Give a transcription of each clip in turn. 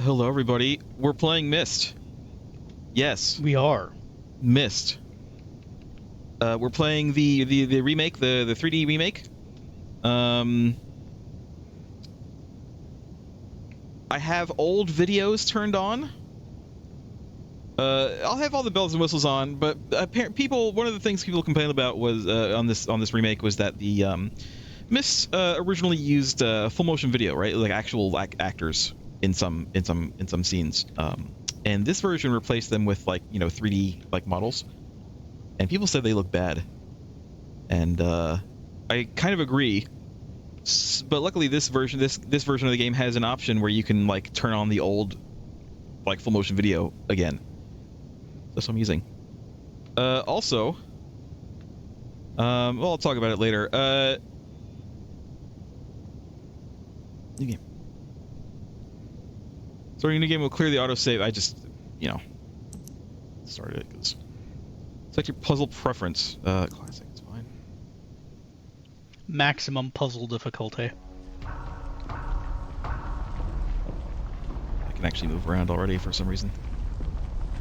Hello, everybody. We're playing Myst. Yes, We are. Myst. We're playing the remake, the 3D remake. I have old videos turned on. I'll have all the bells and whistles on, but one of the things people complained about was on this remake was that the Myst originally used full motion video, right? Like actual actors in some scenes. And this version replaced them with 3D models, and people said they look bad, and I kind of agree. But luckily, this version of the game has an option where you can turn on the old full motion video again. That's what I'm using. Also, well, I'll talk about it later. New game. Starting a new game will clear the autosave. I just, started it because select your puzzle preference. Classic, it's fine. Maximum puzzle difficulty. I can actually move around already for some reason.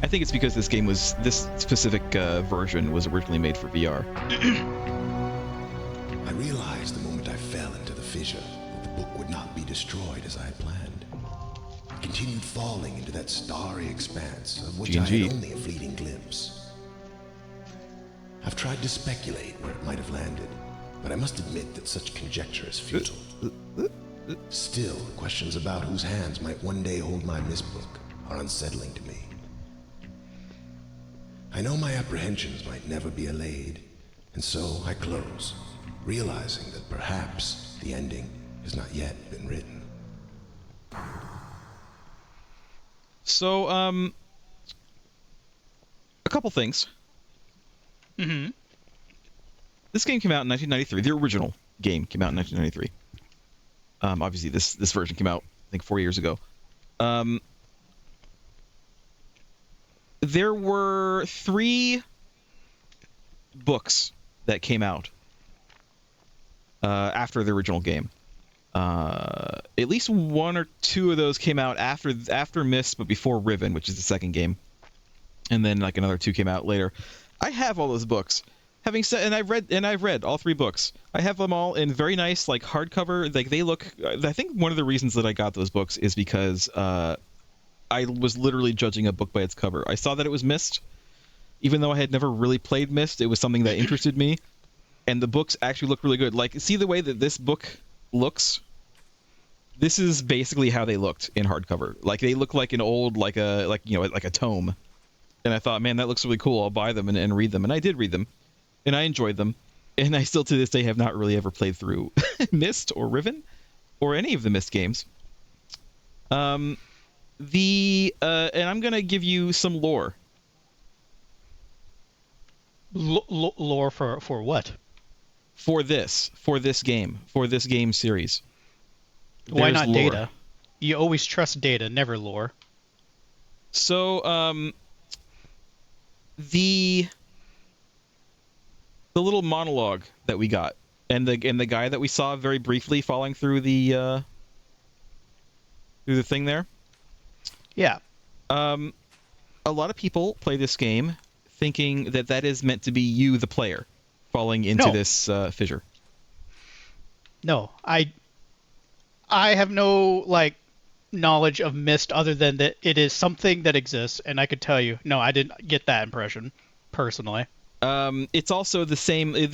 I think it's because this specific version was originally made for VR. I realized the moment I fell into the fissure that the book would not be destroyed as I had planned. It continued falling into that starry expanse of which I had only a fleeting glimpse. I've tried to speculate where it might have landed, but I must admit that such conjecture is futile. Still, questions about whose hands might one day hold my Myst book are unsettling to me. I know my apprehensions might never be allayed, and so I close, realizing that perhaps the ending has not yet been written. So, a couple things. Mm-hmm. This game came out in 1993. The original game came out in 1993. Obviously, this version came out, I think, 4 years ago. There were 3 books that came out after the original game. At least 1 or 2 of those came out after Myst, but before Riven, which is the second game. And then another 2 came out later. I have all those books. Having said, and I've read all 3 books. I have them all in very nice hardcover. They look. I think one of the reasons that I got those books is because I was literally judging a book by its cover. I saw that it was Myst, even though I had never really played Myst. It was something that interested me, and the books actually look really good. See the way that this book looks. This is basically how they looked in hardcover. They look like an old like a tome. And I thought, man, that looks really cool. I'll buy them and read them. And I did read them, and I enjoyed them. And I still to this day have not really ever played through Myst or Riven or any of the Myst games. And I'm gonna give you some lore. Lore for what? For this game series. Why not lore. data? You always trust data, never lore. So, the little monologue that we got, and the guy that we saw very briefly falling through the thing there. Yeah. A lot of people play this game thinking that is meant to be you, the player, falling into this fissure. No, I have no knowledge of Myst other than that it is something that exists, and I could tell you, no, I didn't get that impression personally. It's also the same the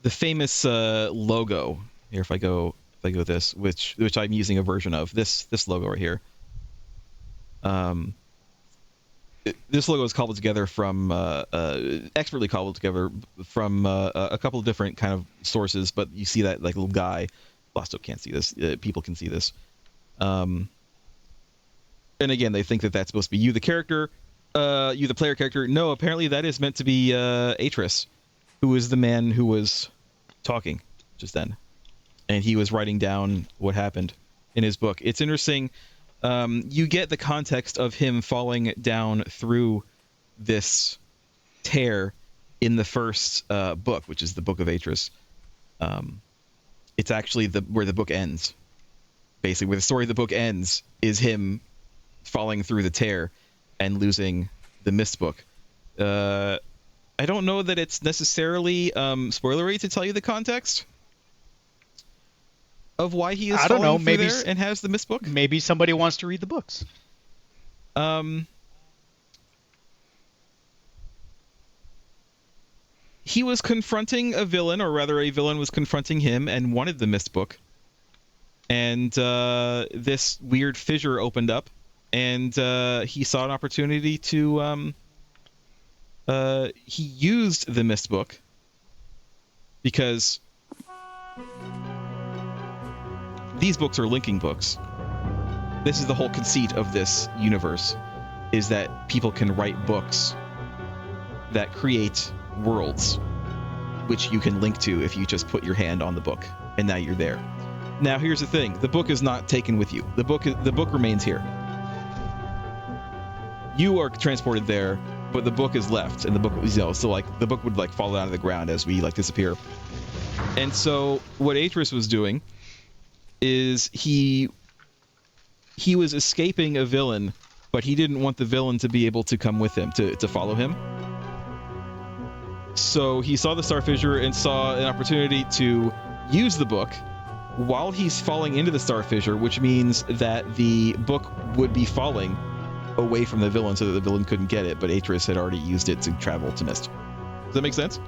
famous logo here. If I go this, which I'm using a version of this logo right here. This logo is cobbled together from expertly cobbled together from a couple of different kind of sources, but you see that little guy. Lostjoke can't see this. People can see this. And again, they think that that's supposed to be you, the character, you, the player character. No, apparently that is meant to be Atris, who is the man who was talking just then, and he was writing down what happened in his book. It's interesting. You get the context of him falling down through this tear in the first book, which is the Book of Atris. It's actually where the book ends. basically, where the story of the book ends is him falling through the tear and losing the Myst book. I don't know that it's necessarily spoilery to tell you the context of why he is falling through there and has the Myst book. Maybe somebody wants to read the books. He was confronting a villain, or rather a villain was confronting him and wanted the Myst book. And this weird fissure opened up, and he saw an opportunity to... he used the Myst book because these books are linking books. This is the whole conceit of this universe, is that people can write books that create worlds which you can link to if you just put your hand on the book, and now you're there. Now here's the thing, the book is not taken with you. The book remains here. You are transported there, but the book is left, and the book, so like the book would like fall down to the ground as we like disappear. And so what Atris was doing is he was escaping a villain, but he didn't want the villain to be able to come with him, to follow him. So he saw the Star Fissure and saw an opportunity to use the book while he's falling into the Star Fissure, which means that the book would be falling away from the villain so that the villain couldn't get it, but Atris had already used it to travel to Myst. Does that make sense?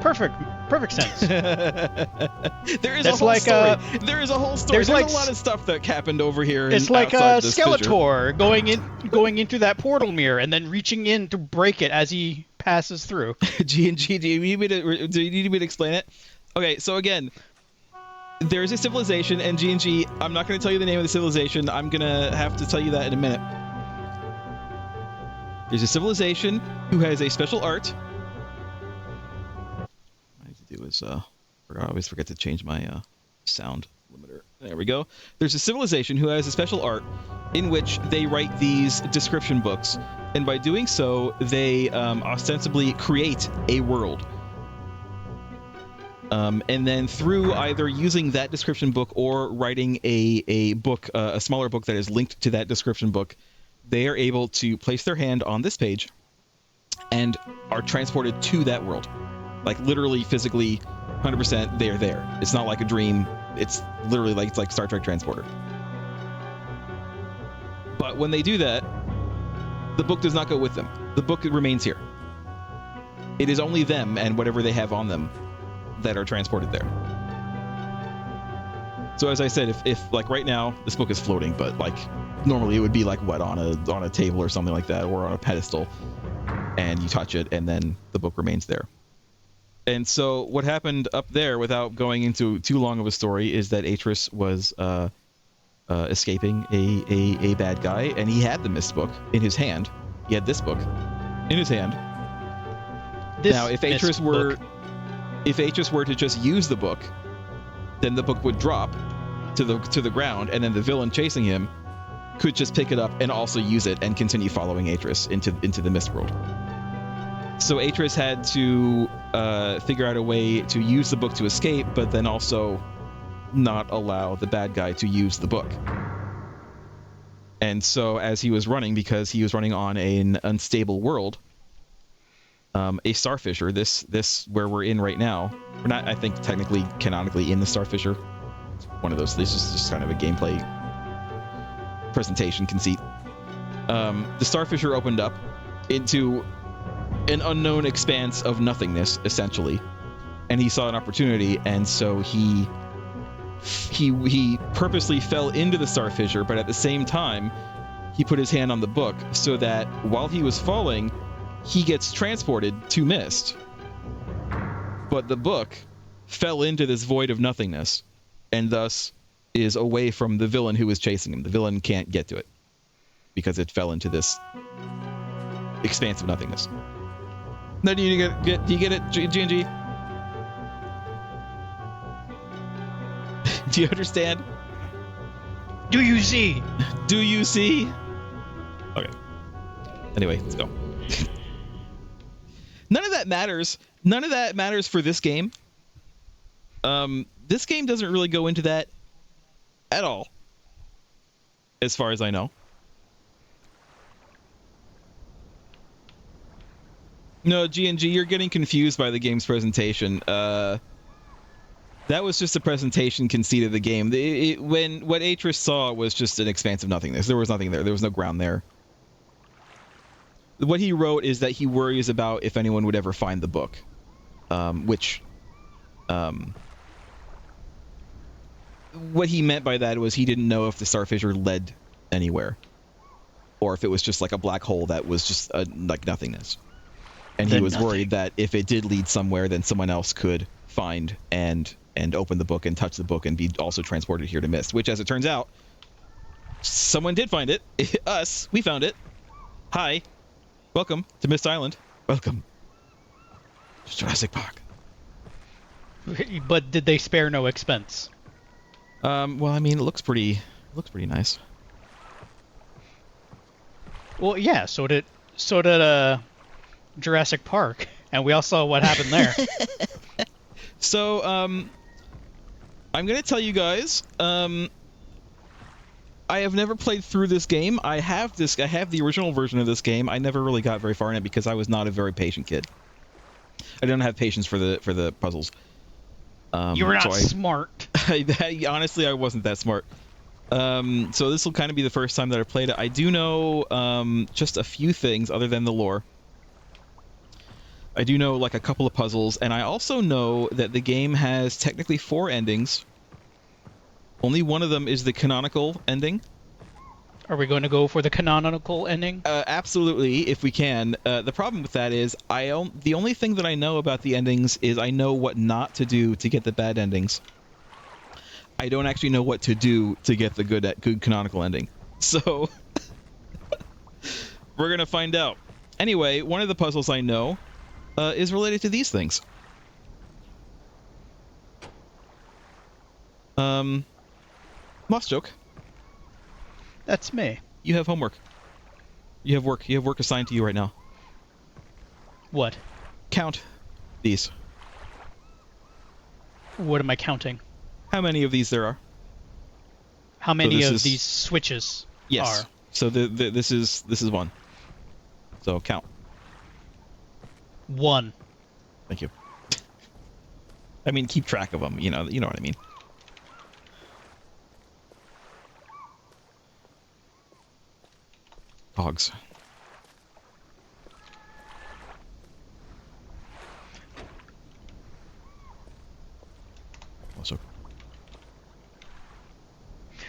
Perfect sense. There is a whole story. There is a whole story. There's a lot of stuff that happened over here. It's like a Skeletor going into that portal mirror and then reaching in to break it as he passes through. G&G, do you need me to explain it? Okay, so again, there's a civilization, and G&G, I'm not going to tell you the name of the civilization. I'm going to have to tell you that in a minute. There's a civilization who has a special art. What I need to do is, I always forget to change my sound limiter. There we go. There's a civilization who has a special art in which they write these description books, and by doing so, they ostensibly create a world. And then through either using that description book or writing a book, a smaller book that is linked to that description book, they are able to place their hand on this page and are transported to that world. Like literally, physically, 100% they're there. It's not like a dream. It's literally like, it's like Star Trek Transporter. But when they do that, the book does not go with them. The book remains here. It is only them and whatever they have on them that are transported there. So as I said, if like right now this book is floating, but like normally it would be like what, on a table or something like that, or on a pedestal, and you touch it and then the book remains there. And so what happened up there, without going into too long of a story, is that Atris was escaping a bad guy, and he had the Myst book in his hand. He had this book in his hand. Now if Atris were to just use the book, then the book would drop to the ground, and then the villain chasing him could just pick it up and also use it and continue following Atris into the Myst world. So Atris had to figure out a way to use the book to escape, but then also not allow the bad guy to use the book. And so as he was running, because he was running on an unstable world, a Star Fissure, this where we're in right now, we're not, I think, technically canonically in the Star Fissure. It's one of those. This is just kind of a gameplay presentation conceit. The Star Fissure opened up into an unknown expanse of nothingness, essentially, and he saw an opportunity, and so he purposely fell into the Star Fissure, but at the same time, he put his hand on the book so that while he was falling, he gets transported to Myst, but the book fell into this void of nothingness, and thus is away from the villain who was chasing him. The villain can't get to it because it fell into this expanse of nothingness. Now, do you get it, G&G? Do you understand? Do you see? Do you see? Okay. Anyway, let's go. None of that matters. None of that matters for this game. This game doesn't really go into that at all, as far as I know. No, G&G, you're getting confused by the game's presentation. That was just a presentation conceit of the game. When what Atris saw was just an expanse of nothingness. There was nothing there. There was no ground there. What he wrote is that he worries about if anyone would ever find the book, what he meant by that was he didn't know if the star fissure led anywhere, or if it was just like a black hole that was just like nothingness. And he was worried that if it did lead somewhere, then someone else could find and open the book and touch the book and be also transported here to Myst. Which, as it turns out, someone did find it. Us. We found it. Hi. Welcome to Myst Island. Welcome to Jurassic Park. But did they spare no expense? Well, I mean, it looks pretty nice. Well, yeah. So did Jurassic Park, and we all saw what happened there. So, I'm gonna tell you guys, I have never played through this game. I have the original version of this game. I never really got very far in it because I was not a very patient kid. I don't have patience for the puzzles. You were not smart. Honestly, I wasn't that smart. So this will kind of be the first time that I played it. I do know just a few things other than the lore. I do know like a couple of puzzles, and I also know that the game has technically 4 endings. Only one of them is the canonical ending. Are we going to go for the canonical ending? Absolutely, if we can. The problem with that is the only thing that I know about the endings is I know what not to do to get the bad endings. I don't actually know what to do to get the good canonical ending. So we're gonna find out. Anyway, one of the puzzles I know is related to these things. Lostjoke. That's me. You have homework. You have work. You have work assigned to you right now. What? Count these. What am I counting? How many of these there are? How many of these switches yes. are? So this is one. So count. 1. Thank you. I mean, keep track of them. You know what I mean. Hogs. Also.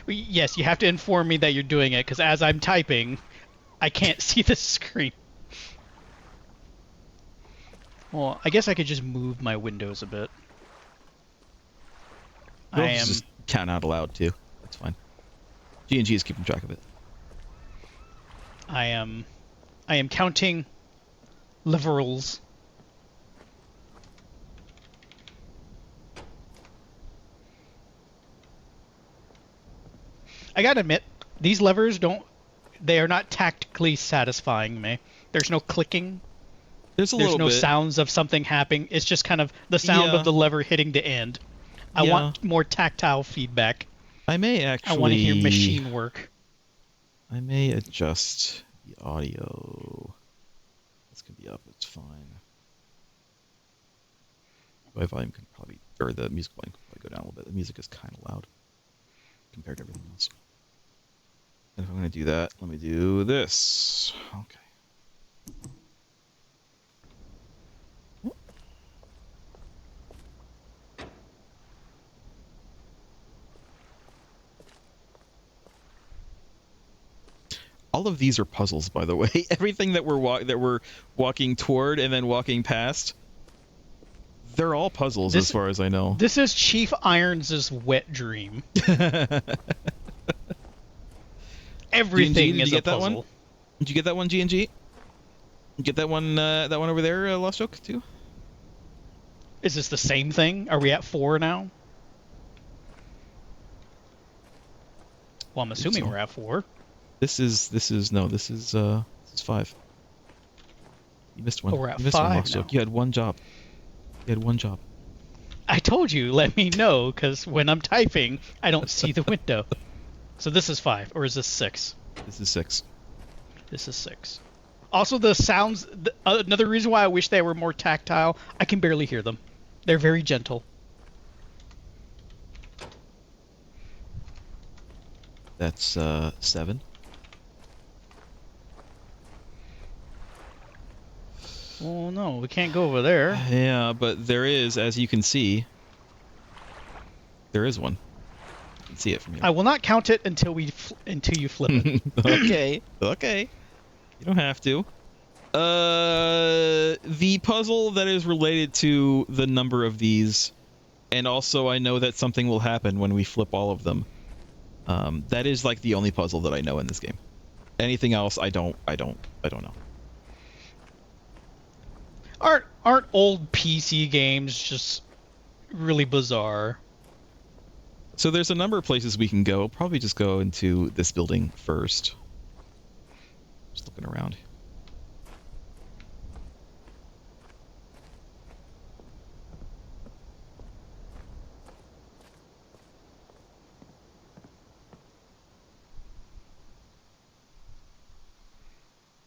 Yes, you have to inform me that you're doing it, because as I'm typing, I can't see the screen. Well, I guess I could just move my windows a bit. I am just count out aloud too. That's fine. G&G is keeping track of it. I am counting liberals. I gotta admit, these levers they are not tactically satisfying me. There's no clicking. There's no sounds of something happening. It's just kind of the sound of the lever hitting the end. I want more tactile feedback. I want to hear machine work. I may adjust the audio. This can be up. It's fine. My volume can probably, or the music volume can probably go down a little bit. The music is kind of loud compared to everything else. And if I'm going to do that, let me do this. Okay. All of these are puzzles, by the way. Everything that we're walking toward and then walking past, they're all puzzles as far as I know. This is Chief Irons' wet dream. Everything is a puzzle. Did you get that one, G&G? Did you get that one over there, Lostjoke, too? Is this the same thing? Are we at 4 now? Well, I'm assuming we're at 4. This is 5. You missed one. Oh, we're at you missed 5 one, Lostjoke. You had one job. I told you, let me know, because when I'm typing, I don't see the window. So this is 5, or is this 6? This is 6. This is 6. Also, the sounds, another reason why I wish they were more tactile, I can barely hear them. They're very gentle. That's 7. Well, no, we can't go over there. Yeah, but there is, as you can see, there is one. You can see it from here. I will not count it until until you flip it. Okay. You don't have to. The puzzle that is related to the number of these, and also I know that something will happen when we flip all of them. That is like the only puzzle that I know in this game. Anything else, I don't know. Aren't old PC games just really bizarre? So there's a number of places we can go. Probably just go into this building first. Just looking around.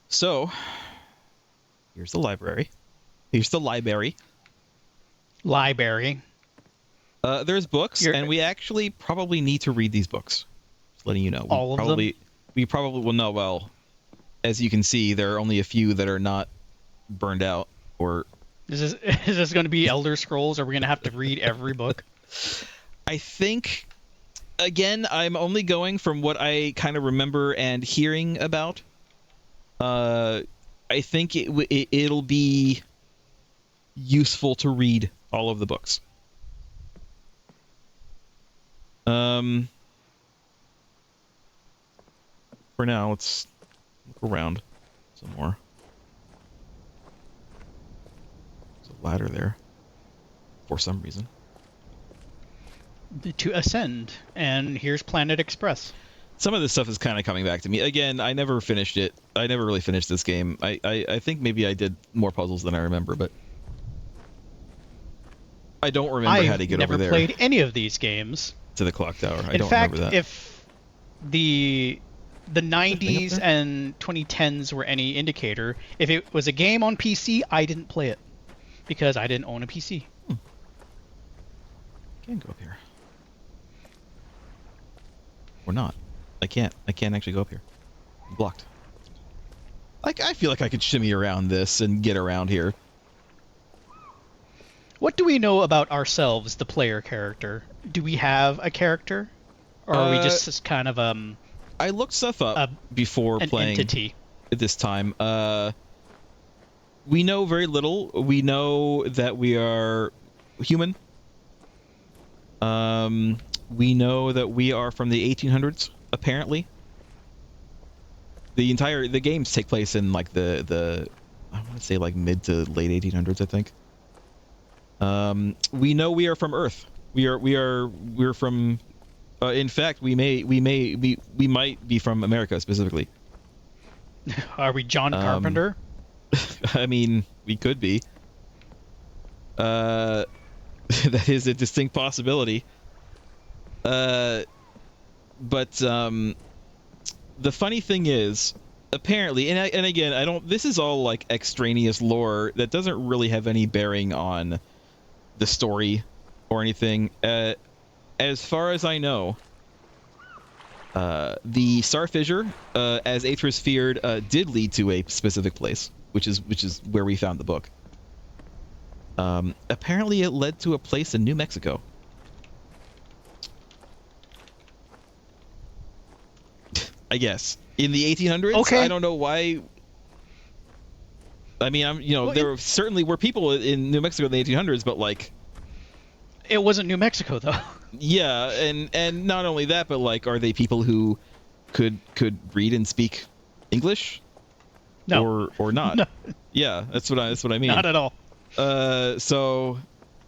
So, here's the library. Here's the library. Library. There's books, and we actually probably need to read these books. Just letting you know. All of them? We probably will know. Well, as you can see, there are only a few that are not burned out. Or is this going to be Elder Scrolls? Are we going to have to read every book? I think, again, I'm only going from what I kind of remember and hearing about. I think it'll be useful to read all of the books. For now, let's look around some more. There's a ladder there, for some reason. To ascend, and here's Planet Express. Some of this stuff is kind of coming back to me. Again, I never finished it. I never really finished this game. I think maybe I did more puzzles than I remember, but I don't remember how to get over there. I've never played any of these games. To the clock tower. I In don't fact, remember that. If the 90s and 2010s were any indicator, if it was a game on PC, I didn't play it because I didn't own a PC. Can't go up here. Or not. I can't actually go up here. I'm blocked. Like, I feel like I could shimmy around this and get around here. What do we know about ourselves, the player character? Do we have a character? Or are we just kind of I looked stuff up before an playing entity at this time. We know very little. We know that we are human. We know that we are from the 1800s, apparently. The games take place in like the I want to say like mid to late 1800s, I think. We know we are from Earth. We're from. In fact, we might be from America specifically. Are we John Carpenter? I mean, we could be. That is a distinct possibility. But the funny thing is, apparently, and again, I don't. This is all like extraneous lore that doesn't really have any bearing on the story or anything. As far as I know, the Star Fissure, as Aethris feared, did lead to a specific place, which is where we found the book. Apparently, it led to a place in New Mexico. I guess in the 1800s. Okay. I don't know why. I mean, there certainly were people in New Mexico in the 1800s, but like, it wasn't New Mexico though. Yeah, and not only that, but like, are they people who could read and speak English? No. Or not? No. Yeah, that's what I mean. Not at all. So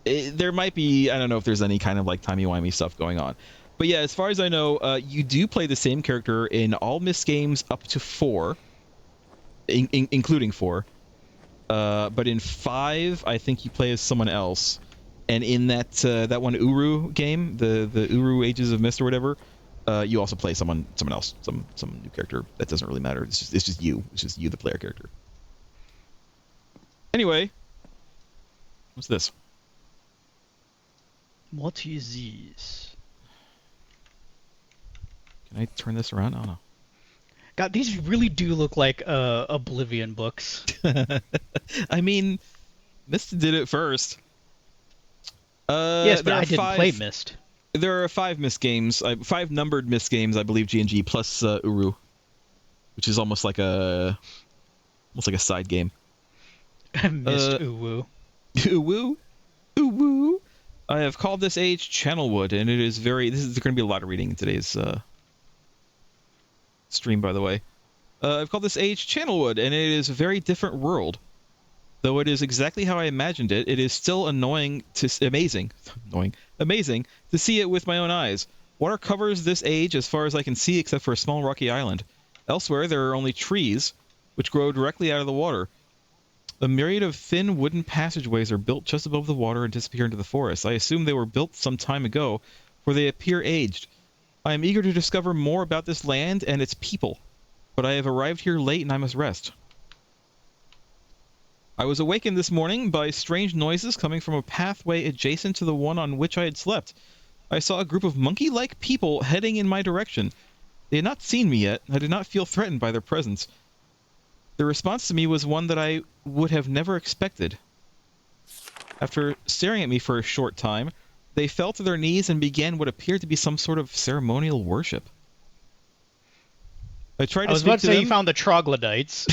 there might be, I don't know if there's any kind of like timey-wimey stuff going on. But yeah, as far as I know, you do play the same character in all Myst games up to 4, including 4. But in 5, I think you play as someone else. And in that one Uru game, the Uru Ages of Myst or whatever, you also play someone else, some new character. That doesn't really matter. It's just you. It's just you, the player character. Anyway, what's this? What is this? Can I turn this around? Oh no. God, these really do look like Oblivion books. I mean, Myst did it first. Yes, but I didn't play Myst. There are 5 Myst games, 5 numbered Myst games, I believe, G&G, plus Uru, which is almost like a side game. Myst Uwu. Uwu? Uwu? I have called this age Channelwood, and it is this is going to be a lot of reading in today's stream, by the way. I've called this age Channelwood, and it is a very different world. Though it is exactly how I imagined it, it is still amazing to see it with my own eyes. Water covers this age as far as I can see, except for a small rocky island. Elsewhere, there are only trees, which grow directly out of the water. A myriad of thin wooden passageways are built just above the water and disappear into the forest. I assume they were built some time ago, for they appear aged. I am eager to discover more about this land and its people, but I have arrived here late and I must rest. I was awakened this morning by strange noises coming from a pathway adjacent to the one on which I had slept. I saw a group of monkey-like people heading in my direction. They had not seen me yet. I did not feel threatened by their presence. Their response to me was one that I would have never expected. After staring at me for a short time, they fell to their knees and began what appeared to be some sort of ceremonial worship. I was about to say you found the troglodytes.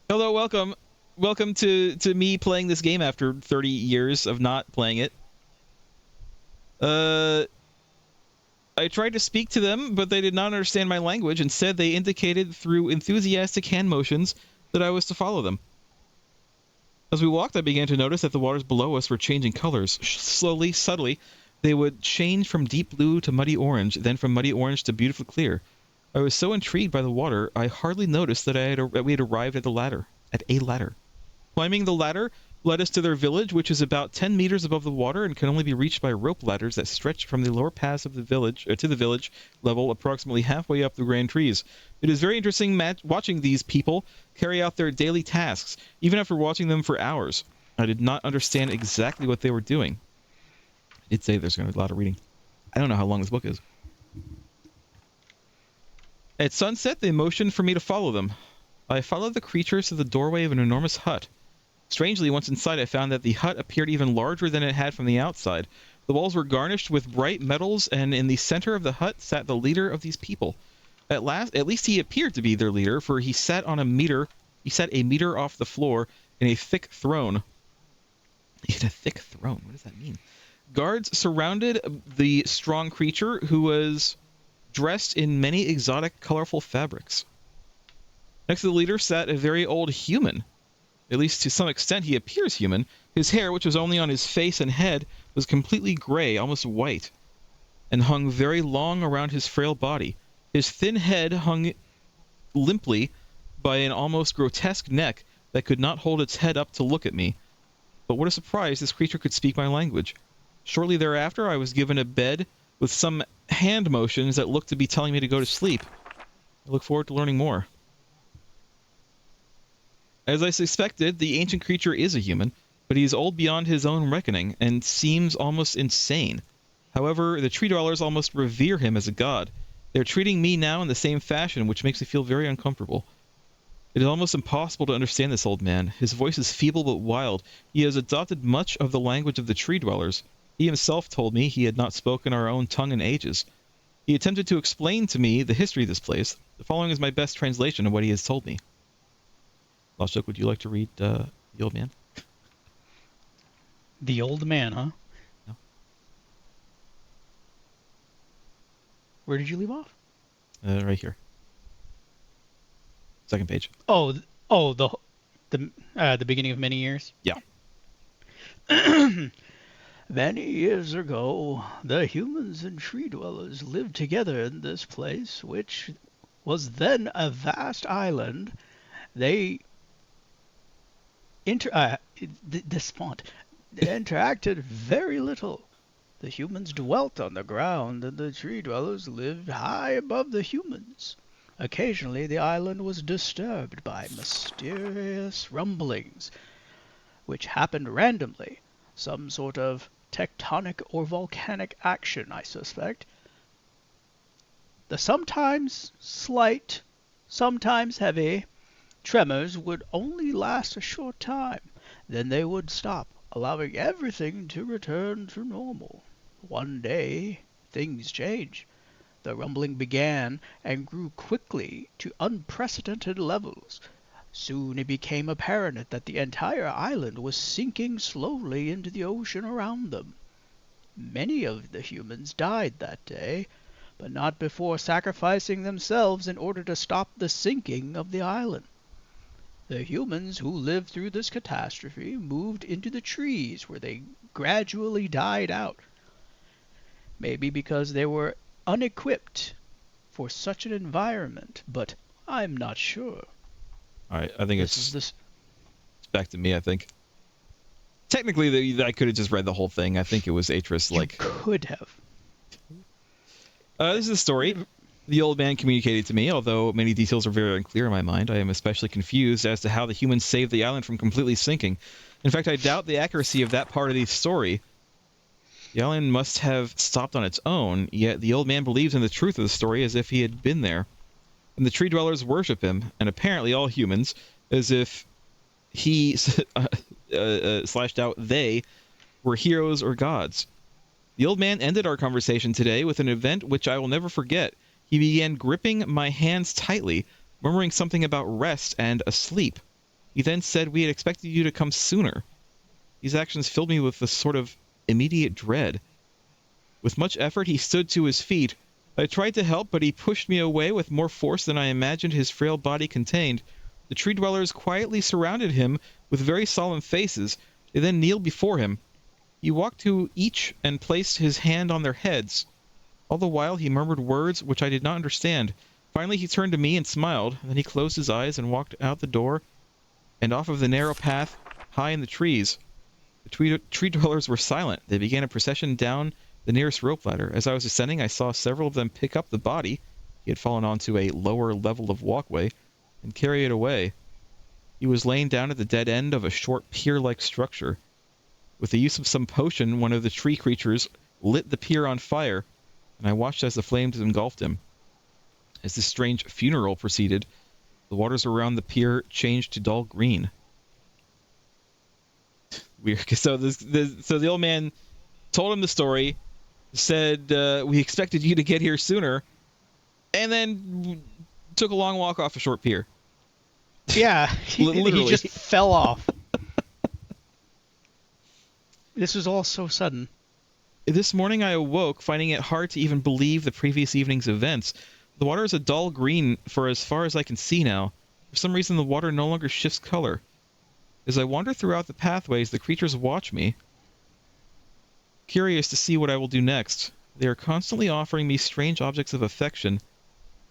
Hello, welcome. Welcome to me playing this game after 30 years of not playing it. I tried to speak to them, but they did not understand my language. Instead, they indicated through enthusiastic hand motions that I was to follow them. As we walked, I began to notice that the waters below us were changing colors. Slowly, subtly, they would change from deep blue to muddy orange, then from muddy orange to beautifully clear. I was so intrigued by the water, I hardly noticed that we had arrived at a ladder. Climbing the ladder led us to their village, which is about 10 meters above the water and can only be reached by rope ladders that stretch from the lower pass of the village to the village level, approximately halfway up the grand trees. It is very interesting watching these people carry out their daily tasks, even after watching them for hours. I did not understand exactly what they were doing. I did say there's going to be a lot of reading. I don't know how long this book is. At sunset, they motioned for me to follow them. I followed the creatures to the doorway of an enormous hut. Strangely, once inside, I found that the hut appeared even larger than it had from the outside. The walls were garnished with bright metals, and in the center of the hut sat the leader of these people. At least he appeared to be their leader, for he sat on a meter. He sat a meter off the floor in a thick throne. He had a thick throne. What does that mean? Guards surrounded the strong creature, who was dressed in many exotic, colorful fabrics. Next to the leader sat a very old human. At least to some extent he appears human. His hair, which was only on his face and head, was completely gray, almost white, and hung very long around his frail body. His thin head hung limply by an almost grotesque neck that could not hold its head up to look at me. But what a surprise, this creature could speak my language. Shortly thereafter, I was given a bed with some hand motions that looked to be telling me to go to sleep. I look forward to learning more. As I suspected, the ancient creature is a human, but he is old beyond his own reckoning, and seems almost insane. However, the tree dwellers almost revere him as a god. They are treating me now in the same fashion, which makes me feel very uncomfortable. It is almost impossible to understand this old man. His voice is feeble but wild. He has adopted much of the language of the tree dwellers. He himself told me he had not spoken our own tongue in ages. He attempted to explain to me the history of this place. The following is my best translation of what he has told me. Lostjoke, would you like to read The Old Man? The Old Man, huh? No. Where did you leave off? Right here. Second page. The beginning of many years? Yeah. Many years ago, the humans and tree dwellers lived together in this place, which was then a vast island. They this font. They interacted very little. The humans dwelt on the ground, and the tree dwellers lived high above the humans. Occasionally the island was disturbed by mysterious rumblings, which happened randomly. Some sort of tectonic or volcanic action, I suspect. The sometimes slight, sometimes heavy tremors would only last a short time. Then they would stop, allowing everything to return to normal. One day, things changed. The rumbling began and grew quickly to unprecedented levels. Soon it became apparent that the entire island was sinking slowly into the ocean around them. Many of the humans died that day, but not before sacrificing themselves in order to stop the sinking of the island. The humans who lived through this catastrophe moved into the trees, where they gradually died out. Maybe because they were unequipped for such an environment, but I'm not sure. All right, I think This it's back to me, I think. Technically, I could have just read the whole thing. I think it was Atris. You could have. This is a story the old man communicated to me, although many details are very unclear in my mind. I am especially confused as to how the humans saved the island from completely sinking. In fact, I doubt the accuracy of that part of the story. The island must have stopped on its own, yet the old man believes in the truth of the story as if he had been there. And the tree dwellers worship him, and apparently all humans, as if he slashed out they were heroes or gods. The old man ended our conversation today with an event which I will never forget. He began gripping my hands tightly, murmuring something about rest and asleep. He then said we had expected you to come sooner. These actions filled me with a sort of immediate dread. With much effort, he stood to his feet. I tried to help, but he pushed me away with more force than I imagined his frail body contained. The tree dwellers quietly surrounded him with very solemn faces. They then kneeled before him. He walked to each and placed his hand on their heads. All the while he murmured words which I did not understand. Finally he turned to me and smiled. Then he closed his eyes and walked out the door and off of the narrow path high in the trees. The tree dwellers were silent. They began a procession down the nearest rope ladder. As I was ascending, I saw several of them pick up the body. He had fallen onto a lower level of walkway and carry it away. He was laying down at the dead end of a short pier-like structure. With the use of some potion, one of the tree creatures lit the pier on fire, and I watched as the flames engulfed him. As this strange funeral proceeded, the waters around the pier changed to dull green. Weird. So the old man told him the story, said, we expected you to get here sooner, and then took a long walk off a short pier. Yeah, Literally. he just fell off. This was all so sudden. This morning I awoke, finding it hard to even believe the previous evening's events. The water is a dull green for as far as I can see now. For some reason, the water no longer shifts color. As I wander throughout the pathways, the creatures watch me, curious to see what I will do next. They are constantly offering me strange objects of affection.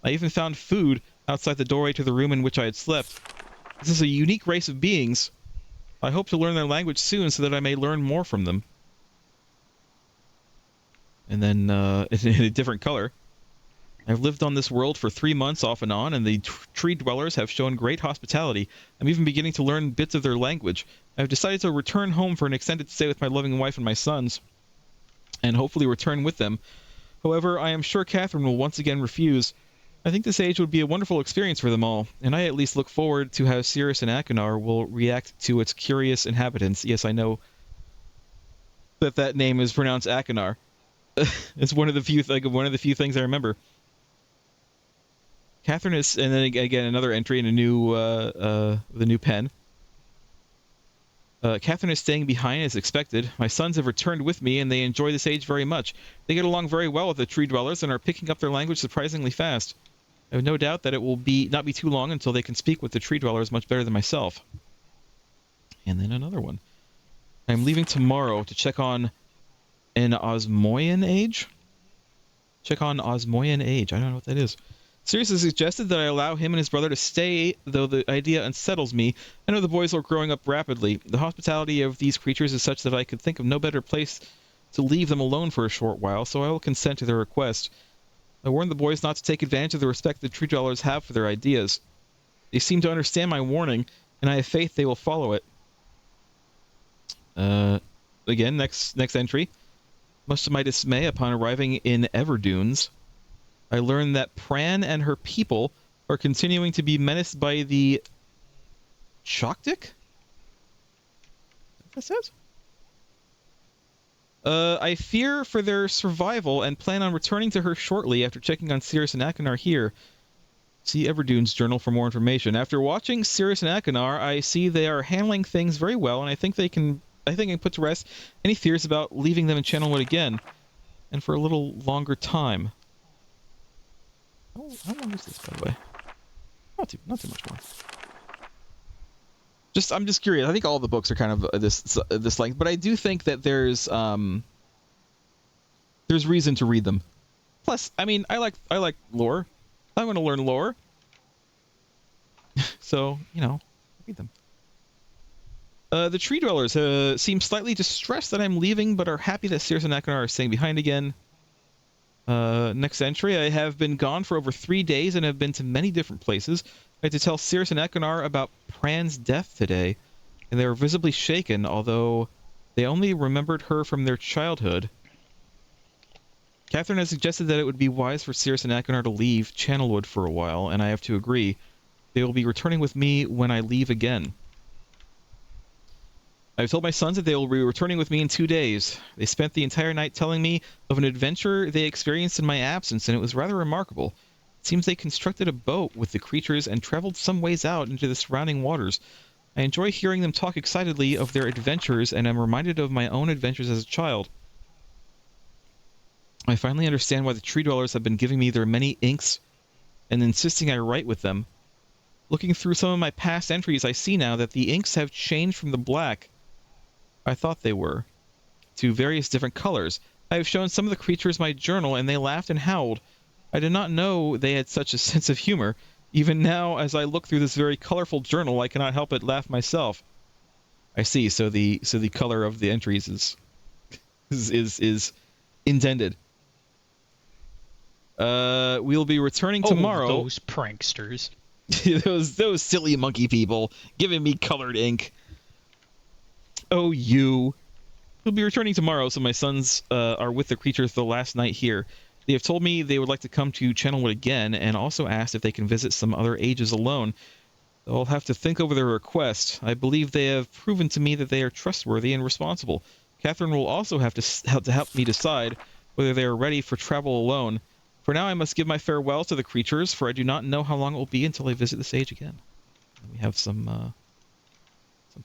I even found food outside the doorway to the room in which I had slept. This is a unique race of beings. I hope to learn their language soon so that I may learn more from them. And then, in a different color, I've lived on this world for 3 months off and on, and the tree dwellers have shown great hospitality. I'm even beginning to learn bits of their language. I've decided to return home for an extended stay with my loving wife and my sons, and hopefully return with them. However, I am sure Catherine will once again refuse. I think this age would be a wonderful experience for them all, and I at least look forward to how Sirius and Akinar will react to its curious inhabitants. Yes, I know that name is pronounced Akinar. It's one of the few things I remember. Catherine is, and then again another entry in a new the new pen. Catherine is staying behind as expected. My sons have returned with me, and they enjoy this age very much. They get along very well with the tree dwellers and are picking up their language surprisingly fast. I have no doubt that it will not be too long until they can speak with the tree dwellers much better than myself. And then another one. I'm leaving tomorrow to check on an Osmoian age? Check on Osmoian age. I don't know what that is. Sirius has suggested that I allow him and his brother to stay, though the idea unsettles me. I know the boys are growing up rapidly. The hospitality of these creatures is such that I could think of no better place to leave them alone for a short while, so I will consent to their request. I warn the boys not to take advantage of the respect the tree dwellers have for their ideas. They seem to understand my warning, and I have faith they will follow it. Again, next entry. Much to my dismay, upon arriving in Everdunes, I learned that Pran and her people are continuing to be menaced by the Choctic? That says? I fear for their survival and plan on returning to her shortly after checking on Sirius and Akinar here. See Everdune's journal for more information. After watching Sirius and Akinar, I see they are handling things very well, and I think I can put to rest any fears about leaving them in Channelwood again, and for a little longer time. How long is this, by the way? Not too much more. I'm just curious. I think all the books are kind of this length, but I do think that there's reason to read them. Plus, I mean, I like lore. I want to learn lore. So, read them. The tree dwellers seem slightly distressed that I'm leaving, but are happy that Sirius and Akinar are staying behind again. Next entry. I have been gone for over 3 days and have been to many different places. I had to tell Sirius and Akinar about Pran's death today, and they were visibly shaken, although they only remembered her from their childhood. Catherine has suggested that it would be wise for Sirius and Akinar to leave Channelwood for a while, and I have to agree. They will be returning with me when I leave again. I've told my sons that they will be returning with me in 2 days. They spent the entire night telling me of an adventure they experienced in my absence, and it was rather remarkable. It seems they constructed a boat with the creatures and traveled some ways out into the surrounding waters. I enjoy hearing them talk excitedly of their adventures, and am reminded of my own adventures as a child. I finally understand why the tree dwellers have been giving me their many inks and insisting I write with them. Looking through some of my past entries, I see now that the inks have changed from the black I thought they were to various different colors. I have shown some of the creatures my journal, and they laughed and howled. I did not know they had such a sense of humor. Even now, as I look through this very colorful journal, I cannot help but laugh myself. I see. So the color of the entries is intended. We'll be returning tomorrow. Those pranksters. those silly monkey people giving me colored ink. Oh, you. We'll be returning tomorrow, so my sons are with the creatures the last night here. They have told me they would like to come to Channelwood again, and also asked if they can visit some other ages alone. I'll have to think over their request. I believe they have proven to me that they are trustworthy and responsible. Catherine will also have to help me decide whether they are ready for travel alone. For now, I must give my farewell to the creatures, for I do not know how long it will be until I visit this age again. And we have some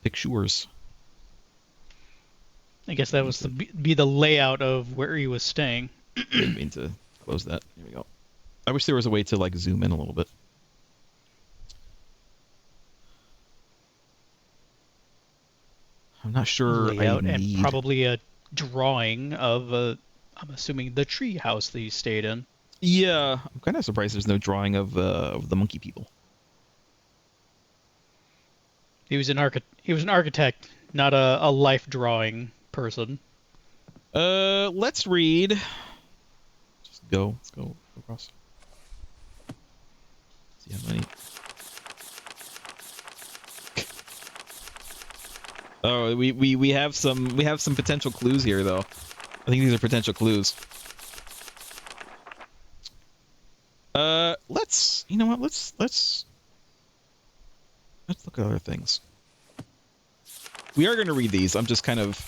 pictures. I guess that was be the layout of where he was staying. Didn't mean to close that. Here we go. I wish there was a way to zoom in a little bit. I'm not sure. Layout and probably a drawing of I'm assuming the tree house that he stayed in. Yeah, I'm kind of surprised there's no drawing of the monkey people. He was an architect, not a life drawing person. Let's read. Let's go across. See how many. Oh, we have some potential clues here, though. I think these are potential clues. You know what? Let's look at other things. We are going to read these. I'm just kind of.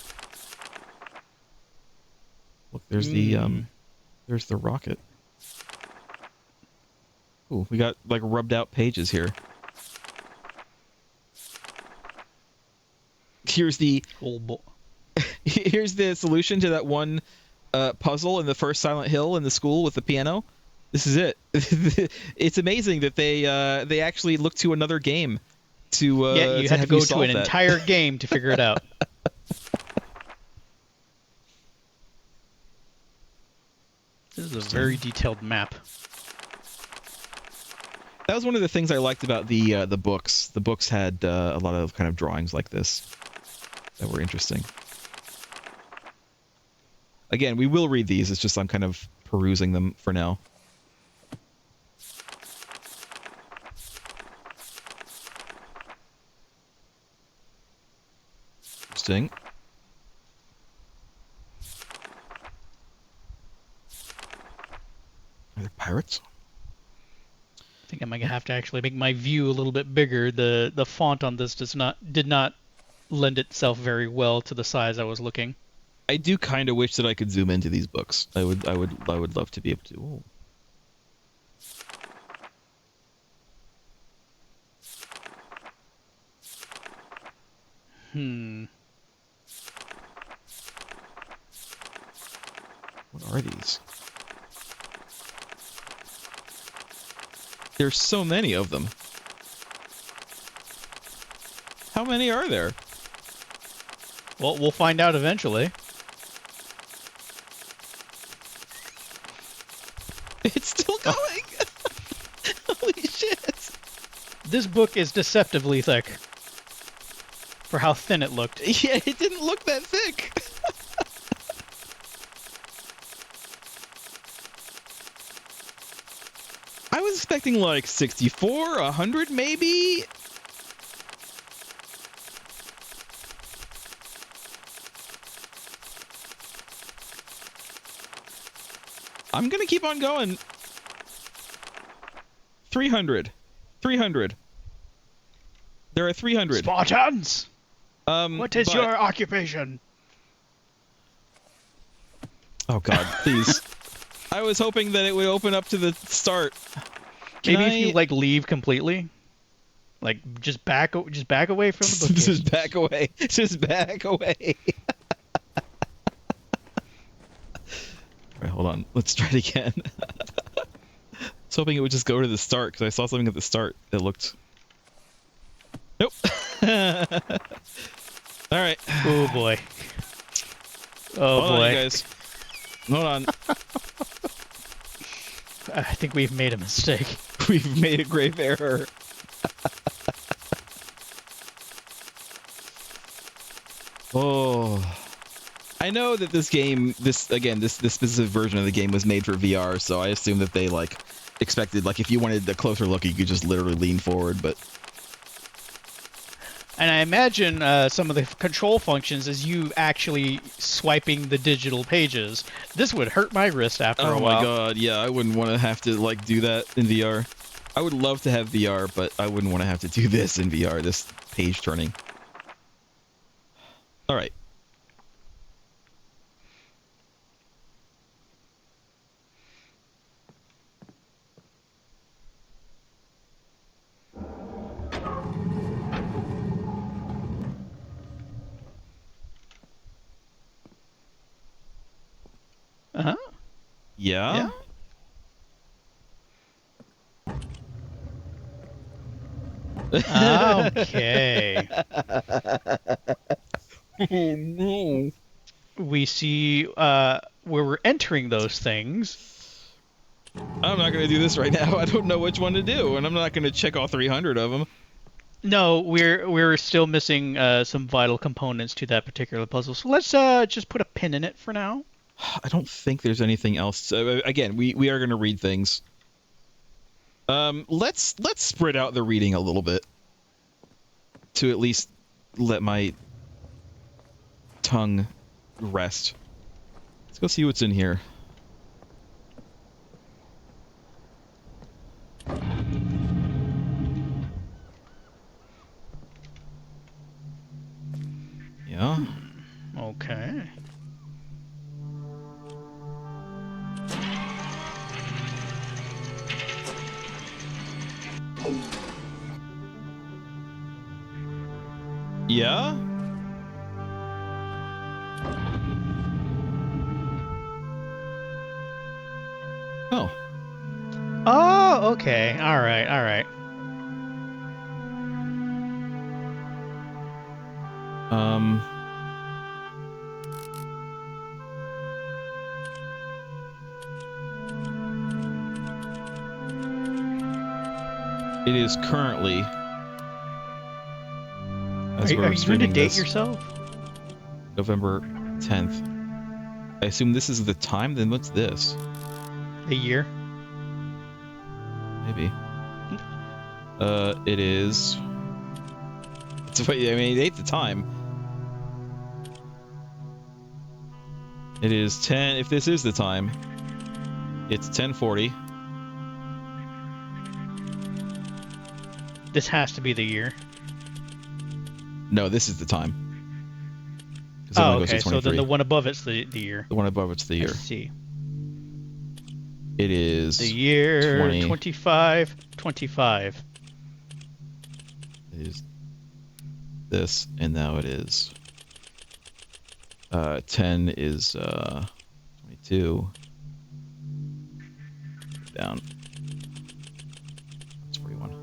Look, there's the rocket. Ooh, we got rubbed out pages here. Here's the here's the solution to that one puzzle in the first Silent Hill in the school with the piano. This is it. It's amazing that they actually looked to another game to you had to go to an entire game to figure it out. This is a very detailed map. That was one of the things I liked about the books. The books had a lot of kind of drawings like this that were interesting. Again, we will read these. It's just I'm kind of perusing them for now. Interesting. Are there pirates? I think I might have to actually make my view a little bit bigger. The font on this did not lend itself very well to the size I was looking. I do kind of wish that I could zoom into these books. I would love to be able to. Ooh. What are these? There's so many of them. How many are there? Well, we'll find out eventually. It's still going! Holy shit! This book is deceptively thick. For how thin it looked. Yeah, it didn't look that thick. I was expecting like 64, 100 maybe? I'm gonna keep on going. 300. 300. There are 300. Spartans! What is your occupation? Oh god, please. I was hoping that it would open up to the start. Maybe if you like leave completely, like just back away from the book. Just back away. Just back away. Alright, hold on. Let's try it again. I was hoping it would just go to the start because I saw something at the start that looked. Nope. All right. Oh boy. Oh Hold boy. on, you guys. Hold on. I think we've made a mistake. We've made a grave error. Oh. I know that this game, this specific version of the game was made for VR, so I assume that they like expected, like if you wanted a closer look, you could just literally lean forward, but. And I imagine some of the control functions is you actually swiping the digital pages. This would hurt my wrist after a while. Oh my god, yeah, I wouldn't want to have to like do that in VR. I would love to have VR, but I wouldn't want to have to do this in VR, this page turning. Alright. Uh-huh. Yeah? Okay. Oh no. We see where we're entering those things. I'm not going to do this right now. I don't know which one to do, and I'm not going to check all 300 of them. No, we're still missing some vital components to that particular puzzle. So let's just put a pin in it for now. I don't think there's anything else. Again, we are going to read things. Let's spread out the reading a little bit to at least let my tongue rest. Let's go see what's in here. Yeah. Okay. Yeah? Oh. Oh, okay. All right, all right. It is currently. As Are you going to streaming date this, yourself? November 10th. I assume this is the time. Then what's this? A year? Maybe. It is. It's. I mean, it ain't the time. It is 10. If this is the time, it's 10:40. This has to be the year. No, this is the time. Oh, okay. So then the one above it's the year. The one above it's the year. I see. It is the year 2525. It is this, and now it is 10 is 22 down. It's 41.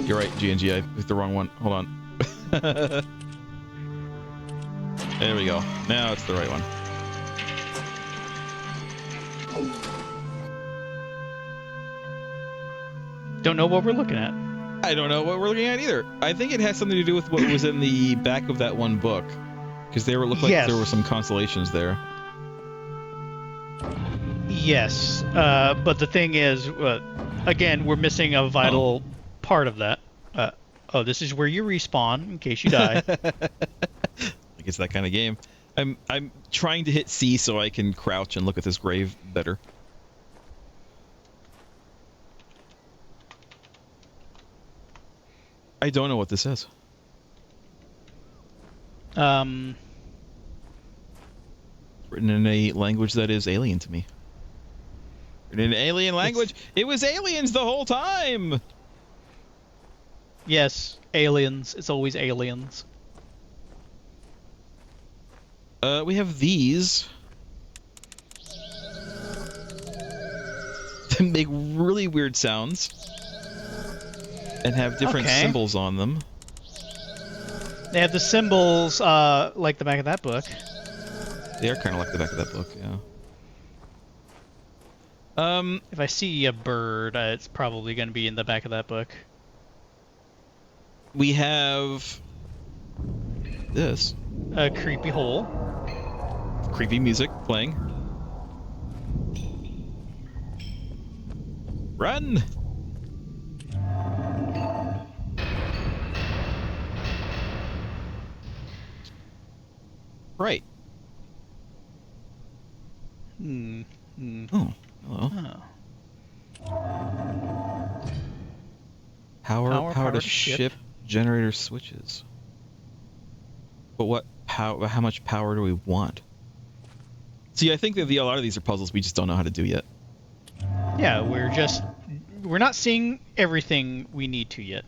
You're right, GNG. I picked the wrong one. Hold on. There we go. Now it's the right one. Don't know what we're looking at. I don't know what we're looking at either. I think it has something to do with what was in the back of that one book, because they looked like there were some constellations there. Yes, but the thing is, again, we're missing a vital part of that. Oh, this is where you respawn in case you die. Like it's that kind of game. I'm trying to hit C so I can crouch and look at this grave better. I don't know what this is. Written in a language that is alien to me. Written in an alien language. It was aliens the whole time. Yes, aliens. It's always aliens. We have these. They make really weird sounds. And have different symbols on them. They have the symbols like the back of that book. They are kind of like the back of that book, yeah. If I see a bird, it's probably going to be in the back of that book. We have this. A creepy hole. Creepy music playing. Run! Right. Oh, hello. Oh. Power to ship generator switches. But what power? How much power do we want? See, I think that a lot of these are puzzles we just don't know how to do yet. Yeah, we're not seeing everything we need to yet.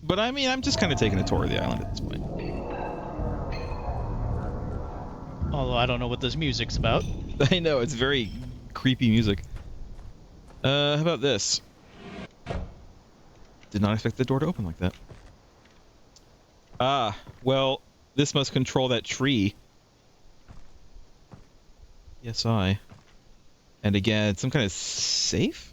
But I mean, I'm just kind of taking a tour of the island at this point. Although I don't know what this music's about. I know, it's very creepy music. How about this? Did not expect the door to open like that. Ah, well, this must control that tree. Yes, I. And again, it's some kind of safe?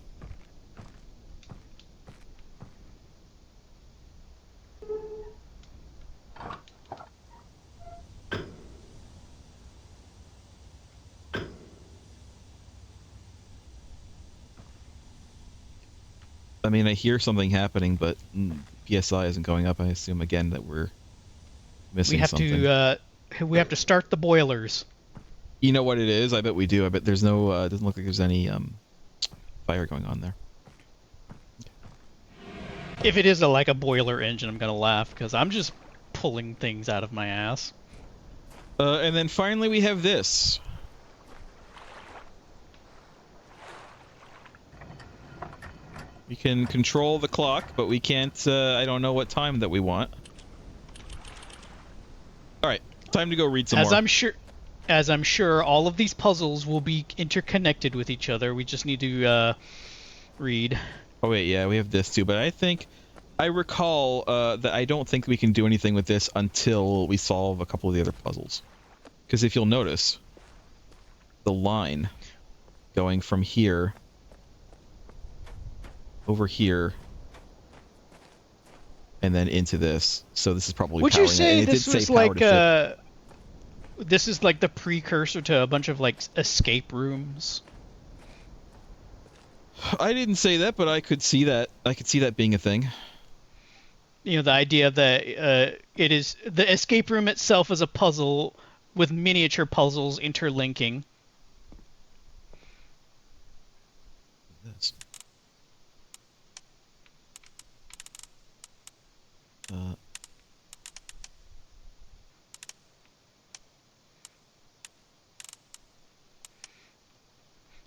I mean, I hear something happening, but PSI isn't going up. I assume again that we're missing something. We have to start the boilers. You know what it is? I bet we do. I bet there's no. It doesn't look like there's any fire going on there. If it is like a boiler engine, I'm gonna laugh because I'm just pulling things out of my ass. And then finally we have this. We can control the clock, but we can't, I don't know what time that we want. Alright, time to go read some more. As I'm sure all of these puzzles will be interconnected with each other, we just need to read. Oh wait, yeah, we have this too, but I recall that I don't think we can do anything with this until we solve a couple of the other puzzles. Because if you'll notice, the line going from here over here and then into this. So this is probably Would powering you say it. And this it did was say power like to ship. this is like the precursor to a bunch of like escape rooms? I didn't say that, but I could see that. I could see that being a thing. You know, the idea that it is the escape room itself is a puzzle with miniature puzzles interlinking. This.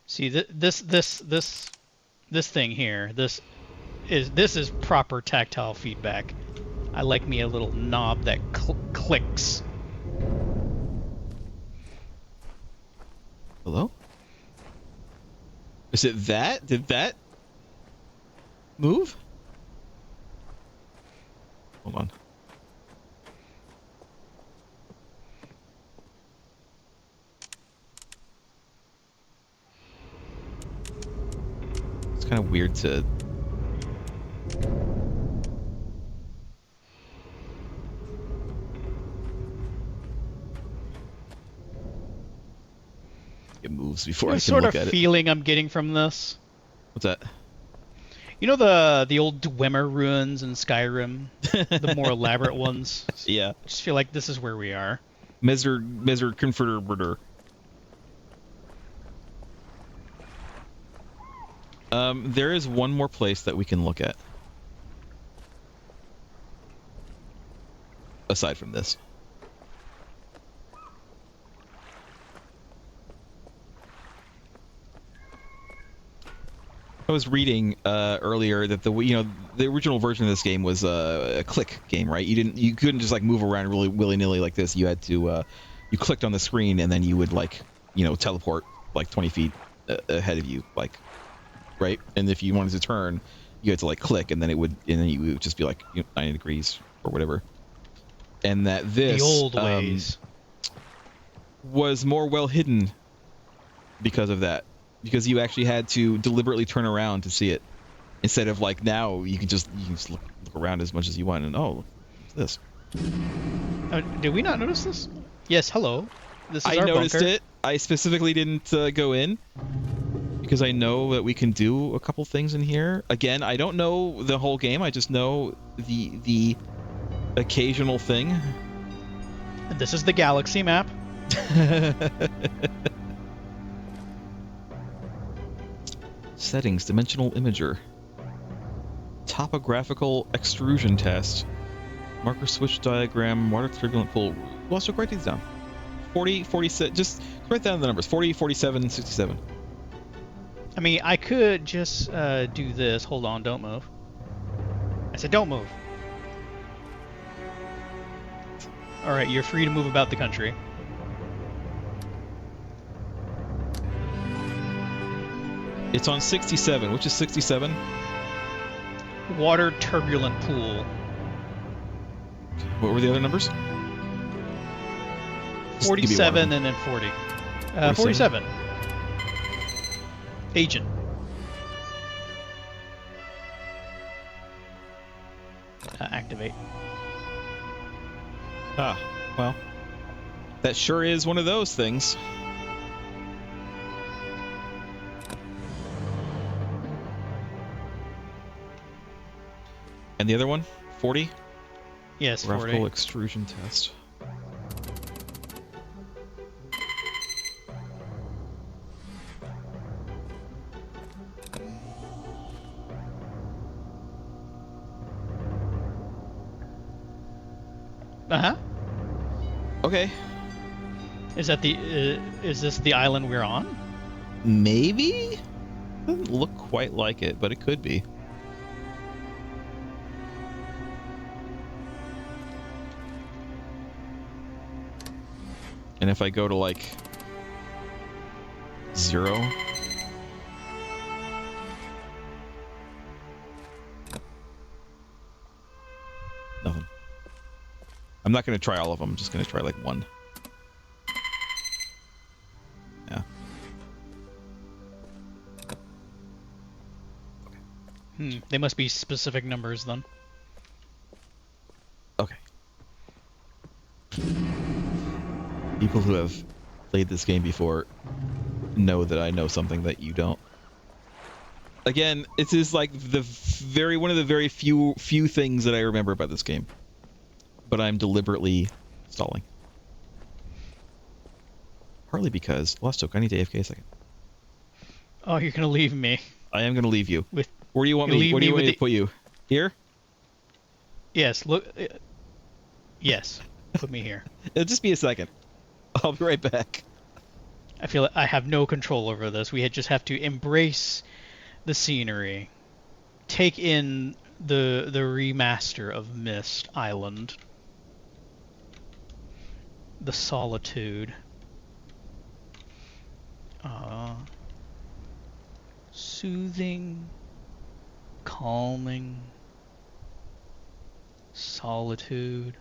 See, this thing here, this is proper tactile feedback. I like me a little knob that clicks. Hello? Is it that? Did that move? Hold on. It's kind of weird to... It moves before I can sort look of at it. feeling I'm getting from this. What's that? You know the old Dwemer ruins in Skyrim, the more elaborate ones. Yeah. I just feel like this is where we are. Measured converter. There is one more place that we can look at. Aside from this. I was reading earlier that the original version of this game was a click game, right? You couldn't just like move around really willy-nilly like this. You had to you clicked on the screen and then you would like teleport like 20 feet ahead of you, like, right? And if you wanted to turn, you had to like click and then you would just be like 90 degrees or whatever. And that this the old ways was more well hidden because of that. Because you actually had to deliberately turn around to see it, instead of like now you can just look around as much as you want and look at this. Did we not notice this? Yes. Hello. This is I our noticed bunker. it. I specifically didn't go in because I know that we can do a couple things in here. Again, I don't know the whole game. I just know the occasional thing. And this is the galaxy map. Settings, dimensional imager. Topographical extrusion test. Marker switch diagram, water turbulent pool. Lostjoke, write these down. 40, 46, just write down the numbers. 40, 47, 67. I mean, I could just do this. Hold on, don't move. I said don't move. Alright, you're free to move about the country. It's on 67. Which is 67? Water turbulent pool. What were the other numbers? Just give me one of 47 them. and then 40. 47. Agent. Activate. Ah, well. That sure is one of those things. And the other one? 40? Yes, Graphical 40. extrusion test. Uh-huh. Okay. Is that the is this the island we're on? Maybe? Doesn't look quite like it, but it could be. And if I go to like 0, nothing. I'm not going to try all of them. I'm just going to try like one. Yeah. They must be specific numbers then. Okay. People who have played this game before know that I know something that you don't. Again, it is like one of the very few things that I remember about this game. But I'm deliberately stalling. Partly because Lostjoke, I need to AFK a second. Oh, you're gonna leave me. I am gonna leave you. With Where do you want me? Where do you want me to put you? Here? Yes. Look. Yes. Put me here. It'll just be a second. I'll be right back. I feel like I have no control over this. We just have to embrace the scenery, take in the remaster of Myst Island, the solitude, soothing, calming, solitude.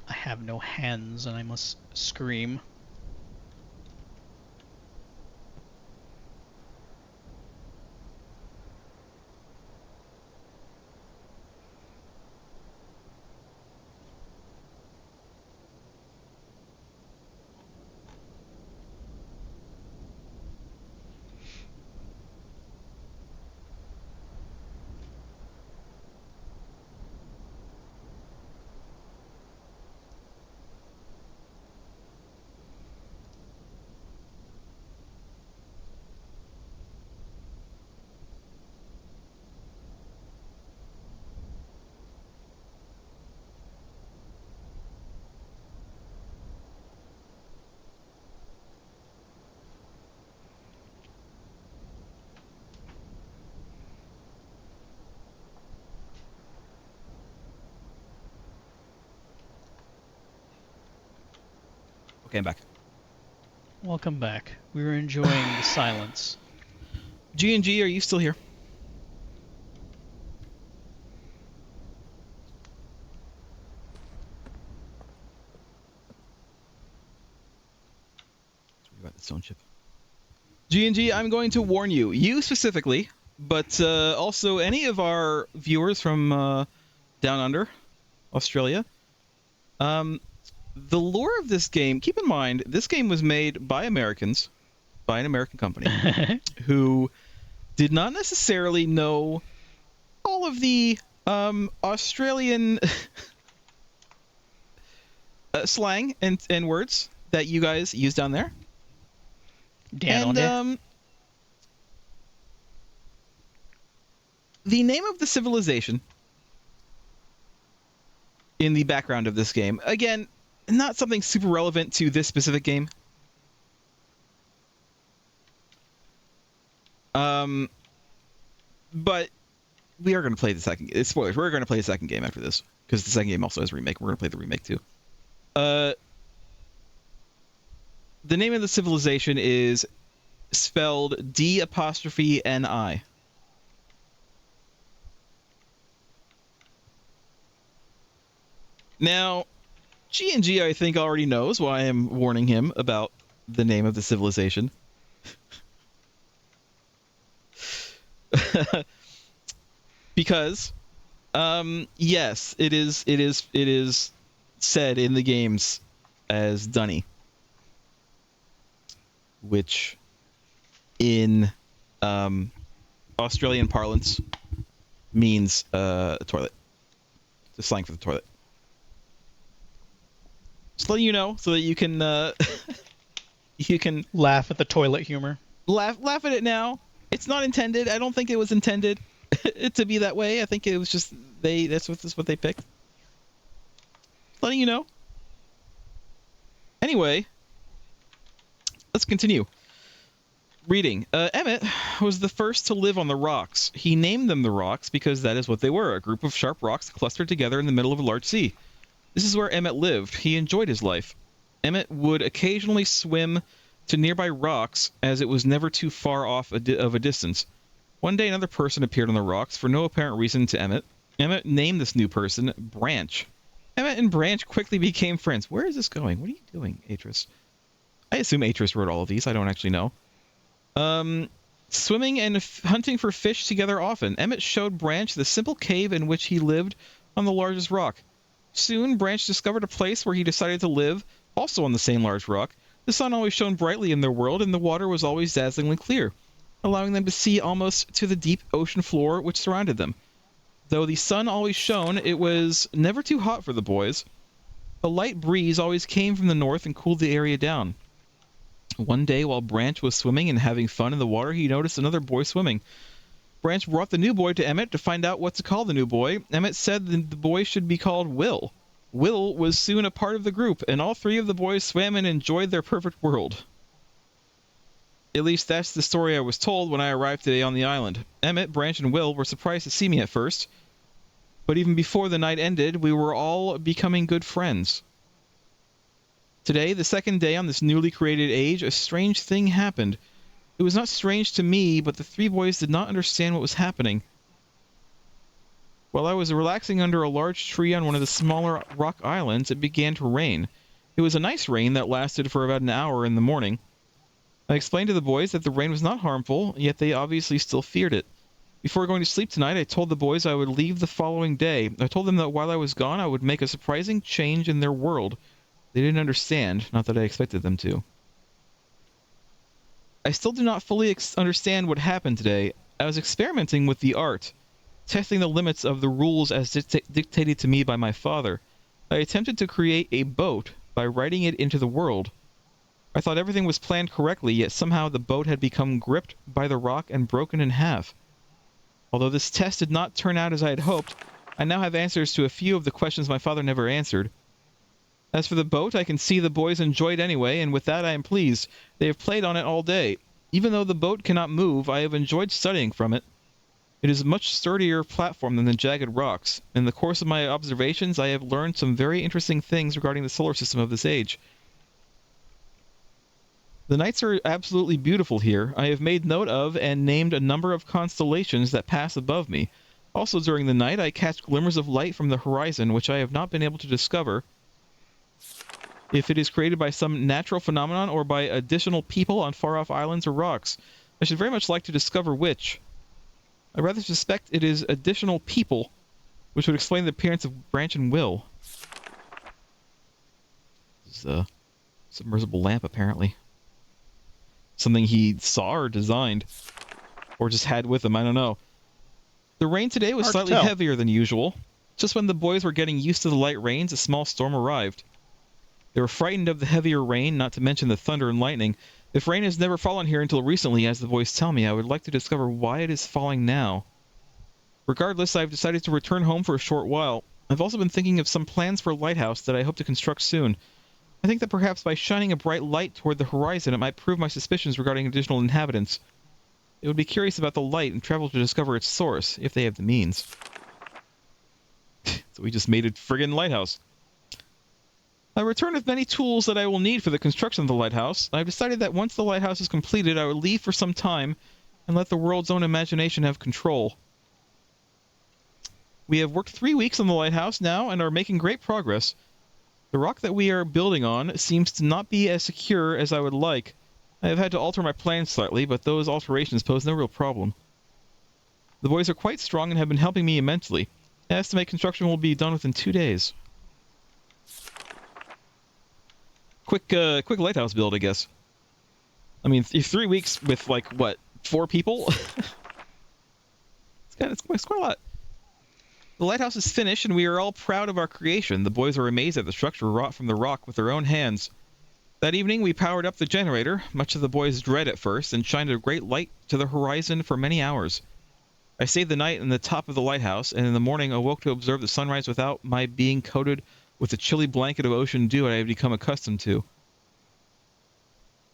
I have no hands and I must scream. Okay, I'm back. Welcome back. We were enjoying the silence. G&G, are you still here? About the stone chip. G&G, I'm going to warn you. You specifically, but also any of our viewers from down under, Australia. The lore of this game, keep in mind, this game was made by Americans, by an American company, who did not necessarily know all of the Australian slang and words that you guys use down there. And the name of the civilization in the background of this game, again, not something super relevant to this specific game. But we are going to play the second. It's spoilers. We're going to play the second game after this because the second game also has a remake. We're going to play the remake too. The name of the civilization is spelled D''Ni. Now, G&G, I think, already knows why I am warning him about the name of the civilization. Because, yes, it is said in the games as Dunny, which in Australian parlance means toilet. It's a slang for the toilet. Just letting you know so that you can you can laugh at the toilet humor. Laugh at it now. It's not intended. I don't think it was intended to be that way. I think it was just that's what they picked. Letting you know. Anyway, let's continue. Reading. Emmett was the first to live on the rocks. He named them the rocks because that is what they were, a group of sharp rocks clustered together in the middle of a large sea. This is where Emmett lived. He enjoyed his life. Emmett would occasionally swim to nearby rocks as it was never too far off of a distance. One day another person appeared on the rocks for no apparent reason to Emmett. Emmett named this new person Branch. Emmett and Branch quickly became friends. Where is this going? What are you doing, Atris? I assume Atris wrote all of these. I don't actually know. Swimming and hunting for fish together often. Emmett showed Branch the simple cave in which he lived on the largest rock. Soon, Branch discovered a place where he decided to live, also on the same large rock. The sun always shone brightly in their world, and the water was always dazzlingly clear, allowing them to see almost to the deep ocean floor which surrounded them. Though the sun always shone, it was never too hot for the boys. A light breeze always came from the north and cooled the area down. One day, while Branch was swimming and having fun in the water, he noticed another boy swimming. Branch brought the new boy to Emmett to find out what to call the new boy. Emmett said the boy should be called Will. Will was soon a part of the group, and all three of the boys swam and enjoyed their perfect world. At least that's the story I was told when I arrived today on the island. Emmett, Branch, and Will were surprised to see me at first, but even before the night ended, we were all becoming good friends. Today, the second day on this newly created age, a strange thing happened. It was not strange to me, but the three boys did not understand what was happening. While I was relaxing under a large tree on one of the smaller rock islands, it began to rain. It was a nice rain that lasted for about an hour in the morning. I explained to the boys that the rain was not harmful, yet they obviously still feared it. Before going to sleep tonight, I told the boys I would leave the following day. I told them that while I was gone, I would make a surprising change in their world. They didn't understand, not that I expected them to. I still do not fully understand what happened today. I was experimenting with the art, testing the limits of the rules as dictated to me by my father. I attempted to create a boat by writing it into the world. I thought everything was planned correctly, yet somehow the boat had become gripped by the rock and broken in half. Although this test did not turn out as I had hoped, I now have answers to a few of the questions my father never answered. As for the boat, I can see the boys enjoy it anyway, and with that I am pleased. They have played on it all day. Even though the boat cannot move, I have enjoyed studying from it. It is a much sturdier platform than the jagged rocks. In the course of my observations, I have learned some very interesting things regarding the solar system of this age. The nights are absolutely beautiful here. I have made note of and named a number of constellations that pass above me. Also during the night, I catch glimmers of light from the horizon, which I have not been able to discover if it is created by some natural phenomenon or by additional people on far-off islands or rocks. I should very much like to discover which. I rather suspect it is additional people, which would explain the appearance of Branch and Will. This is a submersible lamp, apparently. Something he saw or designed, or just had with him, I don't know. The rain today was slightly heavier than usual. Just when the boys were getting used to the light rains, a small storm arrived. They were frightened of the heavier rain, not to mention the thunder and lightning. If rain has never fallen here until recently, as the boys tell me, I would like to discover why it is falling now. Regardless, I have decided to return home for a short while. I've also been thinking of some plans for a lighthouse that I hope to construct soon. I think that perhaps by shining a bright light toward the horizon, it might prove my suspicions regarding additional inhabitants. It would be curious about the light and travel to discover its source, if they have the means. So we just made a friggin' lighthouse. I return with many tools that I will need for the construction of the lighthouse. I've decided that once the lighthouse is completed, I will leave for some time and let the world's own imagination have control. We have worked 3 weeks on the lighthouse now and are making great progress. The rock that we are building on seems to not be as secure as I would like. I have had to alter my plans slightly, but those alterations pose no real problem. The boys are quite strong and have been helping me immensely. I estimate construction will be done within 2 days. Quick lighthouse build, I guess. I mean, 3 weeks with, like, what, 4 people? It's quite a lot. The lighthouse is finished, and we are all proud of our creation. The boys are amazed at the structure wrought from the rock with their own hands. That evening, we powered up the generator, much to the boys' dread at first, and shined a great light to the horizon for many hours. I stayed the night in the top of the lighthouse, and in the morning awoke to observe the sunrise without my being coated with the chilly blanket of ocean dew I had become accustomed to.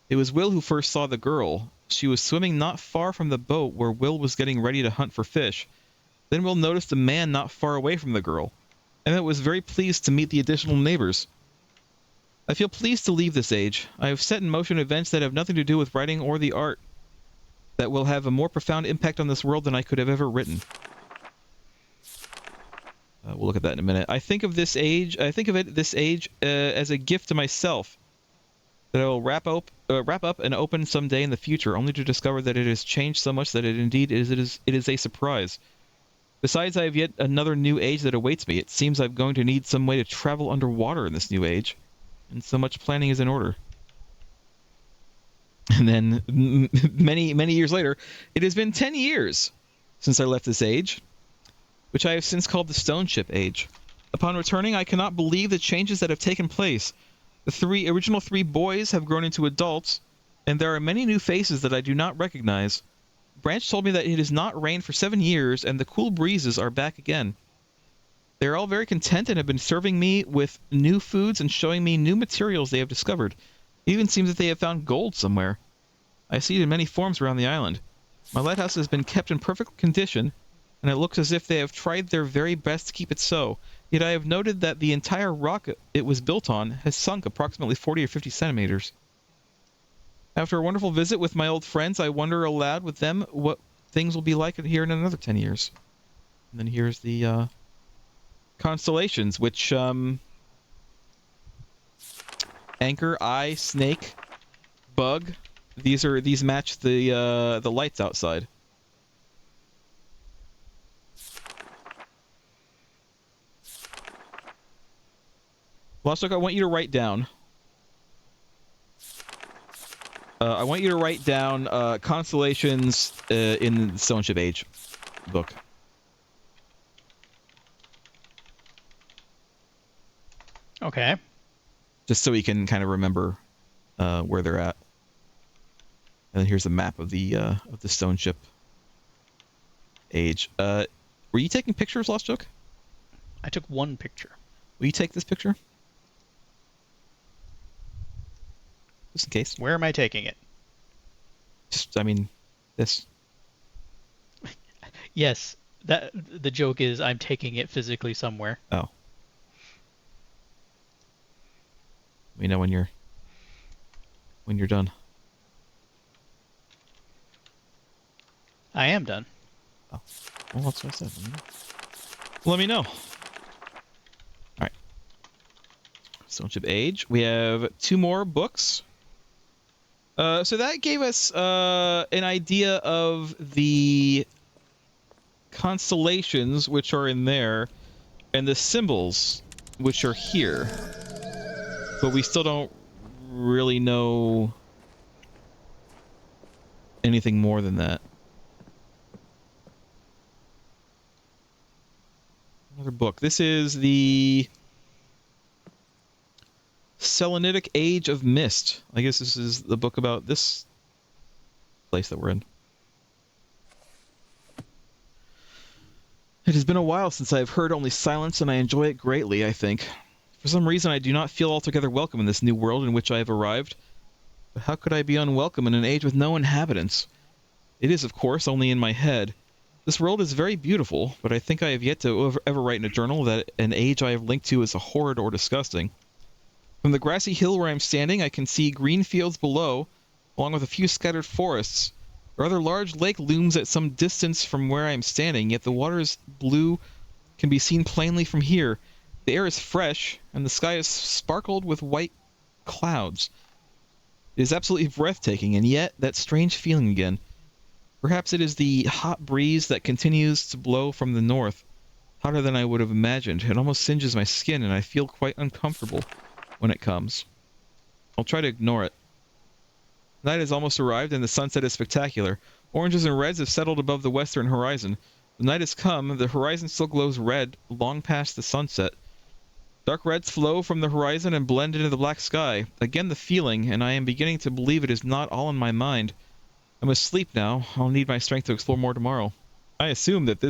It was Will who first saw the girl. She was swimming not far from the boat where Will was getting ready to hunt for fish. Then Will noticed a man not far away from the girl. Emmett was very pleased to meet the additional neighbors. I feel pleased to leave this age. I have set in motion events that have nothing to do with writing or the art. that will have a more profound impact on this world than I could have ever written. We'll look at that in a minute. I think of this age as a gift to myself that I will wrap up and open someday in the future, only to discover that it has changed so much that it is a surprise. Besides, I have yet another new age that awaits me. It seems I'm going to need some way to travel underwater in this new age, and so much planning is in order. And then, many years later, it has been 10 years since I left this age, which I have since called the Stone Ship Age. Upon returning, I cannot believe the changes that have taken place. The original three boys have grown into adults, and there are many new faces that I do not recognize. Branch told me that it has not rained for 7 years, and the cool breezes are back again. They are all very content and have been serving me with new foods and showing me new materials they have discovered. It even seems that they have found gold somewhere. I see it in many forms around the island. My lighthouse has been kept in perfect condition, and it looks as if they have tried their very best to keep it so. Yet I have noted that the entire rock it was built on has sunk approximately 40 or 50 centimeters. After a wonderful visit with my old friends, I wonder aloud with them what things will be like here in another 10 years. And then here's the constellations, which Anchor, Eye, Snake, Bug. These match the lights outside. Lostjoke, I want you to write down. I want you to write down constellations in the Stone Ship Age book. Okay. Just so we can kind of remember where they're at. And then here's a map of the Stone Ship Age. Were you taking pictures, Lostjoke? I took one picture. Will you take this picture? Just in case. Where am I taking it? Just, I mean, this. Yes, the joke is I'm taking it physically somewhere. Oh. We know when you're done. I am done. Oh. Well, that's what I said. Let me know. Alright. Stone Ship Age. We have 2 more books. So that gave us an idea of the constellations, which are in there, and the symbols, which are here. But we still don't really know anything more than that. Another book. This is the Selenitic Age of Myst. I guess this is the book about this place that we're in. It has been a while since I have heard only silence, and I enjoy it greatly, I think. For some reason, I do not feel altogether welcome in this new world in which I have arrived. But how could I be unwelcome in an age with no inhabitants? It is, of course, only in my head. This world is very beautiful, but I think I have yet to ever write in a journal that an age I have linked to is a horrid or disgusting. From the grassy hill where I am standing, I can see green fields below, along with a few scattered forests. A rather large lake looms at some distance from where I am standing, yet the water's blue can be seen plainly from here. The air is fresh, and the sky is sparkled with white clouds. It is absolutely breathtaking, and yet that strange feeling again. Perhaps it is the hot breeze that continues to blow from the north, hotter than I would have imagined. It almost singes my skin, and I feel quite uncomfortable when it comes. I'll try to ignore it. Night has almost arrived, and the sunset is spectacular. Oranges and reds have settled above the western horizon. The night has come, the horizon still glows red, long past the sunset. Dark reds flow from the horizon and blend into the black sky. Again the feeling, and I am beginning to believe it is not all in my mind. I must sleep now. I'll need my strength to explore more tomorrow. I assume that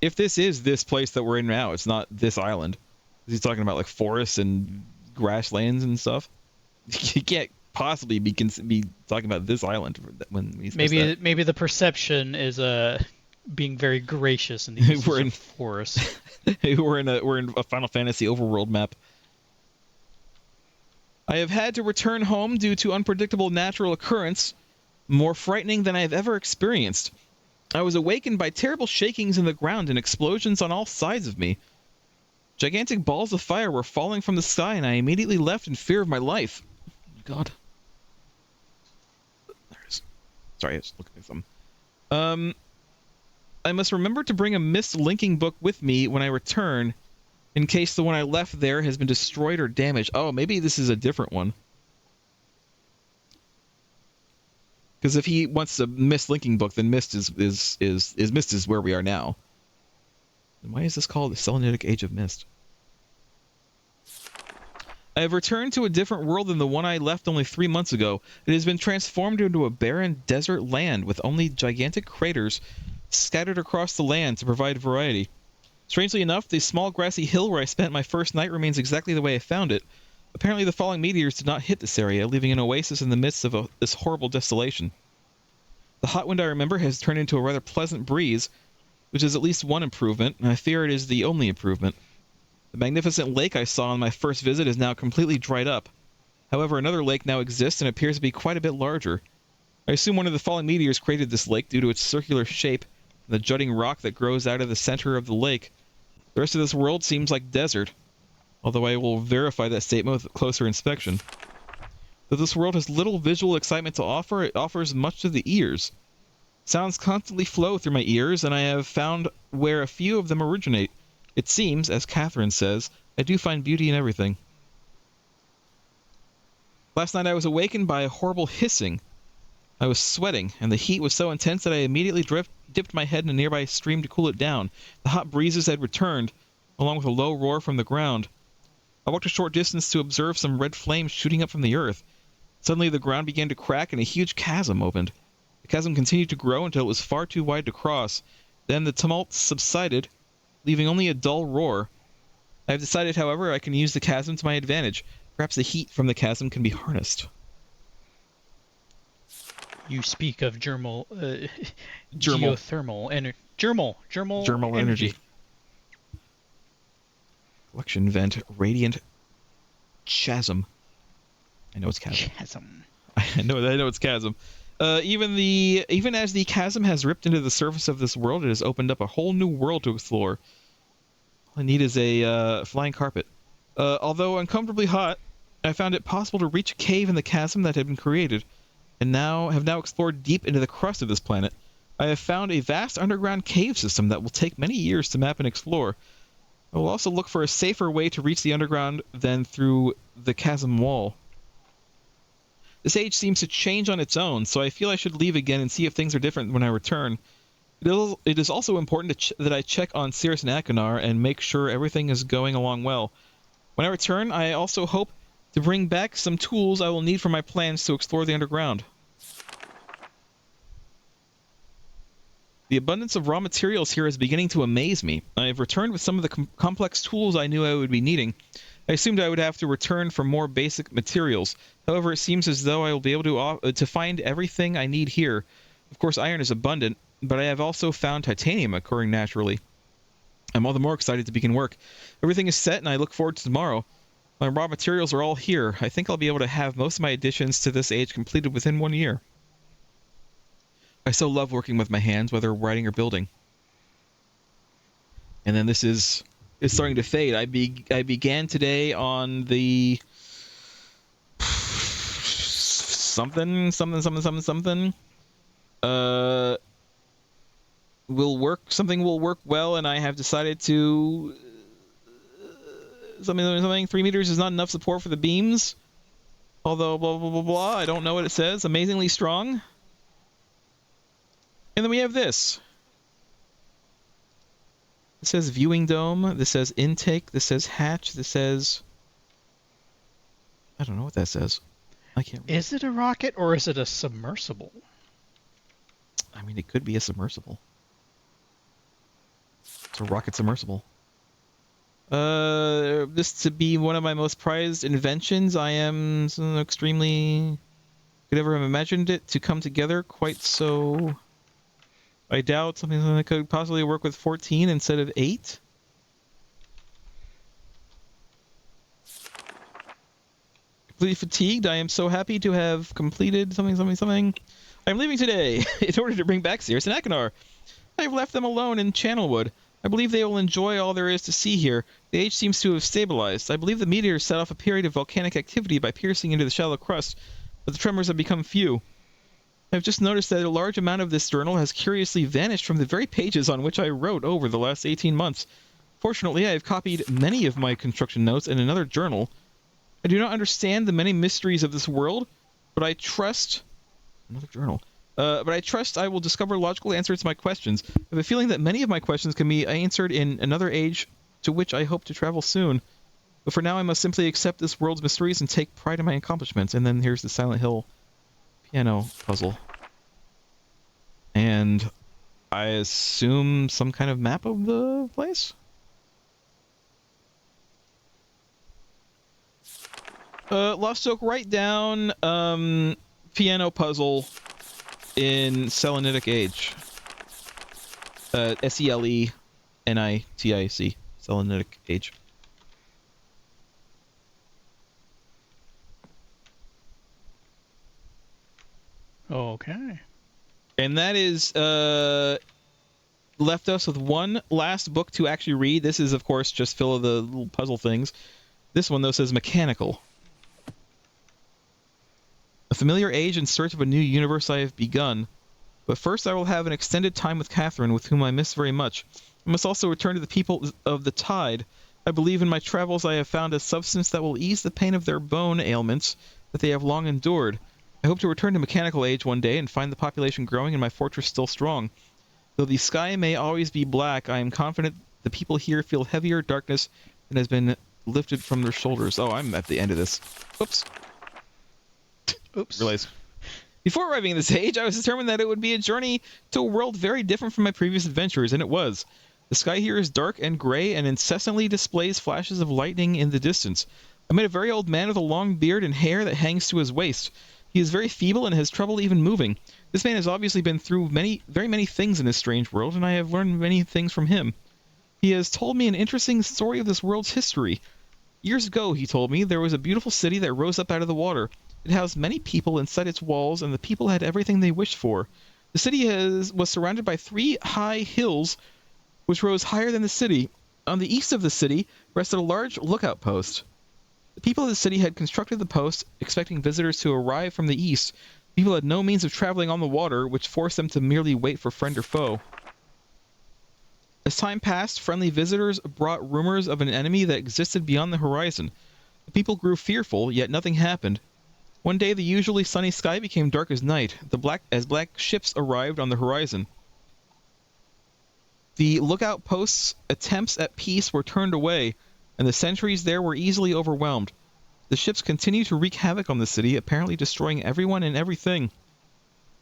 if this is this place that we're in now, it's not this island. He's talking about like forests and grasslands and stuff. You can't possibly be talking about this island when we maybe the perception is being very gracious in the use of forest. we're in a Final Fantasy overworld map. I have had to return home due to unpredictable natural occurrence. more frightening than I have ever experienced. I was awakened by terrible shakings in the ground and explosions on all sides of me. Gigantic balls of fire were falling from the sky, and I immediately left in fear of my life. God. There it is. Sorry, I was looking at something. I must remember to bring a Myst linking book with me when I return, in case the one I left there has been destroyed or damaged. Oh, maybe this is a different one. Because if he wants a Myst linking book, then Myst is where we are now. And why is this called the Selenitic Age of Myst? I have returned to a different world than the one I left only 3 months ago. It has been transformed into a barren desert land with only gigantic craters scattered across the land to provide variety. Strangely enough, the small grassy hill where I spent my first night remains exactly the way I found it. Apparently the falling meteors did not hit this area, leaving an oasis in the midst of this horrible desolation. The hot wind I remember has turned into a rather pleasant breeze, which is at least one improvement, and I fear it is the only improvement. The magnificent lake I saw on my first visit is now completely dried up. However, another lake now exists and appears to be quite a bit larger. I assume one of the falling meteors created this lake due to its circular shape and the jutting rock that grows out of the center of the lake. The rest of this world seems like desert, although I will verify that statement with closer inspection. Though this world has little visual excitement to offer, it offers much to the ears. Sounds constantly flow through my ears, and I have found where a few of them originate. It seems, as Catherine says, I do find beauty in everything. Last night I was awakened by a horrible hissing. I was sweating, and the heat was so intense that I immediately dipped my head in a nearby stream to cool it down. The hot breezes had returned, along with a low roar from the ground. I walked a short distance to observe some red flames shooting up from the earth. Suddenly the ground began to crack and a huge chasm opened. The chasm continued to grow until it was far too wide to cross. Then the tumult subsided, leaving only a dull roar. I have decided, however, I can use the chasm to my advantage. Perhaps the heat from the chasm can be harnessed. You speak of Germal. geothermal energy. Germal energy. Collection vent, radiant chasm. I know it's chasm. Chasm. I know it's chasm. Even as the chasm has ripped into the surface of this world, it has opened up a whole new world to explore. All I need is a flying carpet. Although uncomfortably hot, I found it possible to reach a cave in the chasm that had been created, and have now explored deep into the crust of this planet. I have found a vast underground cave system that will take many years to map and explore. I will also look for a safer way to reach the underground than through the chasm wall. This age seems to change on its own, so I feel I should leave again and see if things are different when I return. It is also important that I check on Cirrus and Achenar and make sure everything is going along well. When I return, I also hope to bring back some tools I will need for my plans to explore the underground. The abundance of raw materials here is beginning to amaze me. I have returned with some of the complex tools I knew I would be needing. I assumed I would have to return for more basic materials. However, it seems as though I will be able to find everything I need here. Of course, iron is abundant, but I have also found titanium occurring naturally. I'm all the more excited to begin work. Everything is set, and I look forward to tomorrow. My raw materials are all here. I think I'll be able to have most of my additions to this age completed within 1 year. I so love working with my hands, whether writing or building. And then this is starting to fade. I began today on the something. Something will work well, and I have decided to something. 3 meters is not enough support for the beams. Although blah blah blah blah. I don't know what it says. Amazingly strong. And then we have this. This says viewing dome. This says intake. This says hatch. This says... I don't know what that says. I can't read. Is it a rocket or is it a submersible? I mean, it could be a submersible. It's a rocket submersible. This to be one of my most prized inventions. I am extremely... Could ever have imagined it to come together quite so... I doubt something that could possibly work with 14 instead of 8. Completely fatigued. I am so happy to have completed something. I'm leaving today in order to bring back Cirrus and Akinar. I have left them alone in Channelwood. I believe they will enjoy all there is to see here. The age seems to have stabilized. I believe the meteor set off a period of volcanic activity by piercing into the shallow crust, but the tremors have become few. I've just noticed that a large amount of this journal has curiously vanished from the very pages on which I wrote over the last 18 months. Fortunately, I have copied many of my construction notes in another journal. I do not understand the many mysteries of this world, but I trust... Another journal. But I trust I will discover logical answers to my questions. I have a feeling that many of my questions can be answered in another age to which I hope to travel soon. But for now, I must simply accept this world's mysteries and take pride in my accomplishments. And then here's the Silent Hill piano puzzle. And I assume some kind of map of the place? Lostjoke, write down piano puzzle in Selenitic Age. Selenitic, Selenitic Age. Okay. And that is left us with one last book to actually read. This is, of course, just full of the little puzzle things. This one, though, says Mechanical. A familiar age in search of a new universe I have begun. But first I will have an extended time with Catherine, with whom I miss very much. I must also return to the people of the Tide. I believe in my travels I have found a substance that will ease the pain of their bone ailments that they have long endured. I hope to return to Mechanical Age one day and find the population growing and my fortress still strong. Though the sky may always be black, I am confident the people here feel heavier darkness than has been lifted from their shoulders. Oh, I'm at the end of this. Whoops. Oops. Realize. Before arriving at this age, I was determined that it would be a journey to a world very different from my previous adventures, and it was. The sky here is dark and gray and incessantly displays flashes of lightning in the distance. I met a very old man with a long beard and hair that hangs to his waist. He is very feeble and has trouble even moving. This man has obviously been through very many things in this strange world, and I have learned many things from him. He has told me an interesting story of this world's history. Years ago, he told me, there was a beautiful city that rose up out of the water. It housed many people inside its walls, and the people had everything they wished for. The city was surrounded by 3 high hills, which rose higher than the city. On the east of the city rested a large lookout post. The people of the city had constructed the post, expecting visitors to arrive from the east. People had no means of traveling on the water, which forced them to merely wait for friend or foe. As time passed, friendly visitors brought rumors of an enemy that existed beyond the horizon. The people grew fearful, yet nothing happened. One day, the usually sunny sky became dark as night, as black ships arrived on the horizon. The lookout post's attempts at peace were turned away, and the sentries there were easily overwhelmed. The ships continued to wreak havoc on the city, apparently destroying everyone and everything.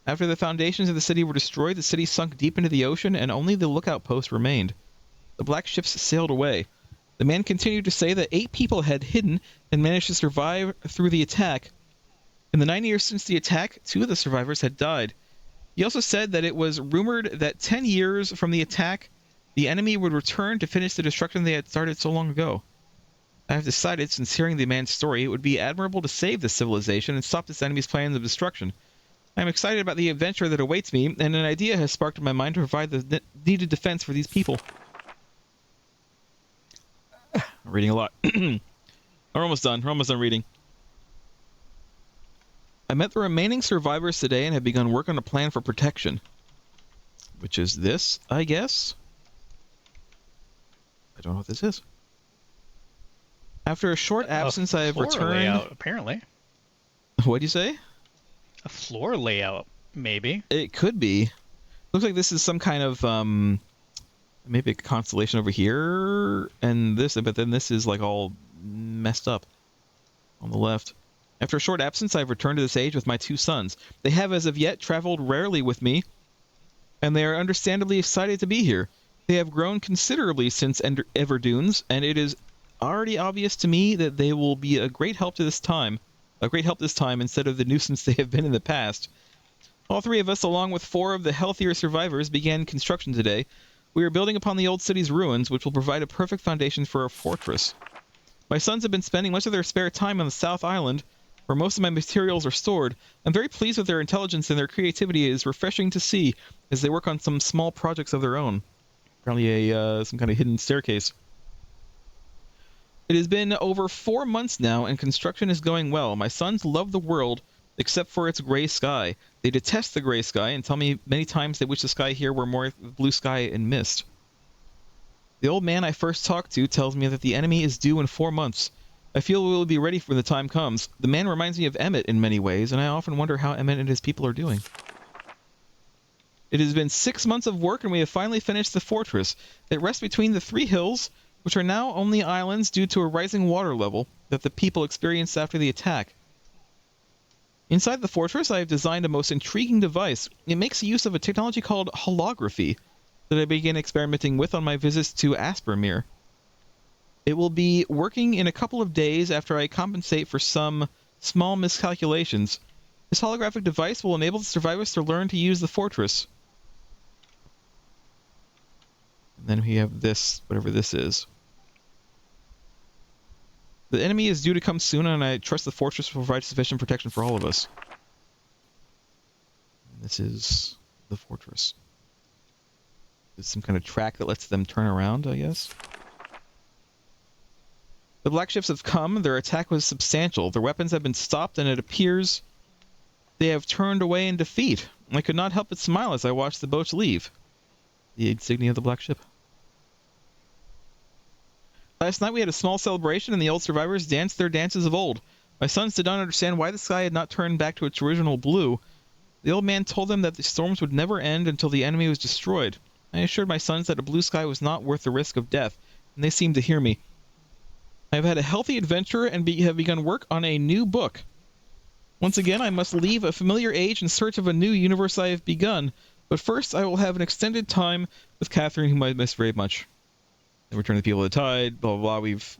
After the foundations of the city were destroyed, the city sunk deep into the ocean, and only the lookout post remained. The black ships sailed away. The man continued to say that 8 people had hidden and managed to survive through the attack. In the 9 years since the attack, 2 of the survivors had died. He also said that it was rumored that 10 years from the attack, the enemy would return to finish the destruction they had started so long ago. I have decided, since hearing the man's story, it would be admirable to save this civilization and stop this enemy's plans of destruction. I am excited about the adventure that awaits me, and an idea has sparked in my mind to provide the needed defense for these people. I'm reading a lot. We're almost done. We're almost done reading. I met the remaining survivors today and have begun work on a plan for protection. Which is this, I guess? I don't know what this is. After a short absence, I have returned... layout, apparently. What'd you say? A floor layout, maybe. It could be. Looks like this is some kind of, maybe a constellation over here, and this, but then this is like all messed up on the left. After a short absence, I have returned to this age with my 2 sons. They have, as of yet, traveled rarely with me, and they are understandably excited to be here. They have grown considerably since Everdunes, and it is already obvious to me that they will be a great help this time instead of the nuisance they have been in the past. All 3 of us, along with 4 of the healthier survivors, began construction today. We are building upon the old city's ruins, which will provide a perfect foundation for a fortress. My sons have been spending much of their spare time on the South Island, where most of my materials are stored. I'm very pleased with their intelligence, and their creativity is refreshing to see as they work on some small projects of their own. Apparently some kind of hidden staircase. It has been over 4 months now, and construction is going well. My sons love the world, except for its gray sky. They detest the gray sky and tell me many times they wish the sky here were more blue sky and mist. The old man I first talked to tells me that the enemy is due in 4 months. I feel we will be ready when the time comes. The man reminds me of Emmett in many ways, and I often wonder how Emmett and his people are doing. It has been 6 months of work, and we have finally finished the fortress. It rests between the 3 hills, which are now only islands due to a rising water level that the people experienced after the attack. Inside the fortress, I have designed a most intriguing device. It makes use of a technology called holography that I began experimenting with on my visits to Aspermere. It will be working in a couple of days after I compensate for some small miscalculations. This holographic device will enable the survivors to learn to use the fortress. And then we have this, whatever this is. The enemy is due to come soon, and I trust the fortress will provide sufficient protection for all of us. And this is the fortress. It's some kind of track that lets them turn around, I guess. The black ships have come. Their attack was substantial. Their weapons have been stopped, and it appears they have turned away in defeat. I could not help but smile as I watched the boats leave. The insignia of the black ship. Last night we had a small celebration, and the old survivors danced their dances of old. My sons did not understand why the sky had not turned back to its original blue. The old man told them that the storms would never end until the enemy was destroyed. I assured my sons that a blue sky was not worth the risk of death, and they seemed to hear me. I have had a healthy adventure and have begun work on a new book. Once again, I must leave a familiar age in search of a new universe I have begun, but first I will have an extended time with Catherine, whom I miss very much. The Return of the People of the Tide, blah blah blah. We've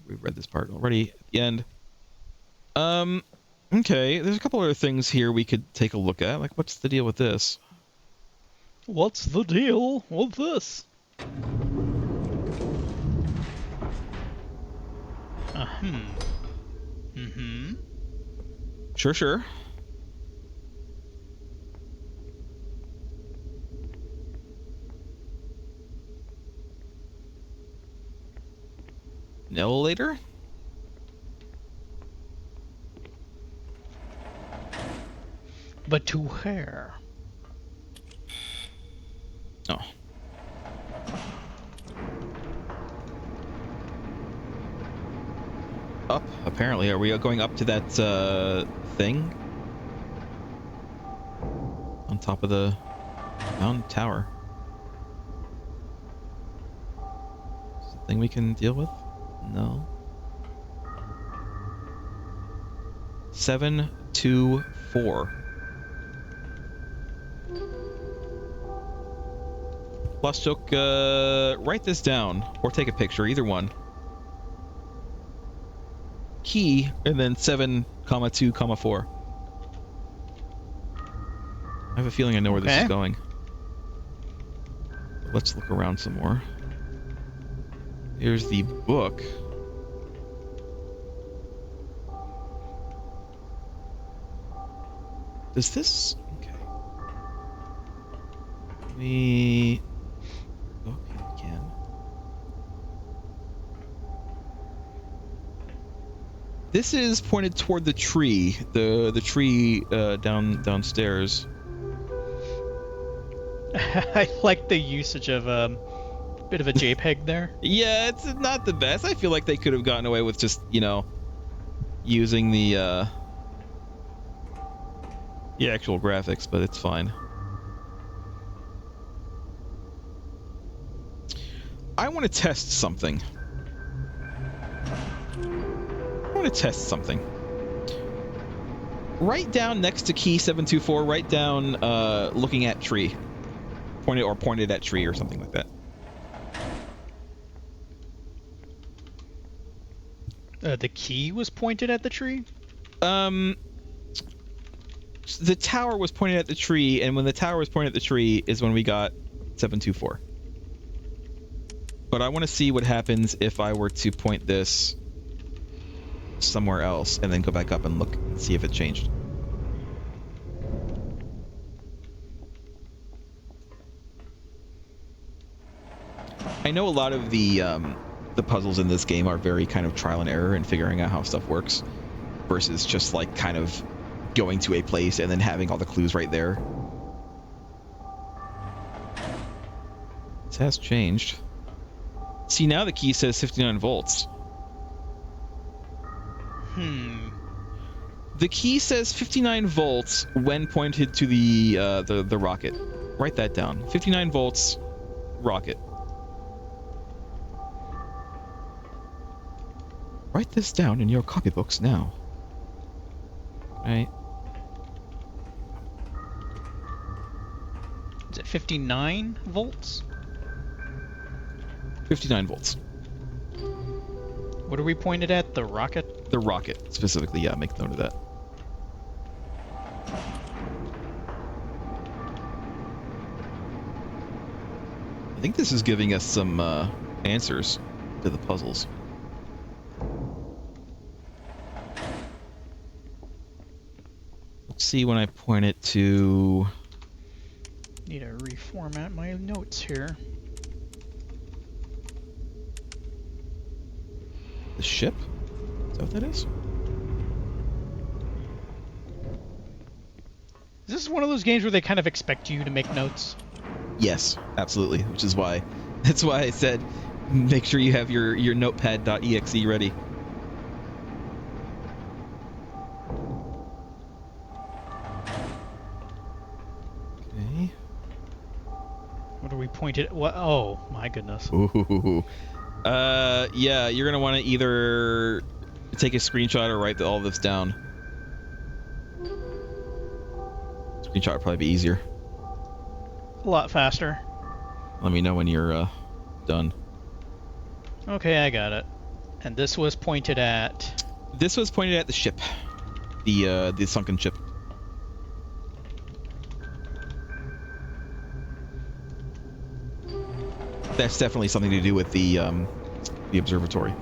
read this part already at the end. Okay, there's a couple other things here we could take a look at. Like, what's the deal with this? What's the deal with this? Sure. An elevator? But to where? Oh. Up, apparently. Are we going up to that thing? On top of the mountain tower. Is it a thing we can deal with? No. 724. Lostjoke, write this down or take a picture, either one. Key and then 7,2,4. I have a feeling I know where this is going. Let's look around some more. Here's the book. Does this... Okay. We... Oh, here we can. This is pointed toward the tree. The tree downstairs. I like the usage of bit of a JPEG there. Yeah, it's not the best. I feel like they could have gotten away with just, you know, using the actual graphics, but it's fine. I want to test something. Write down next to key 724, write down looking at tree. Pointed at tree or something like that. The key was pointed at the tree? The tower was pointed at the tree, and when the tower was pointed at the tree is when we got 724. But I want to see what happens if I were to point this somewhere else and then go back up and look and see if it changed. I know a lot of the puzzles in this game are very kind of trial and error and figuring out how stuff works versus just like kind of going to a place and then having all the clues right there. This has changed. See, now the key says 59 volts. The key says 59 volts when pointed to the rocket. Write that down. 59 volts, rocket. Write this down in your copybooks now. Right. Is it 59 volts? 59 volts. What are we pointed at? The rocket? The rocket, specifically. Yeah, make note of that. I think this is giving us some answers to the puzzles. Let's see when I point it to... Need to reformat my notes here. The ship? Is that what that is? Is this one of those games where they kind of expect you to make notes? Yes, absolutely. Which is why... That's why I said make sure you have your notepad.exe ready. Okay. What are we pointed at? What? Oh, my goodness. Ooh. Yeah, you're gonna want to either take a screenshot or write all this down. Screenshot would probably be easier. A lot faster. Let me know when you're done. Okay, I got it. And this was pointed at... This was pointed at the ship. The sunken ship. That's definitely something to do with the observatory.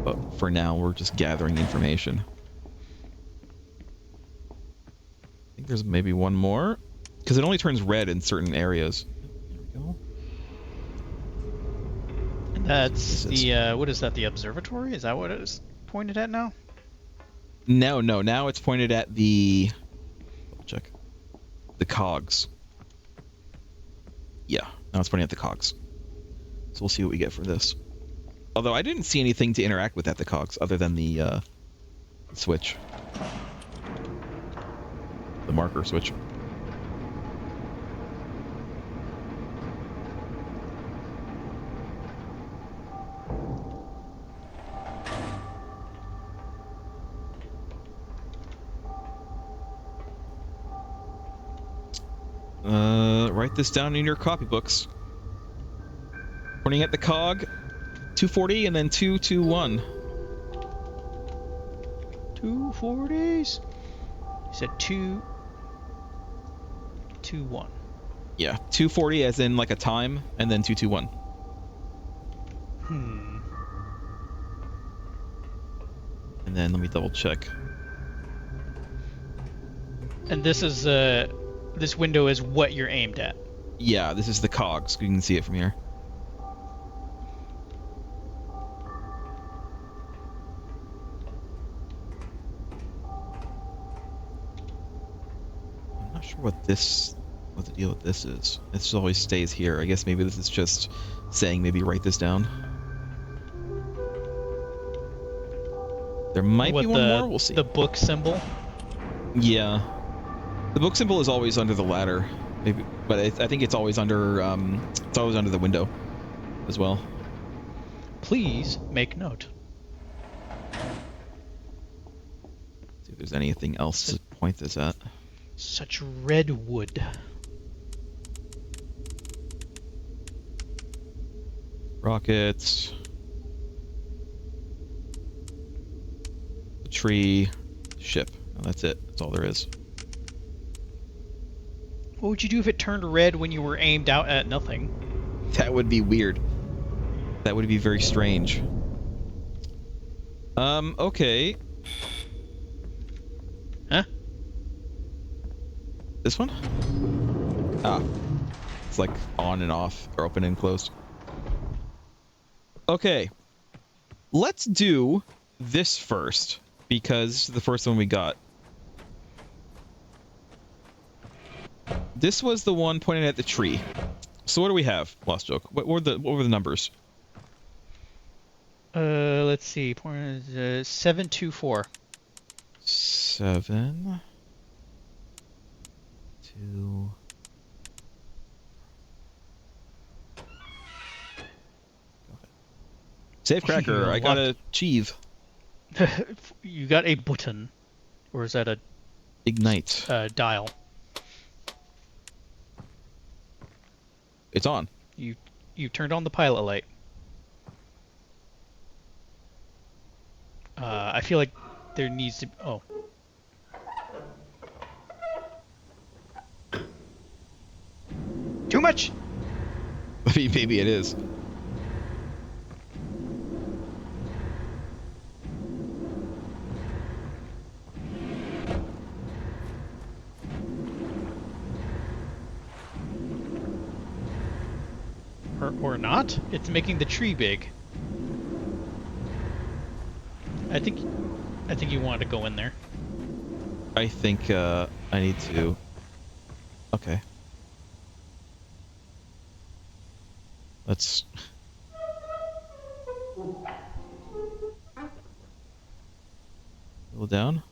But for now, we're just gathering information. I think there's maybe one more, because it only turns red in certain areas. There we go. That's the, what is that, the observatory? Is that what it is pointed at now? No, now it's pointed at the... Double check. The cogs. Yeah, now it's pointing at the cogs. So we'll see what we get for this. Although I didn't see anything to interact with at the cogs other than the switch. The marker switch. Write this down in your copybooks. Pointing at the cog, 240 and then 221. 240s? You said 221. Yeah, 240 as in like a time, and then 221. And then let me double check. And this is this window is what you're aimed at. Yeah, this is the cogs. You can see it from here. I'm not sure what the deal with this is. It just always stays here. I guess maybe this is just saying maybe write this down. There might be one more. We'll see. The book symbol? Yeah. The book symbol is always under the ladder, maybe, but I think it's always under the window, as well. Please make note. See if there's anything else to point this at. Such redwood. Rockets. The tree. Ship. And that's it. That's all there is. What would you do if it turned red when you were aimed out at nothing? That would be weird. That would be very strange. Okay. Huh? This one? Ah. It's like on and off, or open and closed. Okay. Let's do this first, because the first one we got. This was the one pointing at the tree. So what do we have, Lostjoke? What were the numbers? Let's see. 724. 7, 2. Save cracker. I got a achieve. You got a button, or is that a Ignite. dial? It's on. You turned on the pilot light. I feel like there needs to. Oh. Too much. I mean, maybe it is. Or not? It's making the tree big. I think you want to go in there. I think I need to. Okay. Let's. Go down.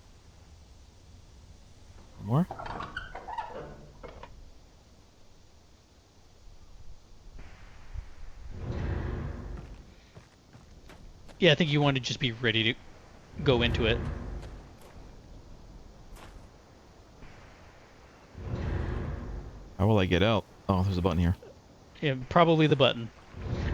One more. Yeah, I think you want to just be ready to go into it. How will I get out? Oh, there's a button here. Yeah, probably the button.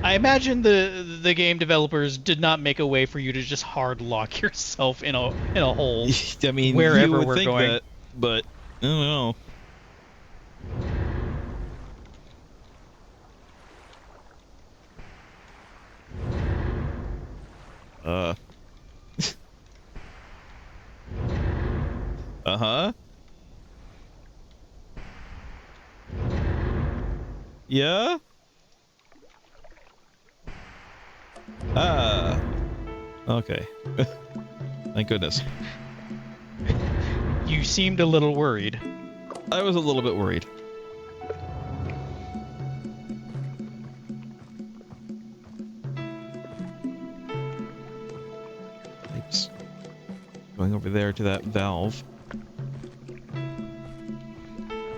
I imagine the game developers did not make a way for you to just hard lock yourself in a hole. I mean, wherever you would we're think going. that, but I don't know. Uh-huh. Yeah? Ah. Okay. Thank goodness. You seemed a little worried. I was a little bit worried. Oops. Going over there to that valve.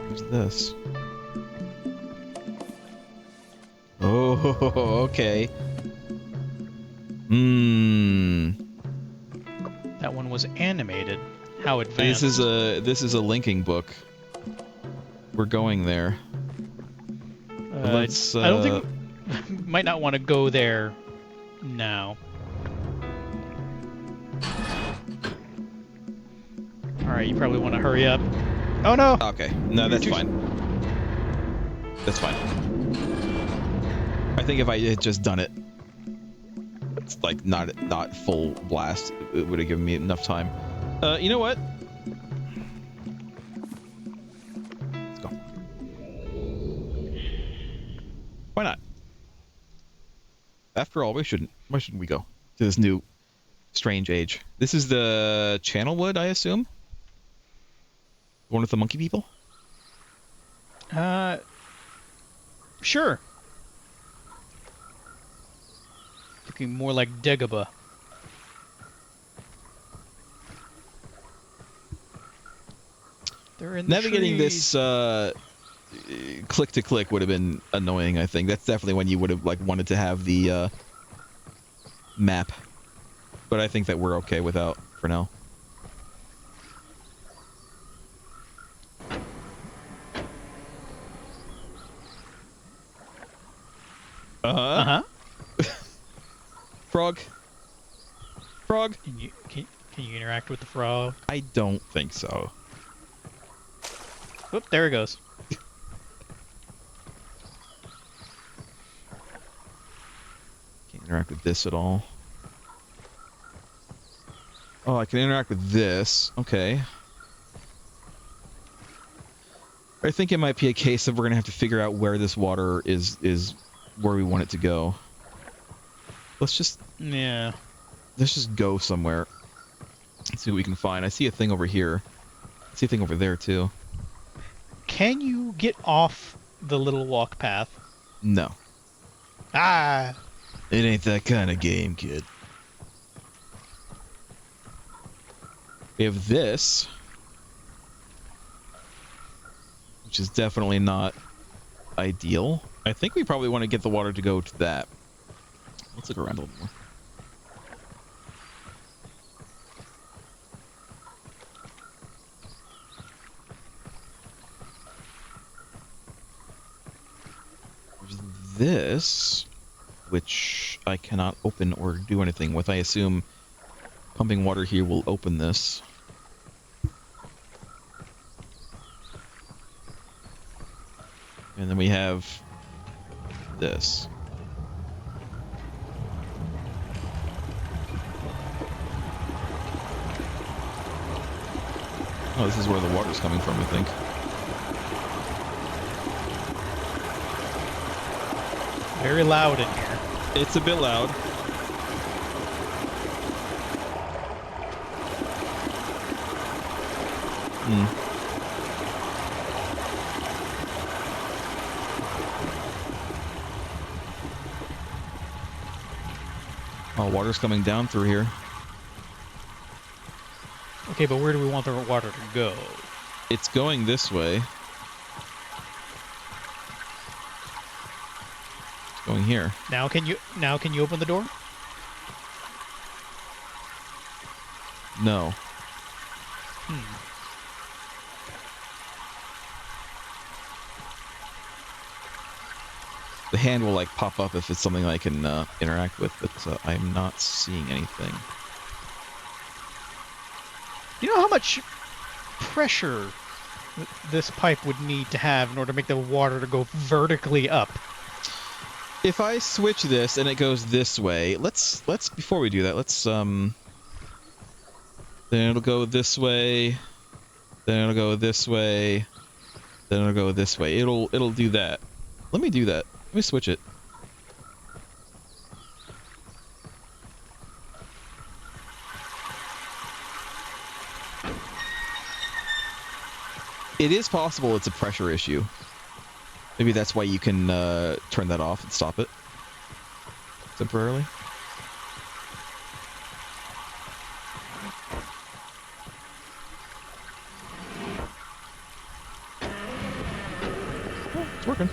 What's this? Oh, okay. That one was animated. How advanced. This is a linking book. We're going there. Let's. I don't think might not want to go there now. All right, you probably want to hurry up. Oh no. Okay. No, that's fine. That's fine. I think if I had just done it, it's like not full blast, it would have given me enough time. You know what? Let's go. Why not? After all, why shouldn't we go to this new strange age? This is the Channelwood, I assume? One with the monkey people? Sure. Looking more like Dagobah. They're in the Navigating trees. this click to click would have been annoying, I think. That's definitely when you would have like wanted to have the map. But I think that we're okay without for now. Uh-huh. Frog. Frog. Can you interact with the frog? I don't think so. Whoop, there it goes. Interact with this at all? Oh, I can interact with this. Okay. I think it might be a case of we're gonna have to figure out where this water is where we want it to go. Let's just go somewhere. Let's see what we can find. I see a thing over here. I see a thing over there too. Can you get off the little walk path? No. Ah! It ain't that kind of game, kid. We have this, which is definitely not ideal. I think we probably want to get the water to go to that. Let's look around a little more. There's this, which I cannot open or do anything with. I assume pumping water here will open this. And then we have this. Oh, this is where the water's coming from, I think. Very loud in here. It's a bit loud. Oh, water's coming down through here. Okay, but where do we want the water to go? It's going this way. It's going here. Now can you open the door? No. The hand will like pop up if it's something I can interact with, but I'm not seeing anything. You know how much pressure this pipe would need to have in order to make the water to go vertically up? If I switch this and it goes this way, let's before we do that, let's then it'll go this way, then it'll go this way, then it'll go this way. It'll do that. Let me do that. Let me switch it. It is possible it's a pressure issue. Maybe that's why you can turn that off and stop it temporarily. Oh, it's working.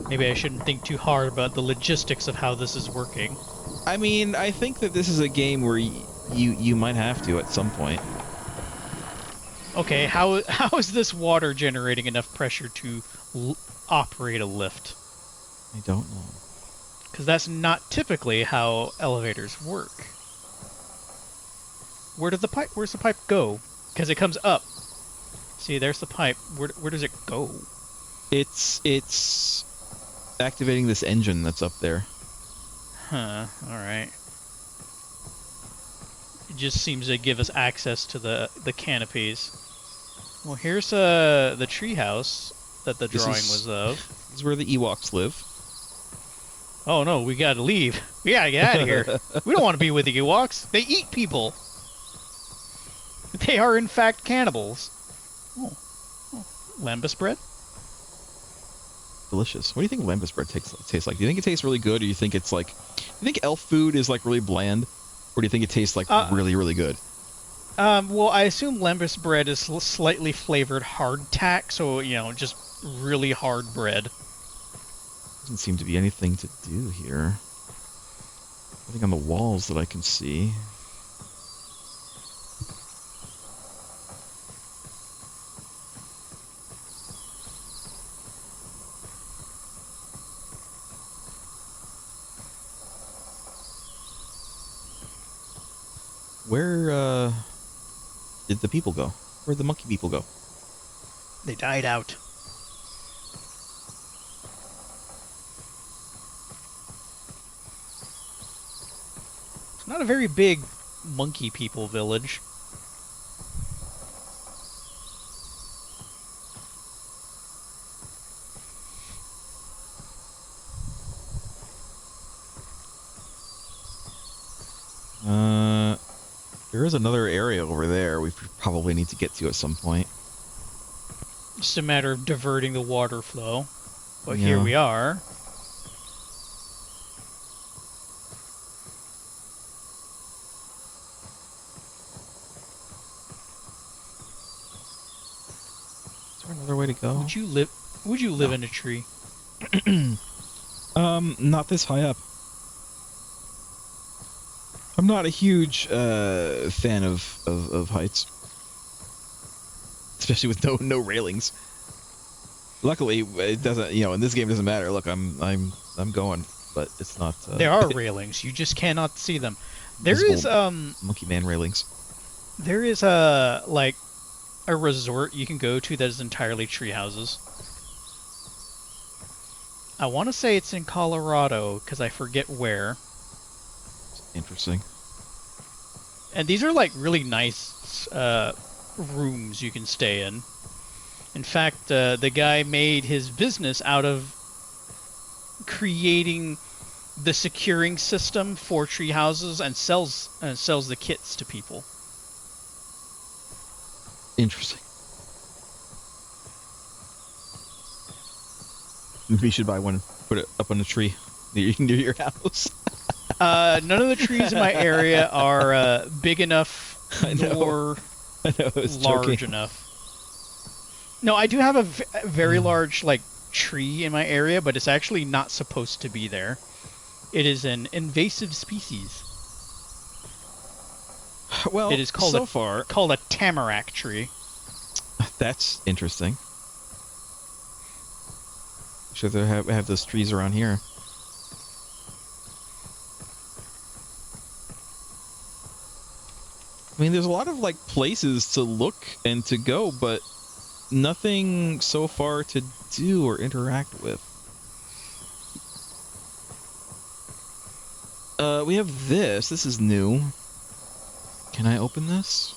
Maybe I shouldn't think too hard about the logistics of how this is working. I mean, I think that this is a game where you might have to at some point. Okay, how is this water generating enough pressure to operate a lift? I don't know. Because that's not typically how elevators work. Where's the pipe go? Because it comes up. See, there's the pipe. Where does it go? It's activating this engine that's up there. Huh, alright. It just seems to give us access to the canopies. Well, here's the treehouse that the drawing was of. This is where the Ewoks live. Oh no, we gotta leave. We gotta get out of here. We don't want to be with the Ewoks. They eat people. They are in fact cannibals. Oh. Lembas bread? Delicious. What do you think lembas bread tastes like? Do you think it tastes really good, or do you think it's like... Do you think elf food is like really bland? Or do you think it tastes like really, really good? Well, I assume lembas bread is slightly flavored hardtack, so, just really hard bread. Doesn't seem to be anything to do here. Nothing on the walls that I can see. Where did the people go? Where'd the monkey people go? They died out. Not a very big monkey people village. There is another area over there we probably need to get to at some point. Just a matter of diverting the water flow. But Yeah. here we are. Is there another way to go? Would you live in a tree? Not this high up. I'm not a huge fan of heights, especially with no railings. Luckily, it doesn't. In this game, it doesn't matter. Look, I'm going, but it's not. There are railings. You just cannot see them. There is Monkey Man railings. There is a resort you can go to that is entirely tree houses. I want to say it's in Colorado because I forget where. Interesting. And these are like really nice rooms you can stay in. In fact, the guy made his business out of creating the securing system for tree houses and sells the kits to people. Interesting. Maybe you should buy one and put it up on a tree near your house. None of the trees in my area are big enough nor large enough. No, I do have a very large tree in my area, but it's actually not supposed to be there. It is an invasive species. Well, it is called called a tamarack tree. That's interesting. Should they have those trees around here? I mean, there's a lot of places to look and to go, but nothing so far to do or interact with. We have this. This is new. Can I open this?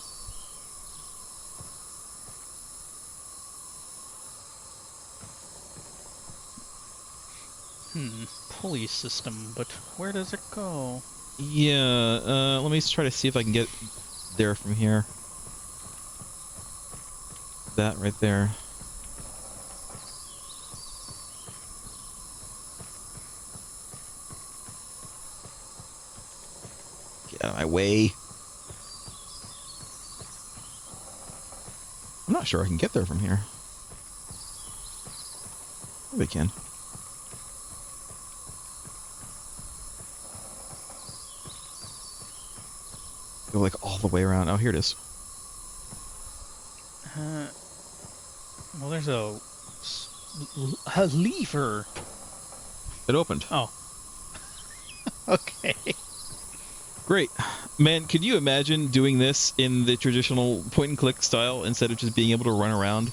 Pulley system, but where does it go? Yeah, let me try to see if I can get there from here. That right there. Get out of my way. I'm not sure I can get there from here. Maybe I can. Go all the way around. Oh, here it is. Well, there's a lever. It opened. Oh. Okay. Great. Man, could you imagine doing this in the traditional point-and-click style instead of just being able to run around?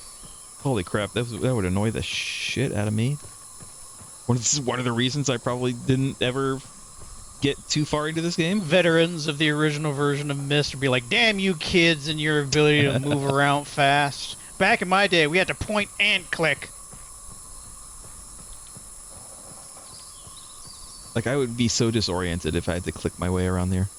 Holy crap, that would annoy the shit out of me. This is one of the reasons I probably didn't ever get too far into this game. Veterans of the original version of Myst would be like, damn you kids and your ability to move around fast. Back in my day, we had to point and click. I would be so disoriented if I had to click my way around there.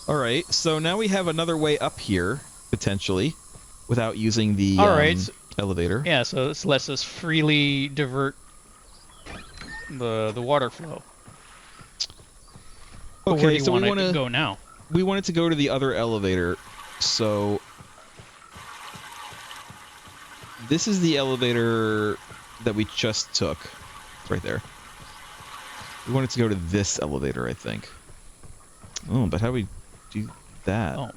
Alright, so now we have another way up here, potentially, without using the elevator. Yeah, so this lets us freely divert the water flow. But where do you want to go now? We wanted to go to the other elevator, so this is the elevator that we just took. It's right there. We wanted to go to this elevator, I think. Oh, but how do we do that? Oh,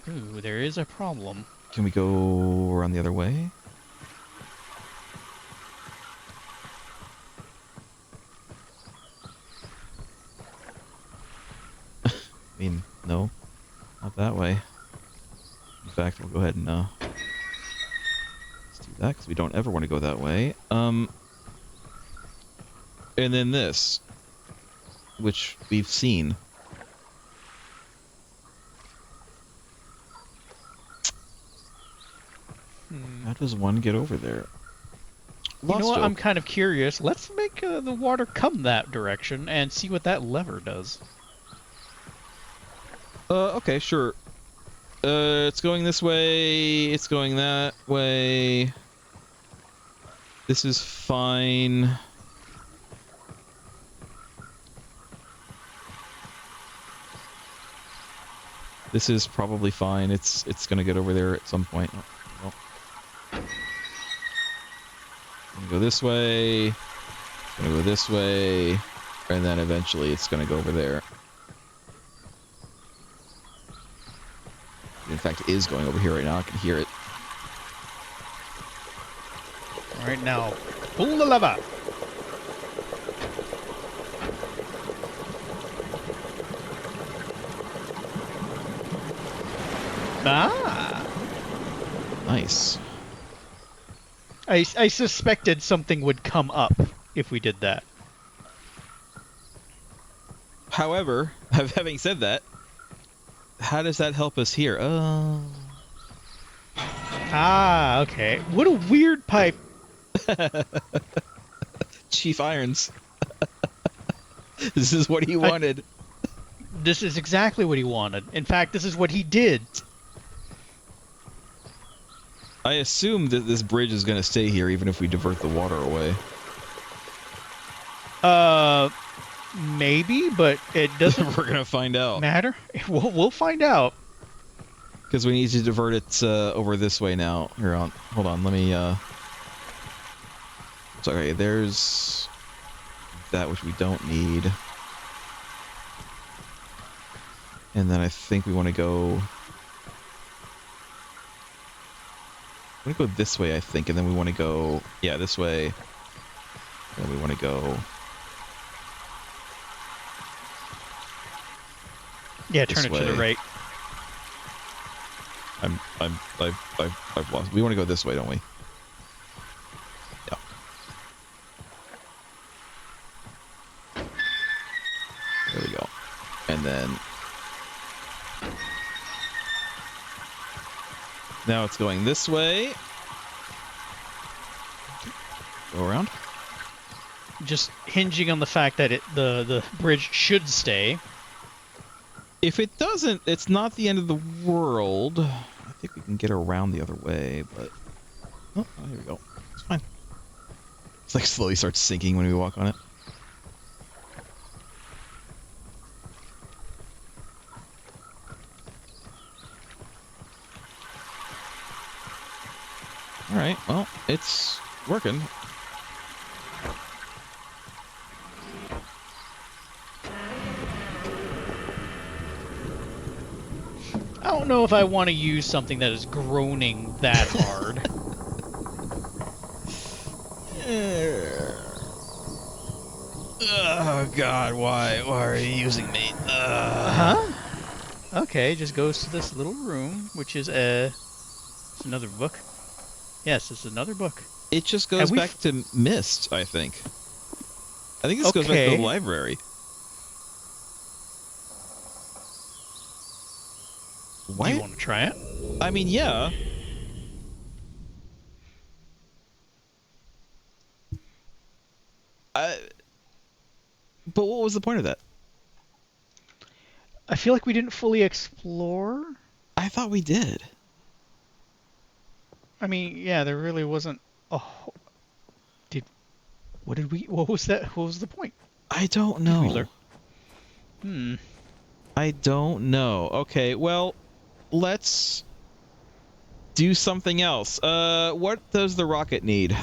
Ooh, there is a problem. Can we go around the other way? I mean, no. Not that way. In fact, we'll go ahead and let's do that, because we don't ever want to go that way. and then this, which we've seen. How does one get over there? You know what? Lostjoke. I'm kind of curious. Let's make the water come that direction and see what that lever does. Okay, sure. It's going this way. It's going that way. This is fine. This is probably fine. It's gonna get over there at some point. Oh, well. Gonna go this way. It's gonna go this way, and then eventually it's gonna go over there. In fact, it is going over here right now. I can hear it. All right, now pull the lever. Ah. Nice. I suspected something would come up if we did that. However, having said that, how does that help us here? Ah, okay. What a weird pipe. Chief Irons. This is what he wanted. This is exactly what he wanted. In fact, this is what he did. I assume that this bridge is going to stay here even if we divert the water away. Maybe, but it doesn't We're going to find out. matter. We'll find out. Because we need to divert it over this way now. Here, hold on. Let me... Sorry, there's that which we don't need. And then I think we want to go... We want to go this way, I think, and then we want to go... Yeah, this way. And we want to go... Yeah, turn it to the right. I've lost. We want to go this way, don't we? Yeah. There we go. And then now it's going this way. Go around. Just hinging on the fact that the bridge should stay. If it doesn't, it's not the end of the world. I think we can get around the other way, but... Oh, here we go. It's fine. It's like slowly starts sinking when we walk on it. Alright, well, it's working. I don't know if I want to use something that is groaning that hard. Oh God, why are you using me? Huh? Okay, just goes to this little room, which is it's another book. Yes, it's another book. It just goes back to Myst, I think. I think this goes back to the library. Why? Do you want to try it? I mean, yeah. But what was the point of that? I feel like we didn't fully explore. I thought we did. I mean, yeah, there really wasn't. Oh, What was that? What was the point? I don't know. I don't know. Okay, well, let's do something else. What does the rocket need?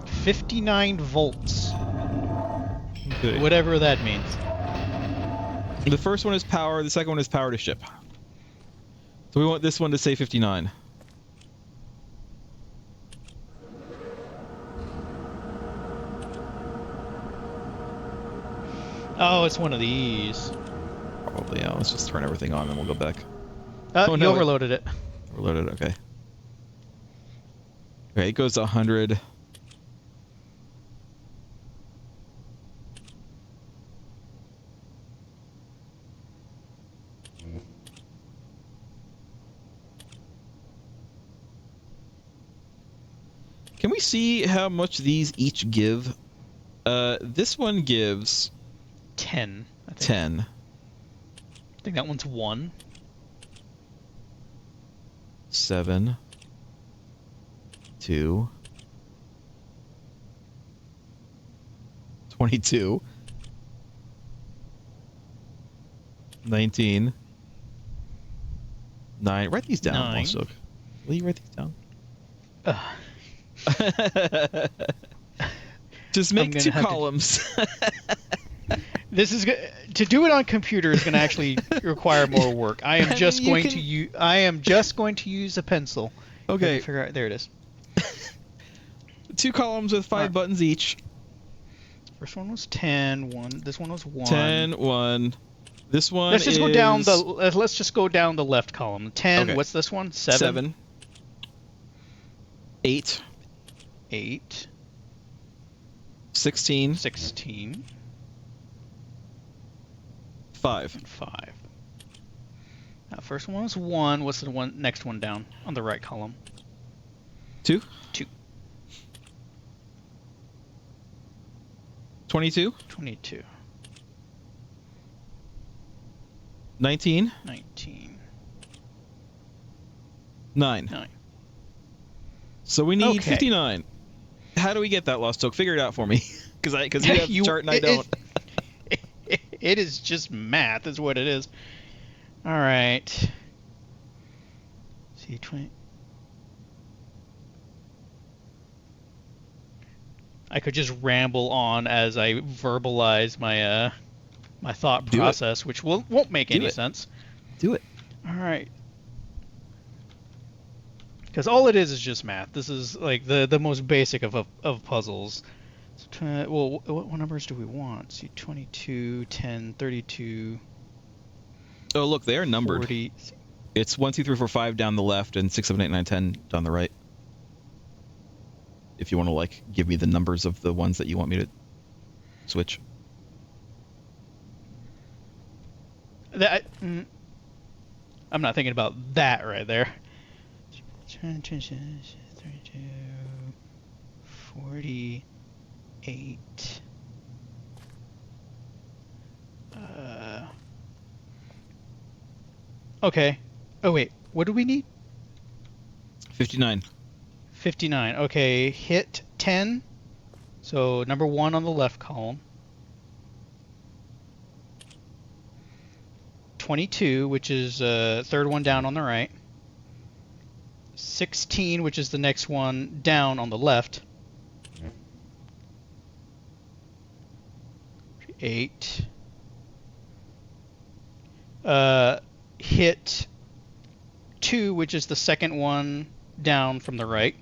59 volts. Okay. Whatever that means. The first one is power, the second one is power to ship. So we want this one to say 59. Oh, it's one of these. Probably, yeah. Let's just turn everything on and we'll go back. You overloaded it. Overloaded, okay. Okay, it goes to 100. Can we see how much these each give? This one gives 10. I think. 10. I think that one's 1. 7. 2. 22. 19. 9. Write these down, 9. Lostjoke. Will you write these down? Just make 2 columns. This is to do it on computer is going to actually require more work. I am just going to use a pencil. Okay. Figure out, there it is. 2 columns with 5 buttons each. First one was 10. 1. This one was 1. 10. 1. This one. Let's just go down the. Let's just go down the left column. 10. Okay. What's this one? 7. 7. 8. 8. 16. 16. 5. And 5. Now, first one was 1. What's the one next one down on the right column? 2. 2. 22. 22. 19. 19. 9. 9. So we need Okay. 59. How do we get that, Lostjoke? Figure it out for me. Because you have the chart and I don't. It is just math, is what it is. All right. See, 20. I could just ramble on as I verbalize my my thought process, which won't make any sense. Do it. All right. Because all it is just math. This is like the most basic of puzzles. So, well, what numbers do we want? See, 22, 10, 32. Oh, look, they are numbered. 40. It's 1, 2, 3, 4, 5 down the left and 6, 7, 8, 9, 10 down the right. If you want to like give me the numbers of the ones that you want me to switch. That I'm not thinking about that right there. 32, 48. Okay. Oh wait, what do we need? 59. 59. Okay, hit 10. So number 1 on the left column. 22, which is third one down on the right. 16, which is the next one down on the left. 8. Hit 2, which is the second one down from the right.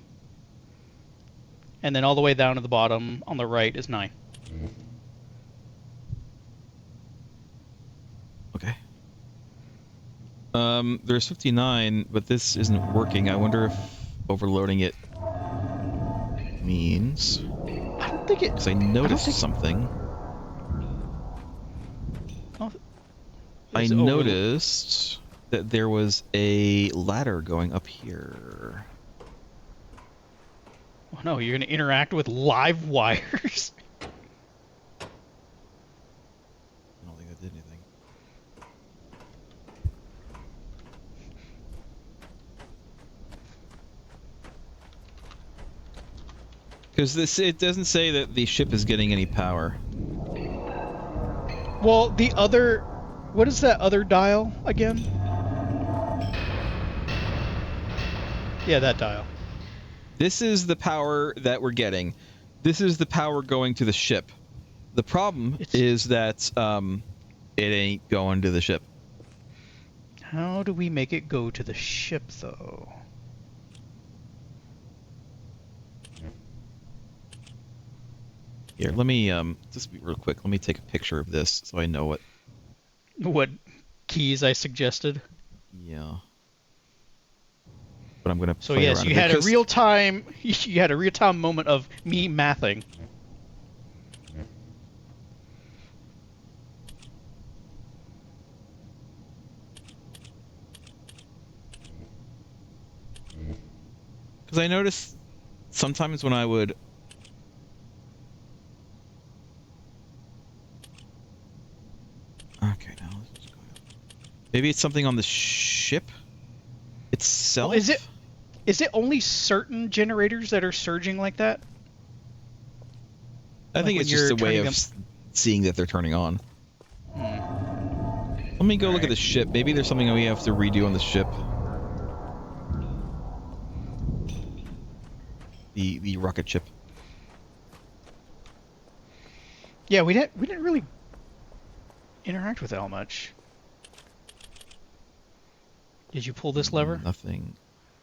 And then all the way down to the bottom on the right is 9. Okay. There's 59, but this isn't working. I wonder if overloading it means. I don't think it. Because I noticed something. Oh, I noticed that there was a ladder going up here. Oh no, you're gonna interact with live wires. I don't think that did anything. Because it doesn't say that the ship is getting any power. Well, the other, what is that other dial again? Yeah, that dial. This is the power that we're getting. This is the power going to the ship. The problem is that it ain't going to the ship. How do we make it go to the ship, though? Here, let me just be real quick. Let me take a picture of this so I know what keys I suggested. Yeah. but I'm gonna. So play yes, around you a bit had a 'cause- real time. You had a real time moment of me mathing. Because I noticed sometimes when I would. Okay, now let's just go. Maybe it's something on the ship itself. Well, is it only certain generators that are surging like that? I Like think when it's just you're a way turning of them- seeing that they're turning on. Let me go look at the ship. Maybe there's something we have to redo on the ship. The rocket ship. Yeah, we didn't really interact with it all much. Did you pull this lever? Nothing.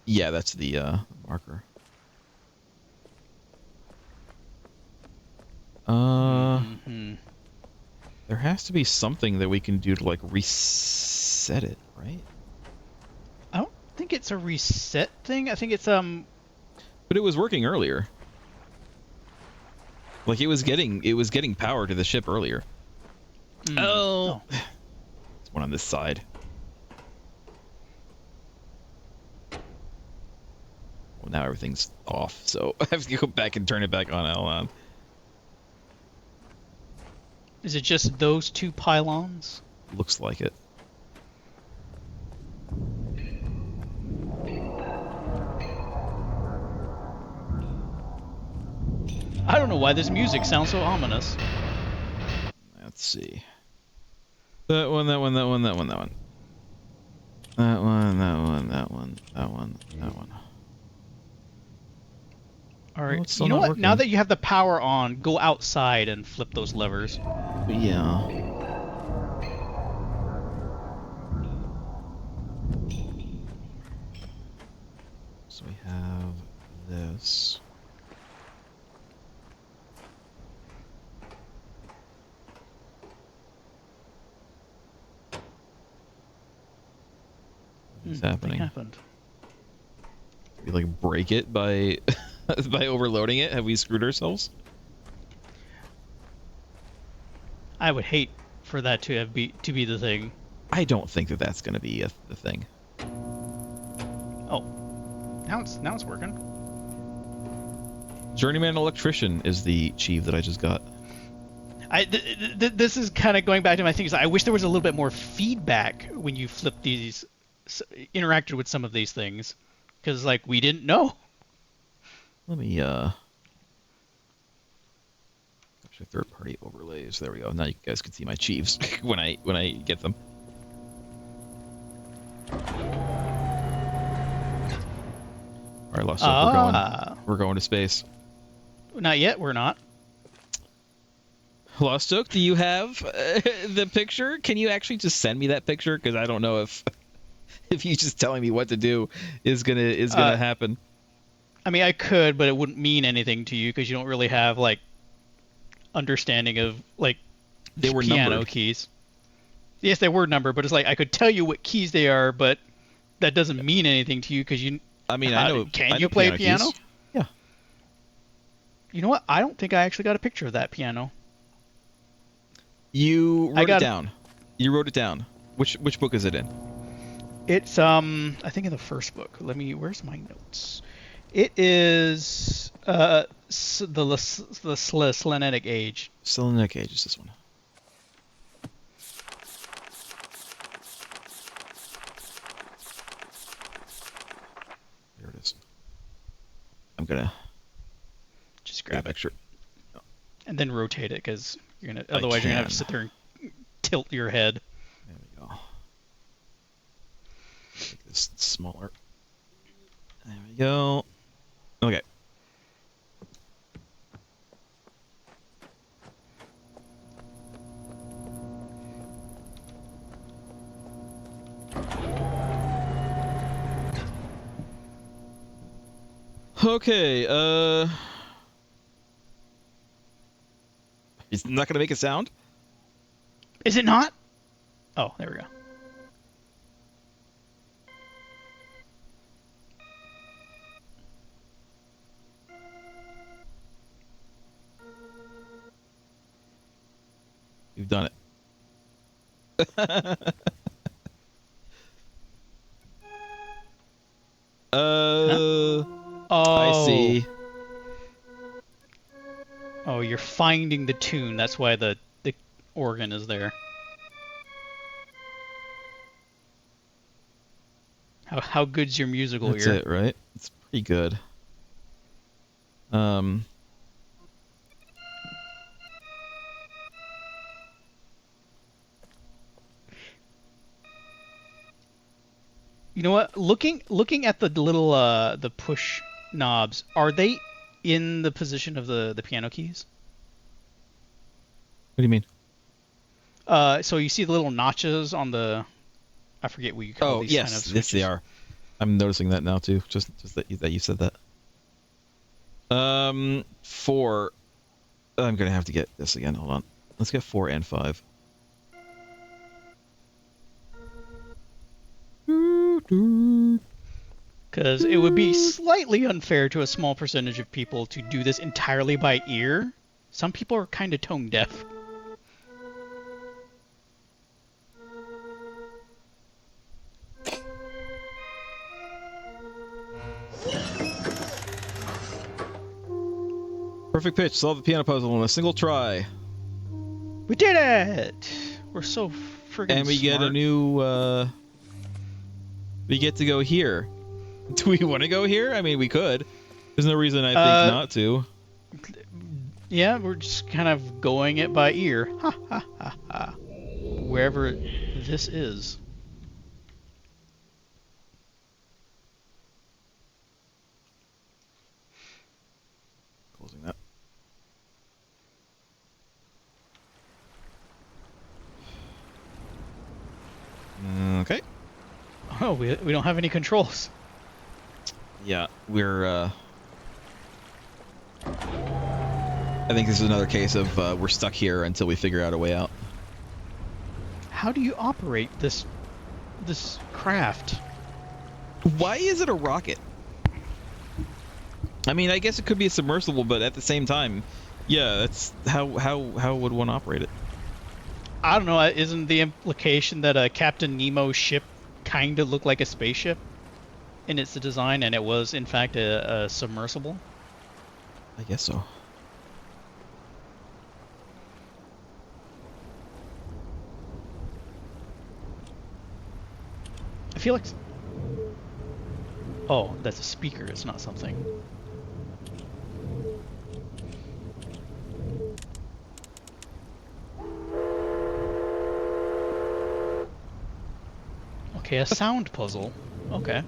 Yeah, that's the marker. Mm-hmm. There has to be something that we can do to like reset it, right? I don't think it's a reset thing. I think it's But it was working earlier. Like it was getting power to the ship earlier. Oh. There's one on this side. Well, now everything's off, so I have to go back and turn it back on. Hold on. Is it just those two pylons? Looks like it. I don't know why this music sounds so ominous. Let's see. That one, that one, that one, that one, that one. That one, that one, that one, that one, that one. All right. Oh, it's still You know not what? working. Now that you have the power on, go outside and flip those levers. Yeah. So we have this. What's happening? Happened. We like break it by by overloading it? Have we screwed ourselves? I would hate for that to be the thing. I don't think that that's going to be the thing. Oh, now it's working. Journeyman Electrician is the chief that I just got. This is kind of going back to my things. I wish there was a little bit more feedback when you flip these, interacted with some of these things, because like we didn't know. Let me third-party overlays. There we go. Now you guys can see my chiefs when I get them. All right, Lostjoke, we're going to space. Not yet. We're not. Lostjoke, do you have the picture? Can you actually just send me that picture? Because I don't know if you just telling me what to do is gonna happen. I mean, I could, but it wouldn't mean anything to you because you don't really have like understanding of like They were piano numbered. keys. Yes, they were numbered, but it's like I could tell you what keys they are, but that doesn't mean anything to you because you. I mean, I know. Can I you know play piano? keys. Yeah. You know what? I don't think I actually got a picture of that piano. You wrote got it it. down. You wrote it down. Which book is it in? It's I think in the first book. Where's my notes? It is the Selenic Age. Selenic Age is this one. There it is. I'm gonna Just grab grab it picture. and then rotate it because otherwise you're gonna have to sit there and tilt your head. There we go. Make this smaller. There we go. Okay. Okay, it's not gonna make a sound? Is it not? Oh, there we go. We've done it. Oh. I see. Oh, you're finding the tune. That's why the organ is there. How good's your musical That's ear? it, right? It's pretty good. You know what? Looking at the little the push knobs, are they in the position of the piano keys? What do you mean? So you see the little notches on the, I forget what you call these kind of switches. Yes, they are. I'm noticing that now too. Just that you said that. 4. I'm gonna have to get this again. Hold on. Let's get 4 and 5. Because it would be slightly unfair to a small percentage of people to do this entirely by ear. Some people are kind of tone deaf. Perfect pitch. Solve the piano puzzle in a single try. We did it! We're so friggin' And we smart. get a new. We get to go here. Do we want to go here? I mean, we could. There's no reason I think not to. Yeah, we're just kind of going it by ear. Ha ha ha ha. Wherever this is. Closing that. Okay. Oh, we don't have any controls. Yeah, we're. I think this is another case of we're stuck here until we figure out a way out. How do you operate this craft? Why is it a rocket? I mean, I guess it could be a submersible, but at the same time, yeah, that's how would one operate it? I don't know. Isn't the implication that a Captain Nemo ship kind of looked like a spaceship in its design, and it was in fact a submersible? I guess so. I feel like. Oh, that's a speaker. It's not something. Okay, a sound puzzle. Okay.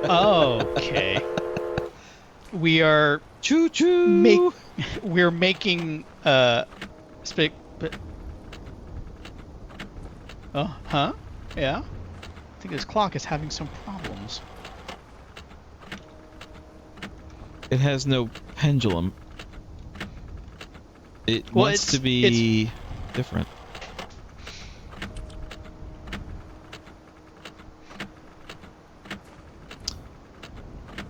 Okay. We are Choo choo. we're making spic. Oh, huh? Yeah. I think this clock is having some problems. It has no pendulum. It wants to be different.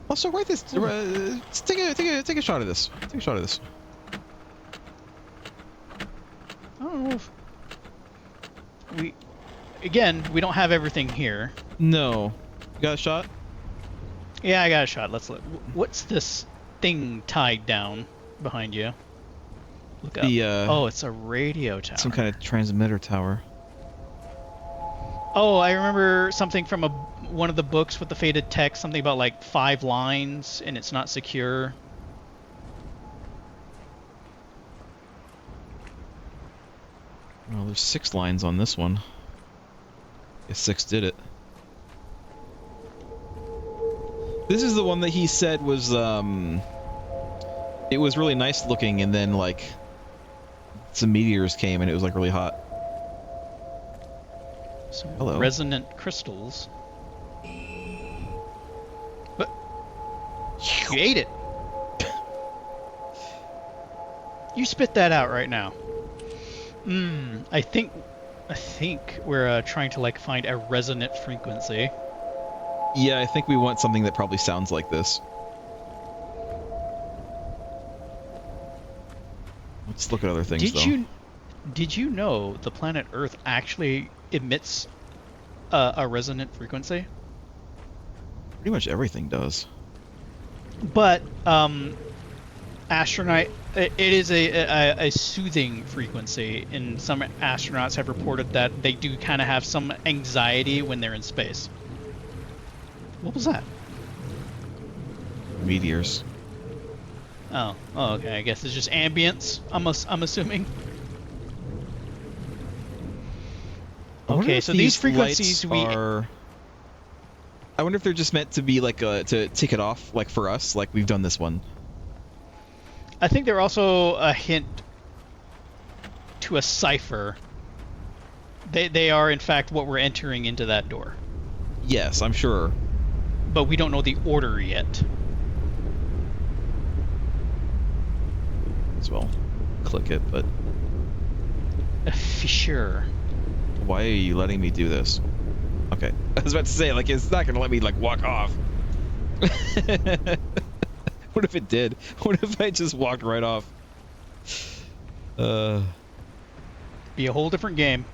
Also, write this. Take a shot of this. Take a shot of this. I don't know if we don't have everything here. No, you got a shot. Yeah, I got a shot. Let's look. What's this thing tied down behind you? Look up. Oh, it's a radio tower. Some kind of transmitter tower. Oh, I remember something from one of the books with the faded text, something about like 5 lines and it's not secure. Well, there's 6 lines on this one. Guess 6 did it. This is the one that he said was it was really nice looking, and then like some meteors came and it was like really hot. Some Hello. resonant crystals. But you ate it. You spit that out right now. I think we're trying to like find a resonant frequency. Yeah, I think we want something that probably sounds like this. Let's look at other things, Did you know the planet Earth actually emits a resonant frequency? Pretty much everything does. But astronaut, it is a soothing frequency, and some astronauts have reported that they do kind of have some anxiety when they're in space. What was that? Meteors. Oh, okay. I guess it's just ambience. I'm assuming. Okay, so these frequencies are. I wonder if they're just meant to be like to tick it off, like for us, like we've done this one. I think they're also a hint to a cipher. They are in fact what we're entering into that door. Yes, I'm sure. But we don't know the order yet. As well, click it, but. For sure. Why are you letting me do this? Okay, I was about to say, like, it's not gonna let me like walk off. What if it did? What if I just walked right off? Be a whole different game.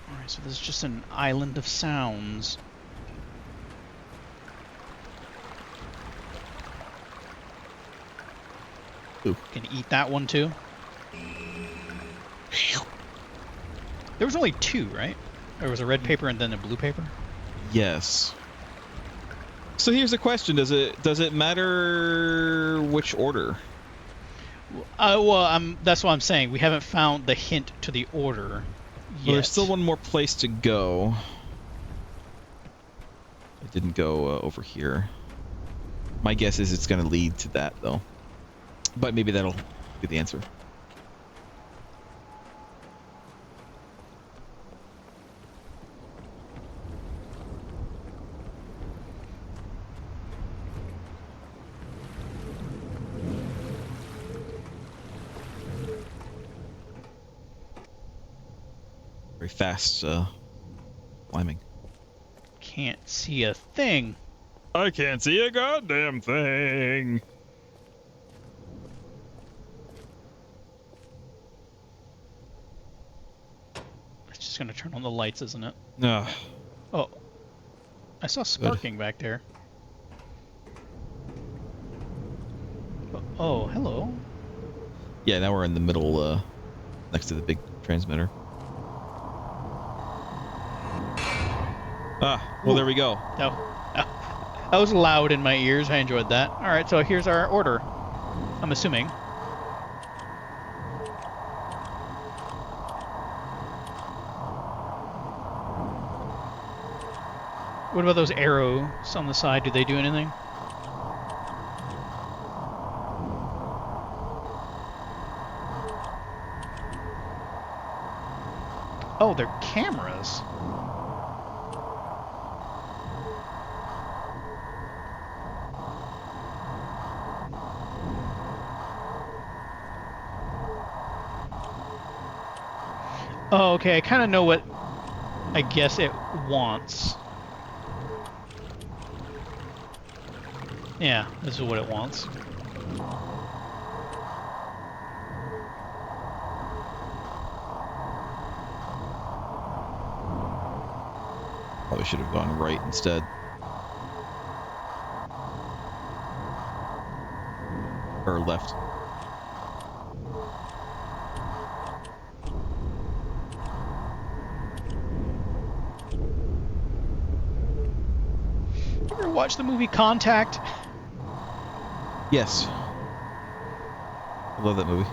Alright, so this is just an island of sounds. Ooh. Can eat that one too. There was only two, right? There was a red paper and then a blue paper? Yes. So here's a question: Does it matter which order? Well, that's what I'm saying. We haven't found the hint to the order yet. Well, there's still one more place to go. I didn't go over here. My guess is it's going to lead to that, though. But maybe that'll be the answer. Very fast climbing. Can't see a thing. I can't see a goddamn thing. It's just gonna turn on the lights, isn't it? Ugh. Oh, I saw sparking back there. Oh, hello. Yeah, now we're in the middle, next to the big transmitter. Ah, well, there we go. That was loud in my ears. I enjoyed that. All right, so here's our order. I'm assuming. What about those arrows on the side? Do they do anything? Oh, they're cameras. Oh, okay. I kind of know what I guess it wants. Yeah, this is what it wants. Probably should have gone right instead. Or left. You ever watch the movie Contact? Yes. I love that movie.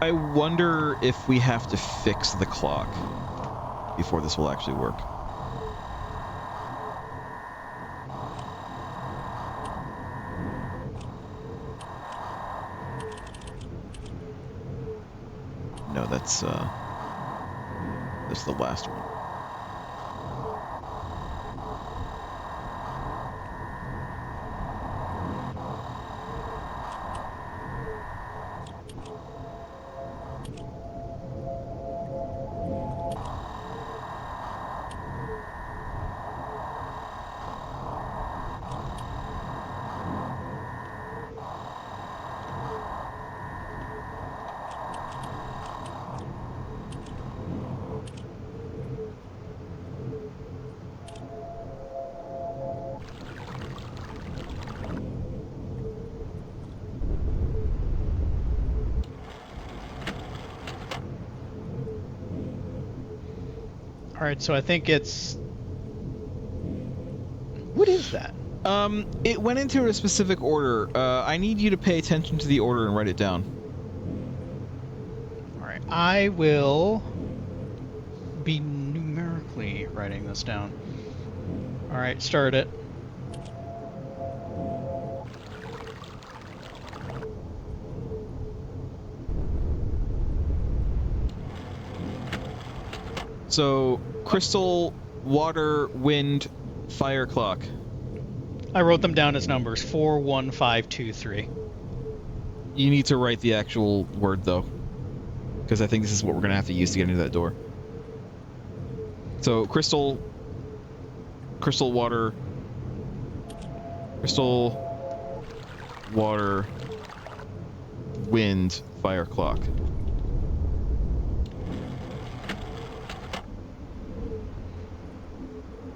I wonder if we have to fix the clock before this will actually work. No, that's the last one. Alright, so I think it's... What is that? It went into a specific order. I need you to pay attention to the order and write it down. Alright, I will be numerically writing this down. Alright, start it. So, crystal, water, wind, fire, clock. I wrote them down as numbers 4, 1, 5, 2, 3. You need to write the actual word, though. Because I think this is what we're going to have to use to get into that door. So, crystal, water, wind, fire, clock.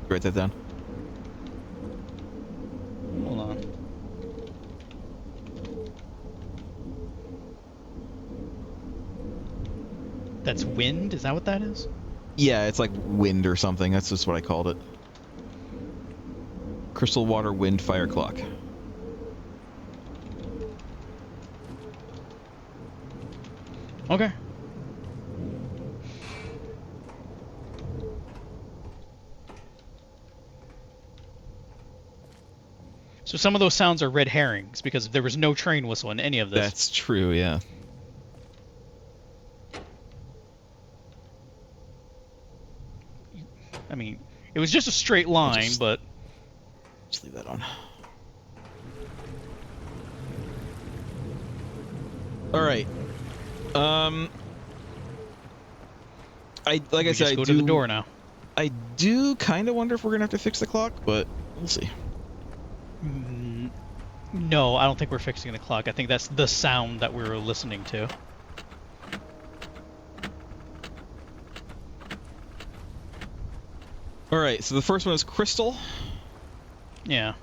Write that down. Hold on. That's wind? Is that what that is? Yeah, it's like wind or something. That's just what I called it. Crystal, water, wind, fire, clock. Okay. So some of those sounds are red herrings because there was no train whistle in any of this. That's true, yeah. I mean, it was just a straight line, but... Just leave that on. Alright. Like I said, go to the door now. I do kind of wonder if we're going to have to fix the clock, but we'll see. No, I don't think we're fixing the clock. I think that's the sound that we were listening to. Alright, so the first one is crystal. Yeah.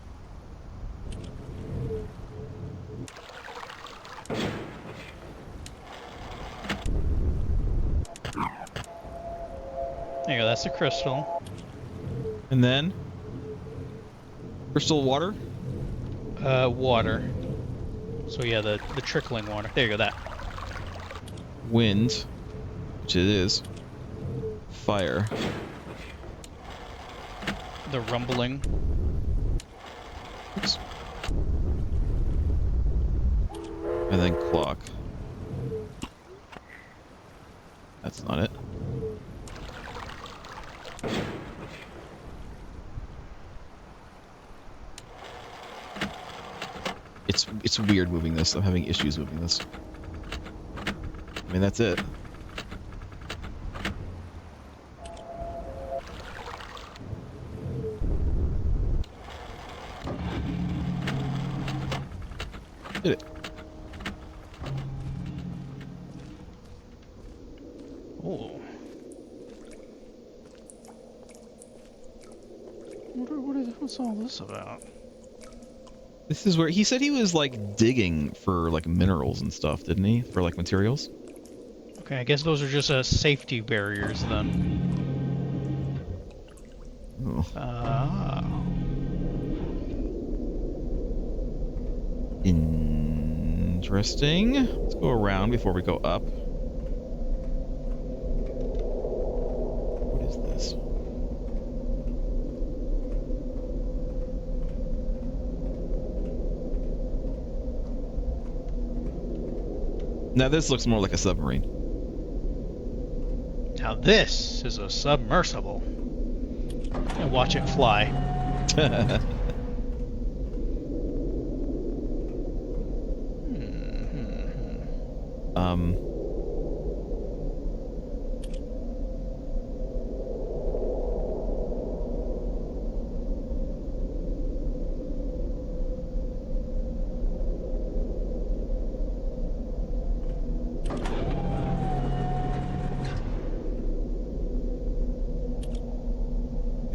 There you go, that's the crystal. And then crystal water. Water. So yeah, the trickling water. There you go, that. Wind, which it is. Fire. The rumbling. Oops. And then clock. That's not it. It's weird moving this. I'm having issues moving this. I mean, that's it. Did it. Oh. What's all this about? This is where he said he was like digging for like minerals and stuff, didn't he? For like materials. Okay, I guess those are just safety barriers then. Oh. Interesting. Let's go around before we go up. What is this? Now this looks more like a submarine. Now this is a submersible. And watch it fly.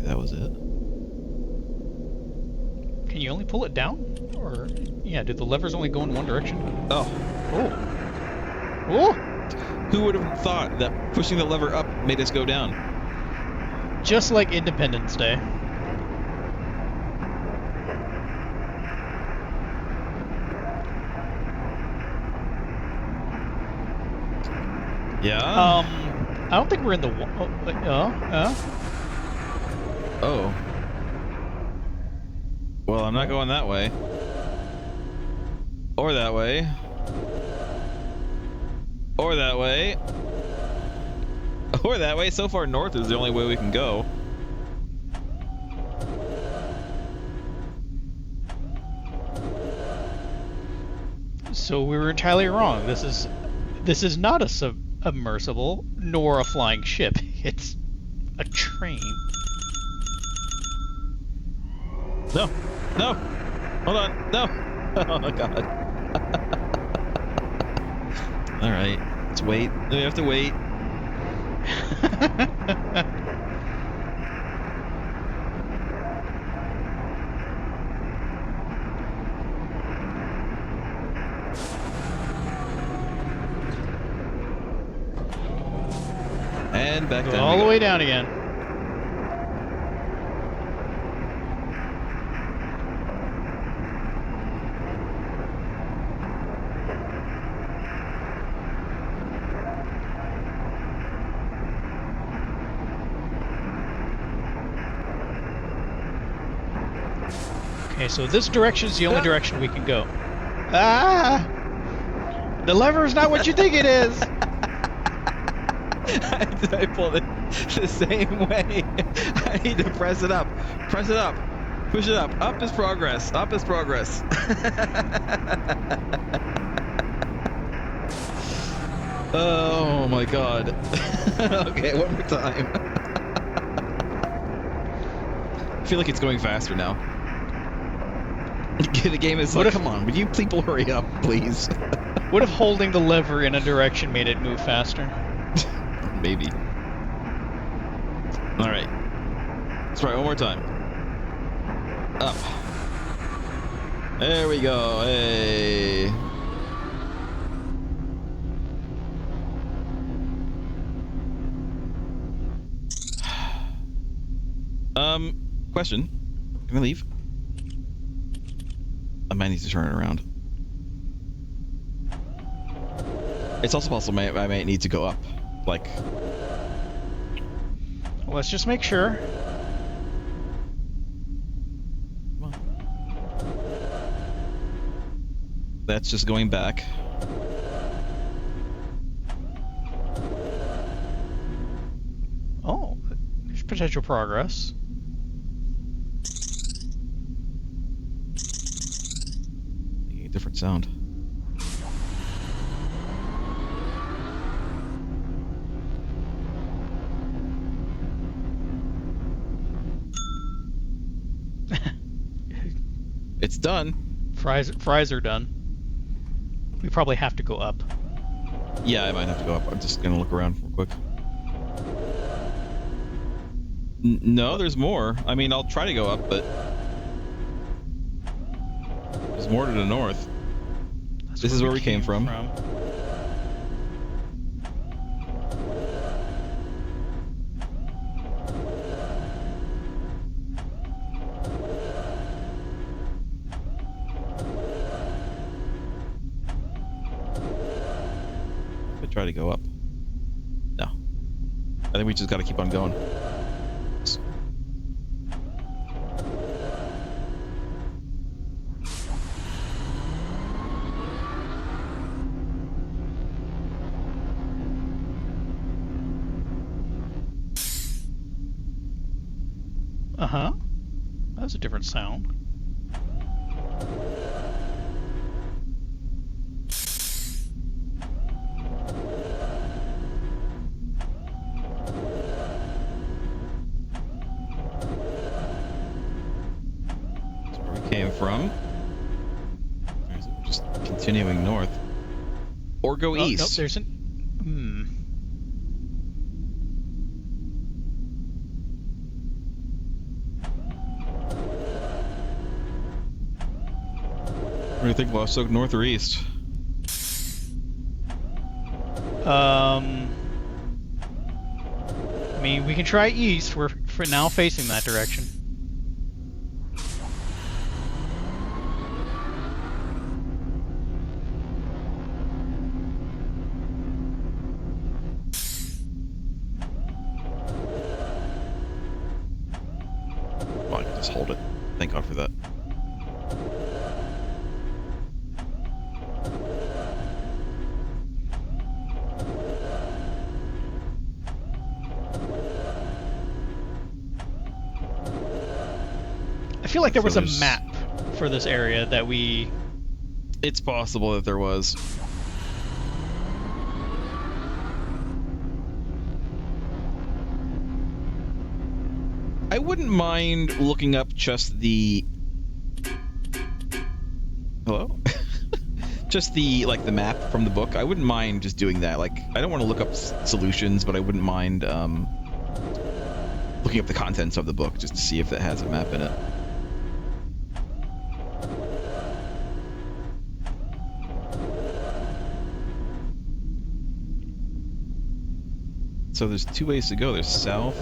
That was it. Can you only pull it down? Or, yeah, do the levers only go in one direction? Oh. Oh. Oh! Who would have thought that pushing the lever up made us go down? Just like Independence Day. Yeah. I don't think we're in the. Oh. Well, I'm not going that way. Or that way. Or that way. Or that way. So far north is the only way we can go. So we were entirely wrong. This is not a submersible nor a flying ship. It's a train. No. No. Hold on. No. Oh my god. All right. Let's wait. We have to wait. And back Go down. all the way down again. Okay, so this direction is the only direction we can go. Ah! The lever is not what you think it is! I pulled it the same way. I need to press it up. Press it up. Push it up. Up is progress. Up is progress. Oh my god. Okay, one more time. I feel like it's going faster now. The game is like, come on, would you people hurry up, please? What if holding the lever in a direction made it move faster? Maybe. Alright. Let's try one more time. Up. There we go. Hey. Question. Can I leave? I might need to turn it around. It's also possible I might need to go up. Like... Well, let's just make sure. Come on. That's just going back. Oh, there's potential progress. A different sound. It's done. Fries are done. We probably have to go up. Yeah, I might have to go up. I'm just gonna look around real quick. No, there's more. I mean, I'll try to go up, but there's more to the north. This is where we came from. Try to go up. No. I think we just gotta keep on going. Uh-huh. That's a different sound. Came from. We're just continuing north. Or go east. Nope, there's an... What do you think, Lostjoke, north or east? I mean, we can try east. We're for now facing that direction. Well, I can just hold it. Thank God for that. I feel like there was a there's- map for this area that we... It's possible that there was. I wouldn't mind looking up just the... Hello? Just the, like, the map from the book. I wouldn't mind just doing that. Like, I don't want to look up solutions, but I wouldn't mind looking up the contents of the book just to see if it has a map in it. So there's two ways to go. There's south.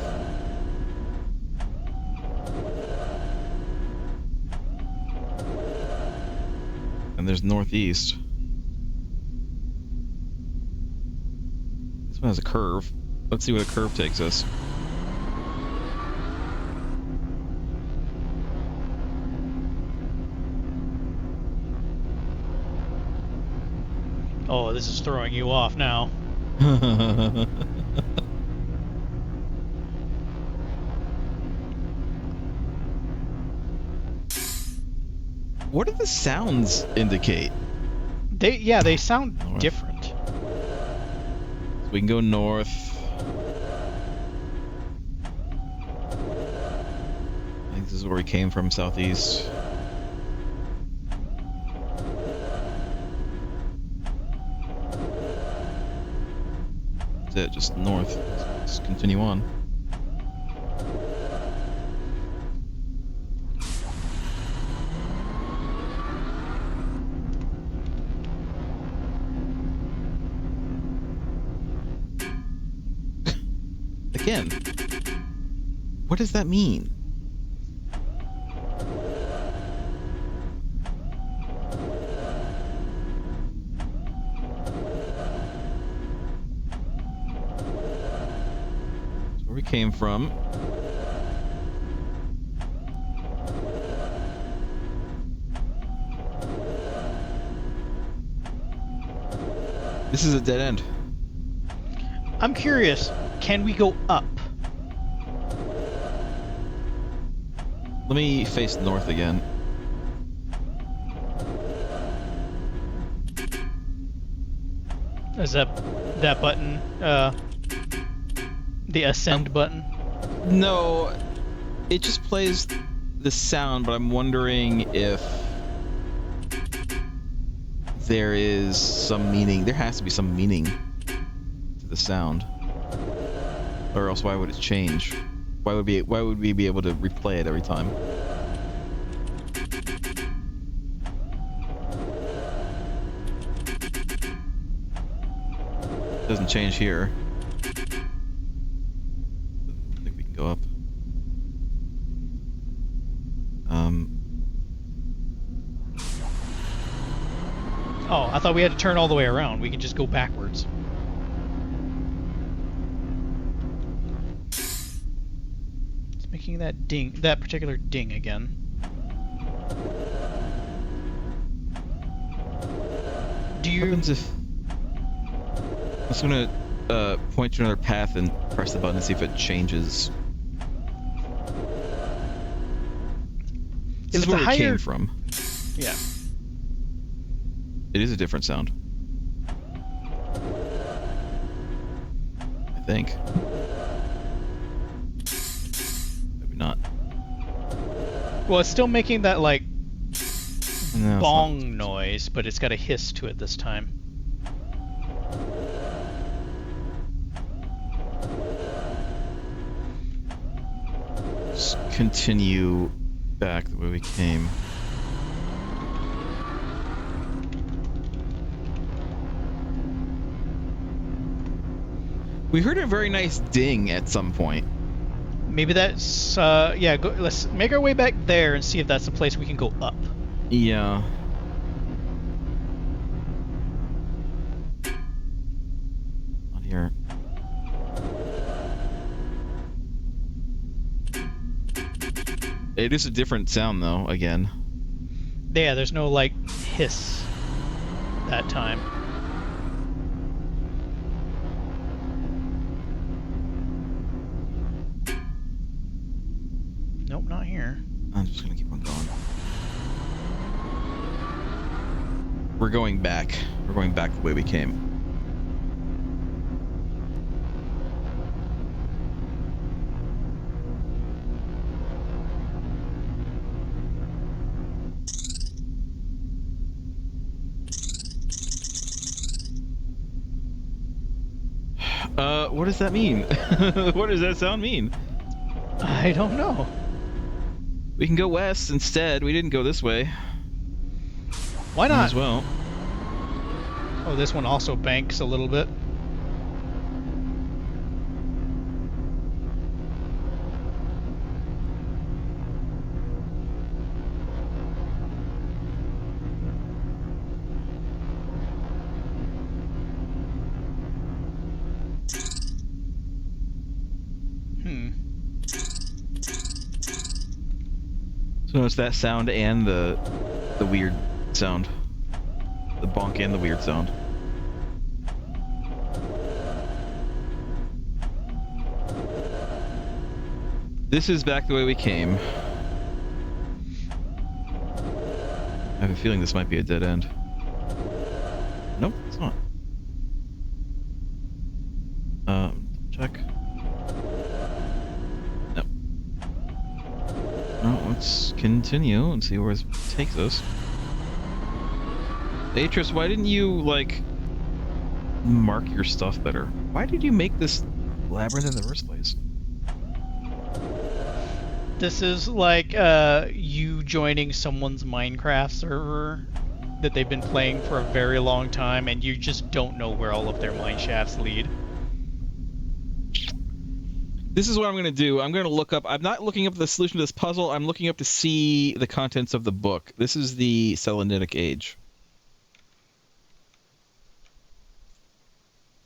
And there's northeast. This one has a curve. Let's see where the curve takes us. Oh, this is throwing you off now. What do the sounds indicate? They sound North. different. So we can go north. I think this is where we came from, southeast. That's it, just north. Let's continue on. Again, what does that mean? That's where we came from. This is a dead end. I'm curious, can we go up? Let me face north again. Is that button, the ascend button? No, it just plays the sound, but I'm wondering if there is some meaning. There has to be some meaning to the sound, or else why would it change? Why would we be able to replay it every time? It doesn't change here. I think we can go up. Oh, I thought we had to turn all the way around. We could just go backwards. It's making that ding, that particular ding again. Do What you... happens if... I'm just gonna point to another path and press the button and see if it changes. This is where it came from. Yeah. It is a different sound. I think. Maybe not. Well, it's still making that, like, No, it's bong noise, but it's got a hiss to it this time. Just continue back the way we came. We heard a very nice ding at some point. maybe that's yeah. Let's make our way back there and see if that's the place we can go up. Yeah. Not here. It is a different sound though. Again. Yeah, there's no like hiss that time. Nope, not here. I'm just gonna keep on going. We're going back. We're going back the way we came. What does that mean? What does that sound mean? I don't know. We can go west instead. We didn't go this way. Why not? As well. Oh, this one also banks a little bit. So it's that sound and the weird sound. The bonk and the weird sound. This is back the way we came. I have a feeling this might be a dead end. Nope, it's not. Check. No. No, let's continue and see where this takes us. Atris, why didn't you, like, mark your stuff better? Why did you make this labyrinth in the first place? This is like you joining someone's Minecraft server that they've been playing for a very long time, and you just don't know where all of their mine shafts lead. This is what I'm going to do. I'm going to look up... I'm not looking up the solution to this puzzle. I'm looking up to see the contents of the book. This is the Selenitic Age.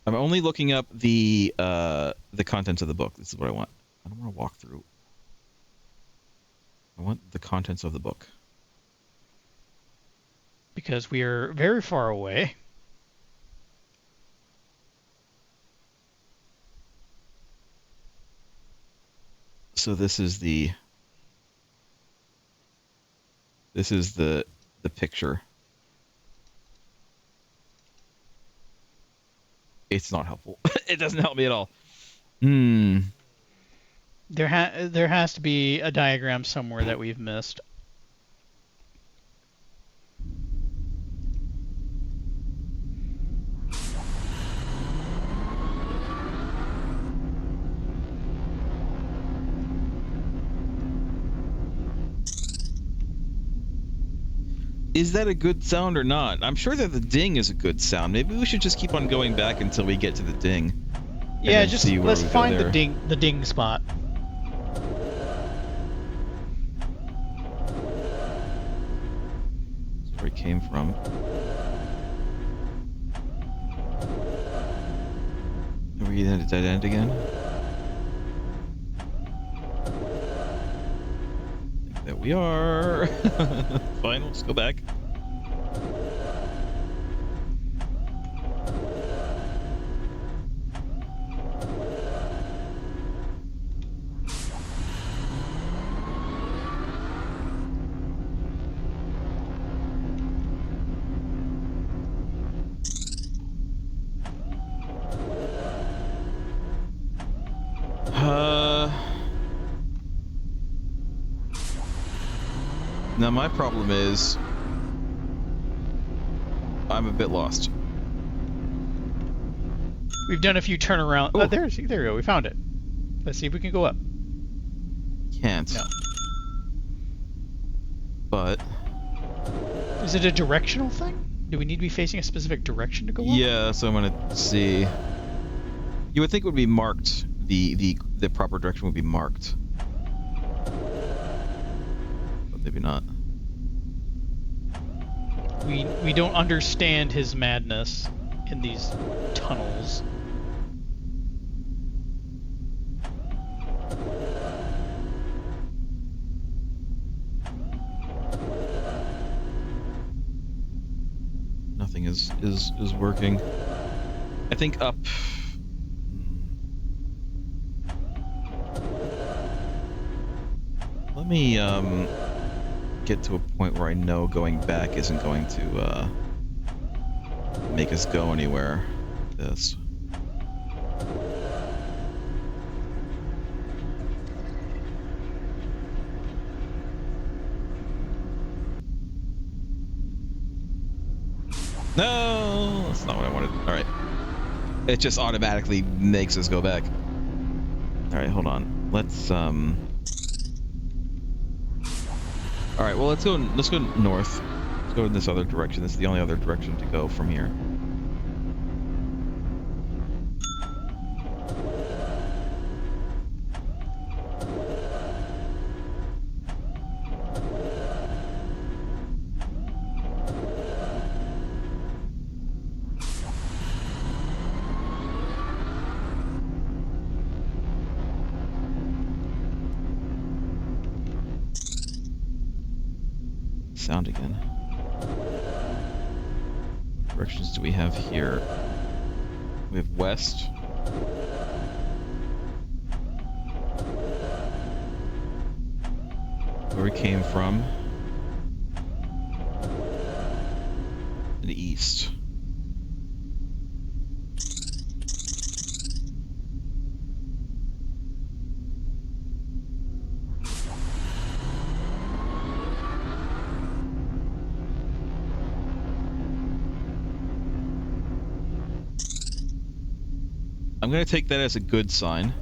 I'm only looking up the contents of the book. This is what I want. I don't want to walk through. I want the contents of the book. Because we are very far away. So this is the picture. It's not helpful. It doesn't help me at all. There has to be a diagram somewhere that we've missed. Is that a good sound or not? I'm sure that the ding is a good sound. Maybe we should just keep on going back until we get to the ding. Yeah, just let's find the ding spot. That's where it came from. Are we at a dead end again? I think that we are. Fine, let's go back. Now my problem is I'm a bit lost. We've done a few turnaround. Oh, there we go. We found it. Let's see if we can go up. Can't. No. But is it a directional thing? Do we need to be facing a specific direction to go up? Yeah, so I'm gonna see. You would think it would be marked. The proper direction would be marked. maybe not. We don't understand his madness in these tunnels. Nothing is working. I think up. Let me get to a point where I know going back isn't going to make us go anywhere. This. No, that's not what I wanted. All right. It just automatically makes us go back. All right, hold on. Let's All right, well, let's go north. Let's go in this other direction. This is the only other direction to go from here. Sound again. What directions do we have here? We have west. Where we came from. And east. I'm going to take that as a good sign.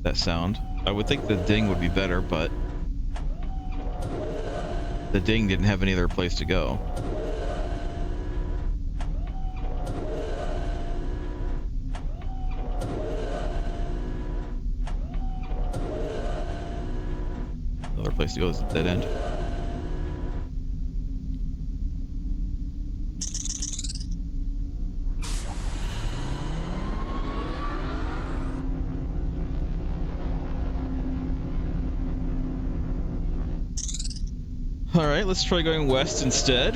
That sound. I would think the ding would be better, but the ding didn't have any other place to go. Another place to go is the dead end. Alright, let's try going west instead.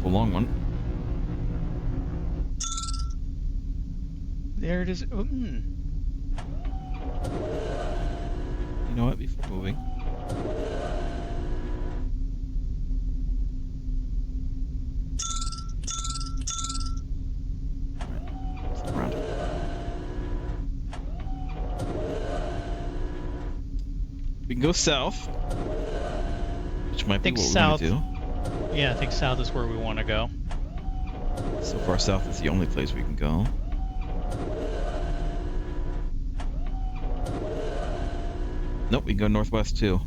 A long one. There it is. You know what? Before moving. Alright, let's look around. We can go south, which might be what we want to do. Yeah, I think south is where we want to go. So far south is the only place we can go. Nope, we can go northwest too.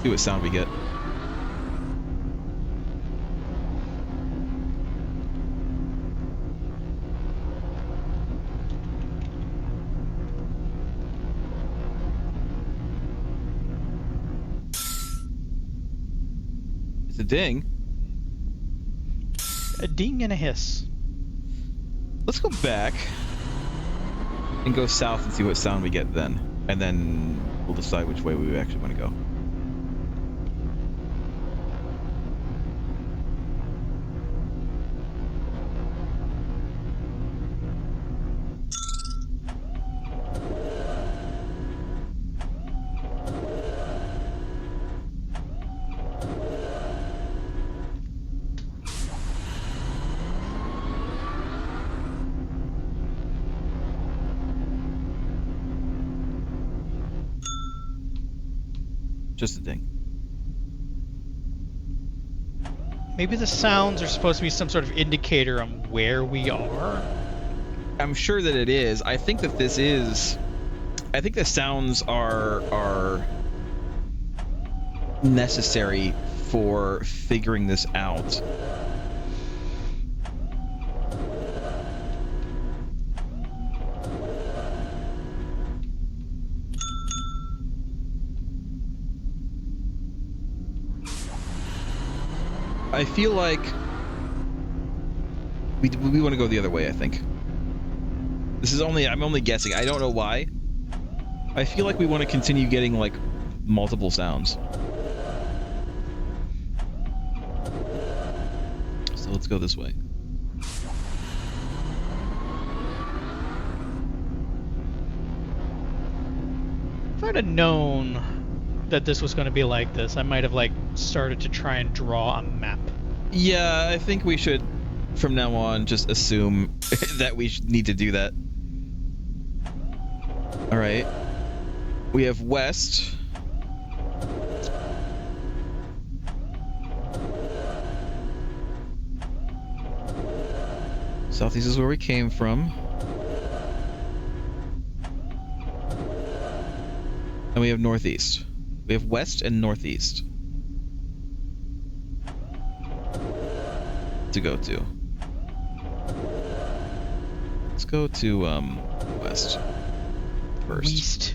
See what sound we get. It's a ding. A ding and a hiss. Let's go back and go south and see what sound we get then. And then we'll decide which way we actually want to go. Just a ding. Maybe the sounds are supposed to be some sort of indicator on where we are. I'm sure that it is. I think that this is. I think the sounds are necessary for figuring this out. I feel like we want to go the other way, I think. This is I'm only guessing. I don't know why. I feel like we want to continue getting, like, multiple sounds. So let's go this way. If I'd have known that this was going to be like this, I might have, like, started to try and draw a map. Yeah, I think we should, from now on, just assume that we need to do that. All right. We have west. Southeast is where we came from. And we have northeast. We have west and northeast to go to. Let's go to west first. West.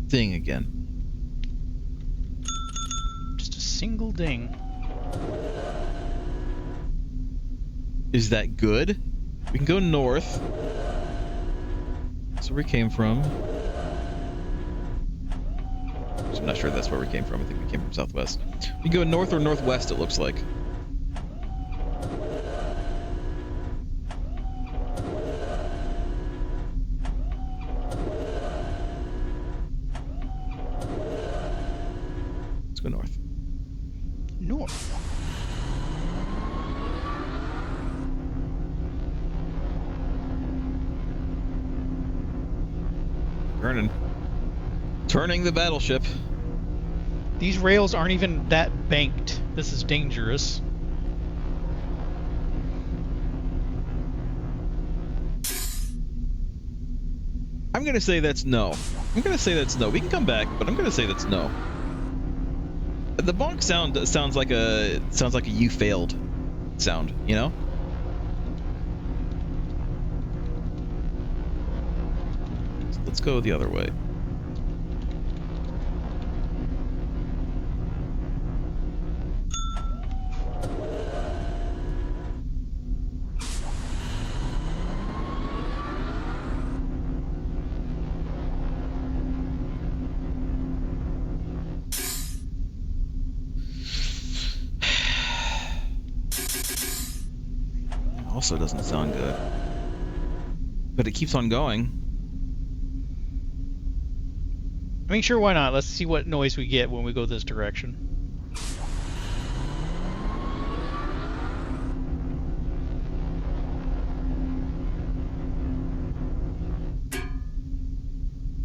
Ding again. Just a single ding. Is that good? We can go north. That's where we came from. I'm not sure that's where we came from. I think we came from southwest. We can go north or northwest, it looks like. Let's go north. North. Turning the battleship. These rails aren't even that banked. This is dangerous. I'm gonna say that's no. I'm gonna say that's no. We can come back, but I'm gonna say that's no. The bonk sound sounds like a you failed sound, you know? Let's go the other way. Also doesn't sound good. But it keeps on going. I mean, sure, why not? Let's see what noise we get when we go this direction.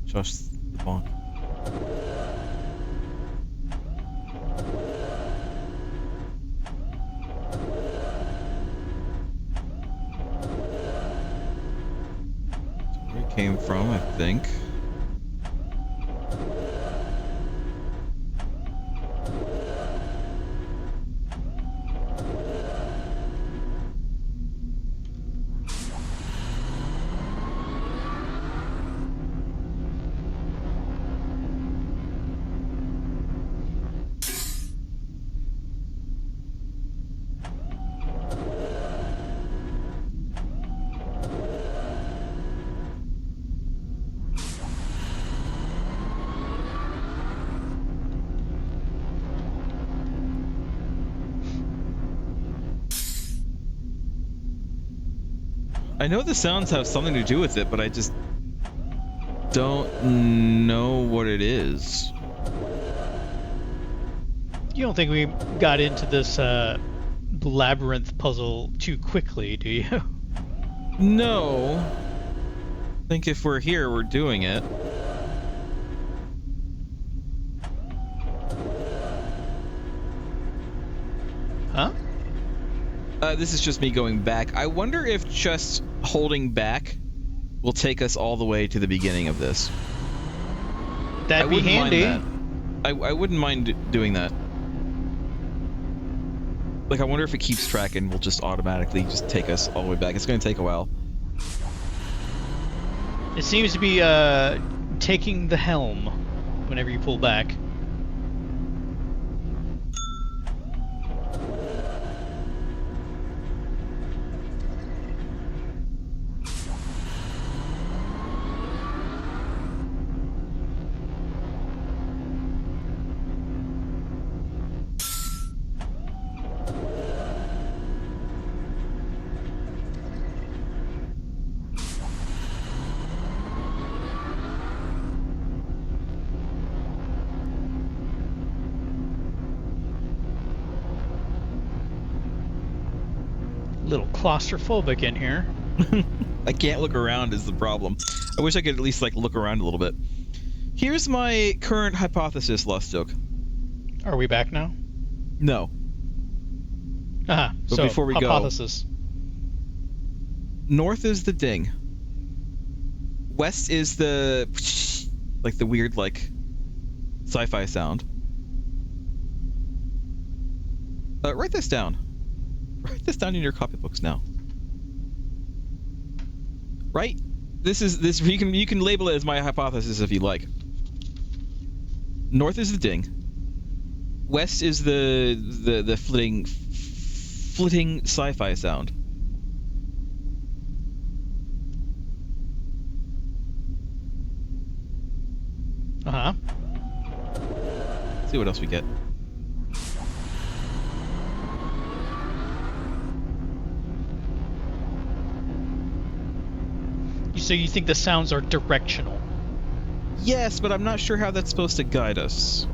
Just the bonk. That's where it came from, I think. I know the sounds have something to do with it, but I just don't know what it is. You don't think we got into this labyrinth puzzle too quickly, do you? No. I think if we're here, we're doing it. Huh? This is just me going back. I wonder if just holding back will take us all the way to the beginning of this. That'd be handy. I wouldn't mind doing that. Like, I wonder if it keeps track and will just automatically just take us all the way back. It's going to take a while. It seems to be taking the helm whenever you pull back. Little claustrophobic in here. I can't look around is the problem. I wish I could at least like look around a little bit. Here's my current hypothesis, Lostjoke. Are we back now? No. Ah, But so before we go- hypothesis. North is the ding. West is the like the weird like sci-fi sound. Write this down. Write this down in your copybooks now. Right? This you can label it as my hypothesis if you like. North is the ding. West is the flitting sci-fi sound. Uh-huh. See what else we get. So you think the sounds are directional? Yes, but I'm not sure how that's supposed to guide us.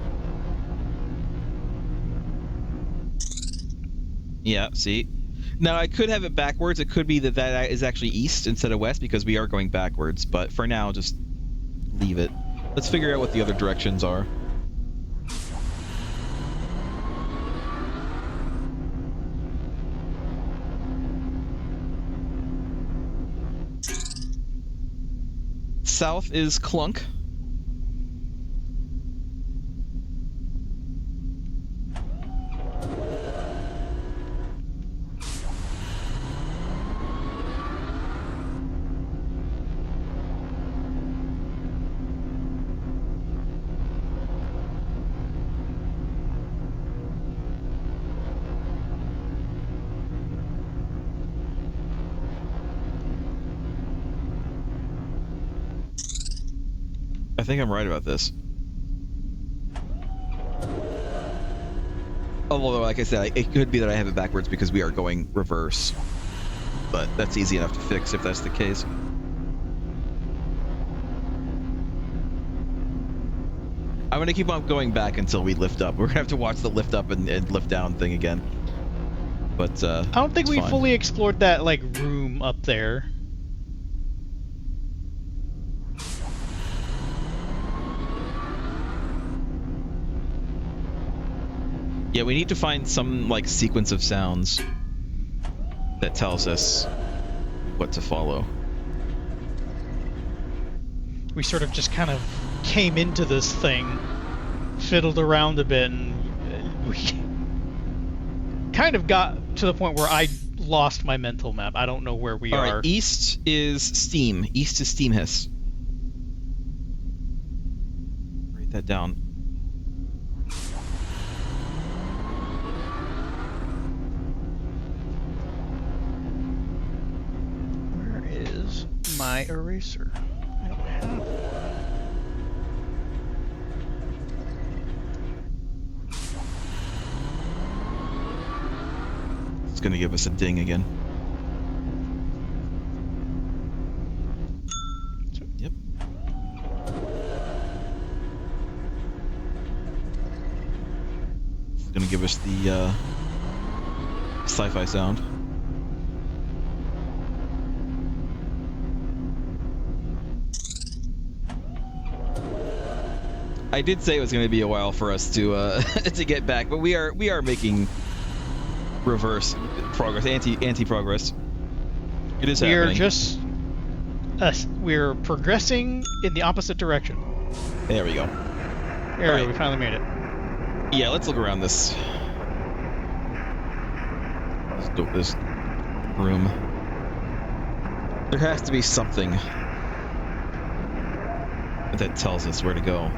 Yeah, see? Now, I could have it backwards. It could be that is actually east instead of west because we are going backwards. But for now, just leave it. Let's figure out what the other directions are. South is clunk. I think I'm right about this. Although, like I said, it could be that I have it backwards because we are going reverse. But that's easy enough to fix if that's the case. I'm going to keep on going back until we lift up. We're going to have to watch the lift up and lift down thing again. But, I don't think we fully explored that, like, room up there. Yeah, we need to find some, like, sequence of sounds that tells us what to follow. We sort of just kind of came into this thing, fiddled around a bit, and we kind of got to the point where I lost my mental map. I don't know where we are. All right, east is steam. East is steam hiss. Write that down. Where is my eraser? I don't have one. It's gonna give us a ding again. gonna give us the sci-fi sound. I did say it was going to be a while for us to to get back, but we are making reverse progress, anti progress. It is happening. We're progressing in the opposite direction. There we go. There All right. we finally made it. Yeah, let's look around this room. There has to be something that tells us where to go.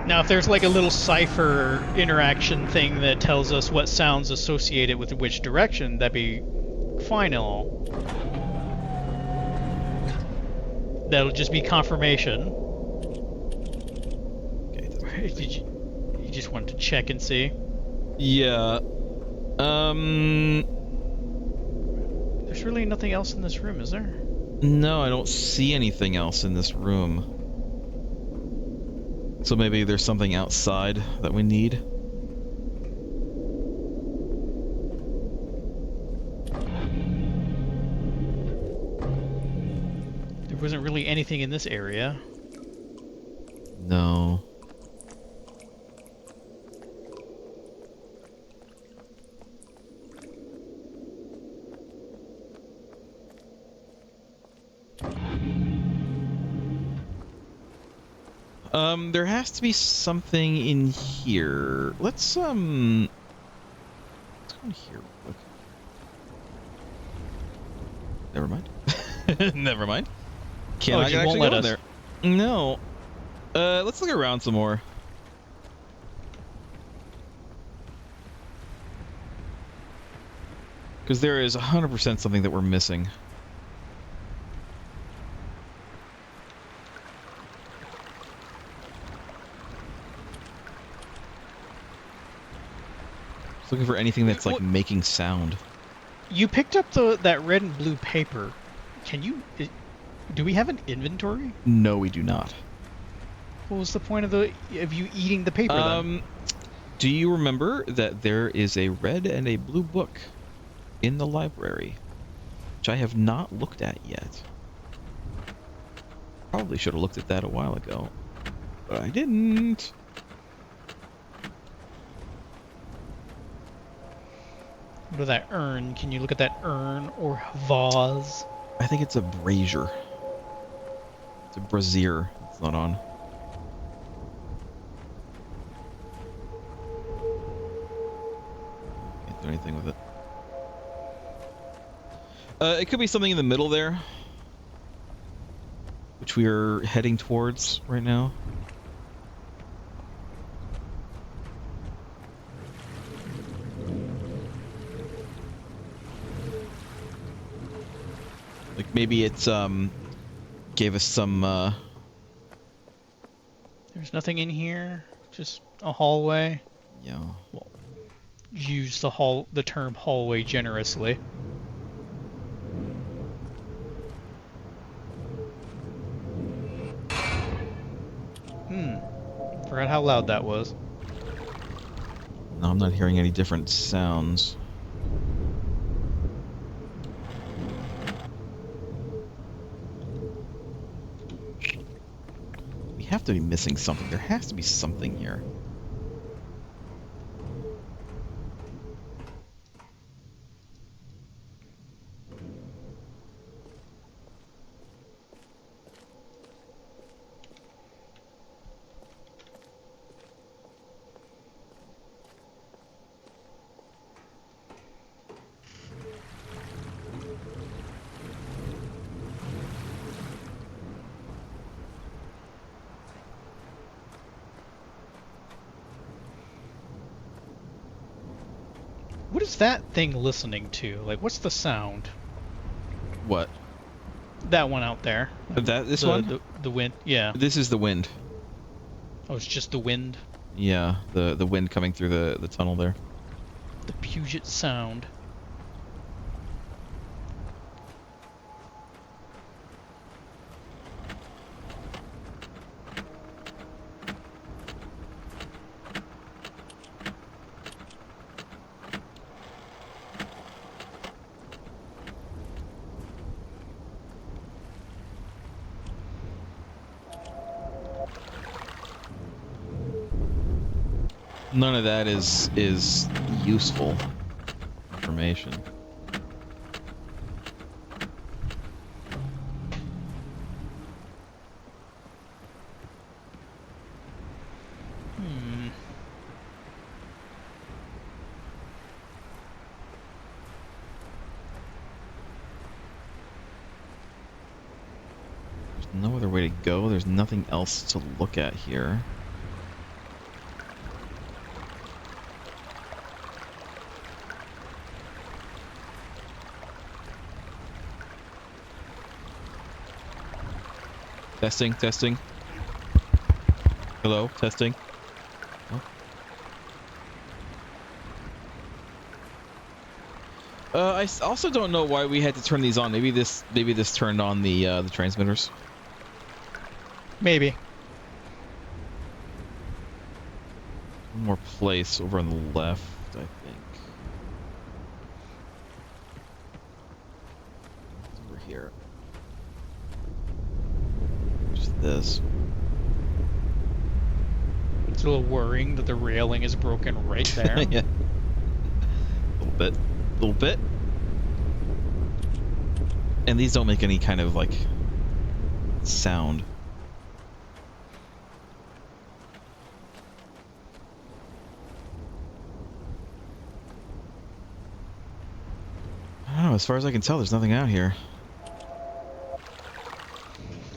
Now, if there's like a little cipher interaction thing that tells us what sounds associated with which direction, that'd be fine and all. That'll just be confirmation. Okay. Did you just wanted to check and see? Yeah. There's really nothing else in this room, is there? No, I don't see anything else in this room. So maybe there's something outside that we need. There wasn't really anything in this area. No. There has to be something in here. Let's go in here real quick. Never mind. Never mind. Can't I you actually won't go let in there? No. Let's look around some more. Because there is 100% something that we're missing. Just looking for anything that's like making sound. You picked up that red and blue paper. Can you... do we have an inventory? No, we do not. What was the point of you eating the paper then? Do you remember that there is a red and a blue book in the library, which I have not looked at yet? Probably should have looked at that a while ago, but I didn't. What about that urn? Can you look at that urn or vase? I think it's a brazier. It's a brazier. It's not on. Can't do anything with it. It could be something in the middle there, which we are heading towards right now. Like maybe it's gave us some There's nothing in here. Just a hallway. yeah. Well, use the term hallway generously. Forgot how loud that was. No, I'm not hearing any different sounds. We have to be missing something. There has to be something here. What is that thing listening to? Like, what's the sound? What? That one out there. This one? The wind. Yeah. This is the wind. Oh, it's just the wind. Yeah, the wind coming through the tunnel there. The Puget Sound. None of that is useful information. There's no other way to go. There's nothing else to look at here. Testing, testing. Hello, testing. Oh. I also don't know why we had to turn these on. Maybe this turned on the transmitters. Maybe. One more place over on the left, I think. It's over here. Just this. It's a little worrying that the railing is broken right there. Yeah. A little bit. A little bit. And these don't make any kind of, like, sound. I don't know, as far as I can tell, there's nothing out here.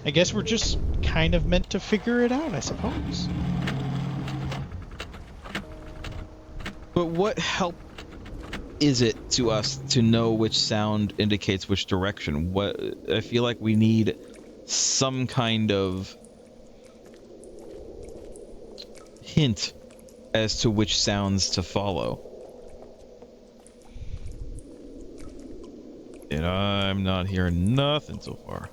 I guess we're just kind of meant to figure it out, I suppose. But what help is it to us to know which sound indicates which direction? What I feel like we need some kind of hint as to which sounds to follow. And I'm not hearing nothing so far.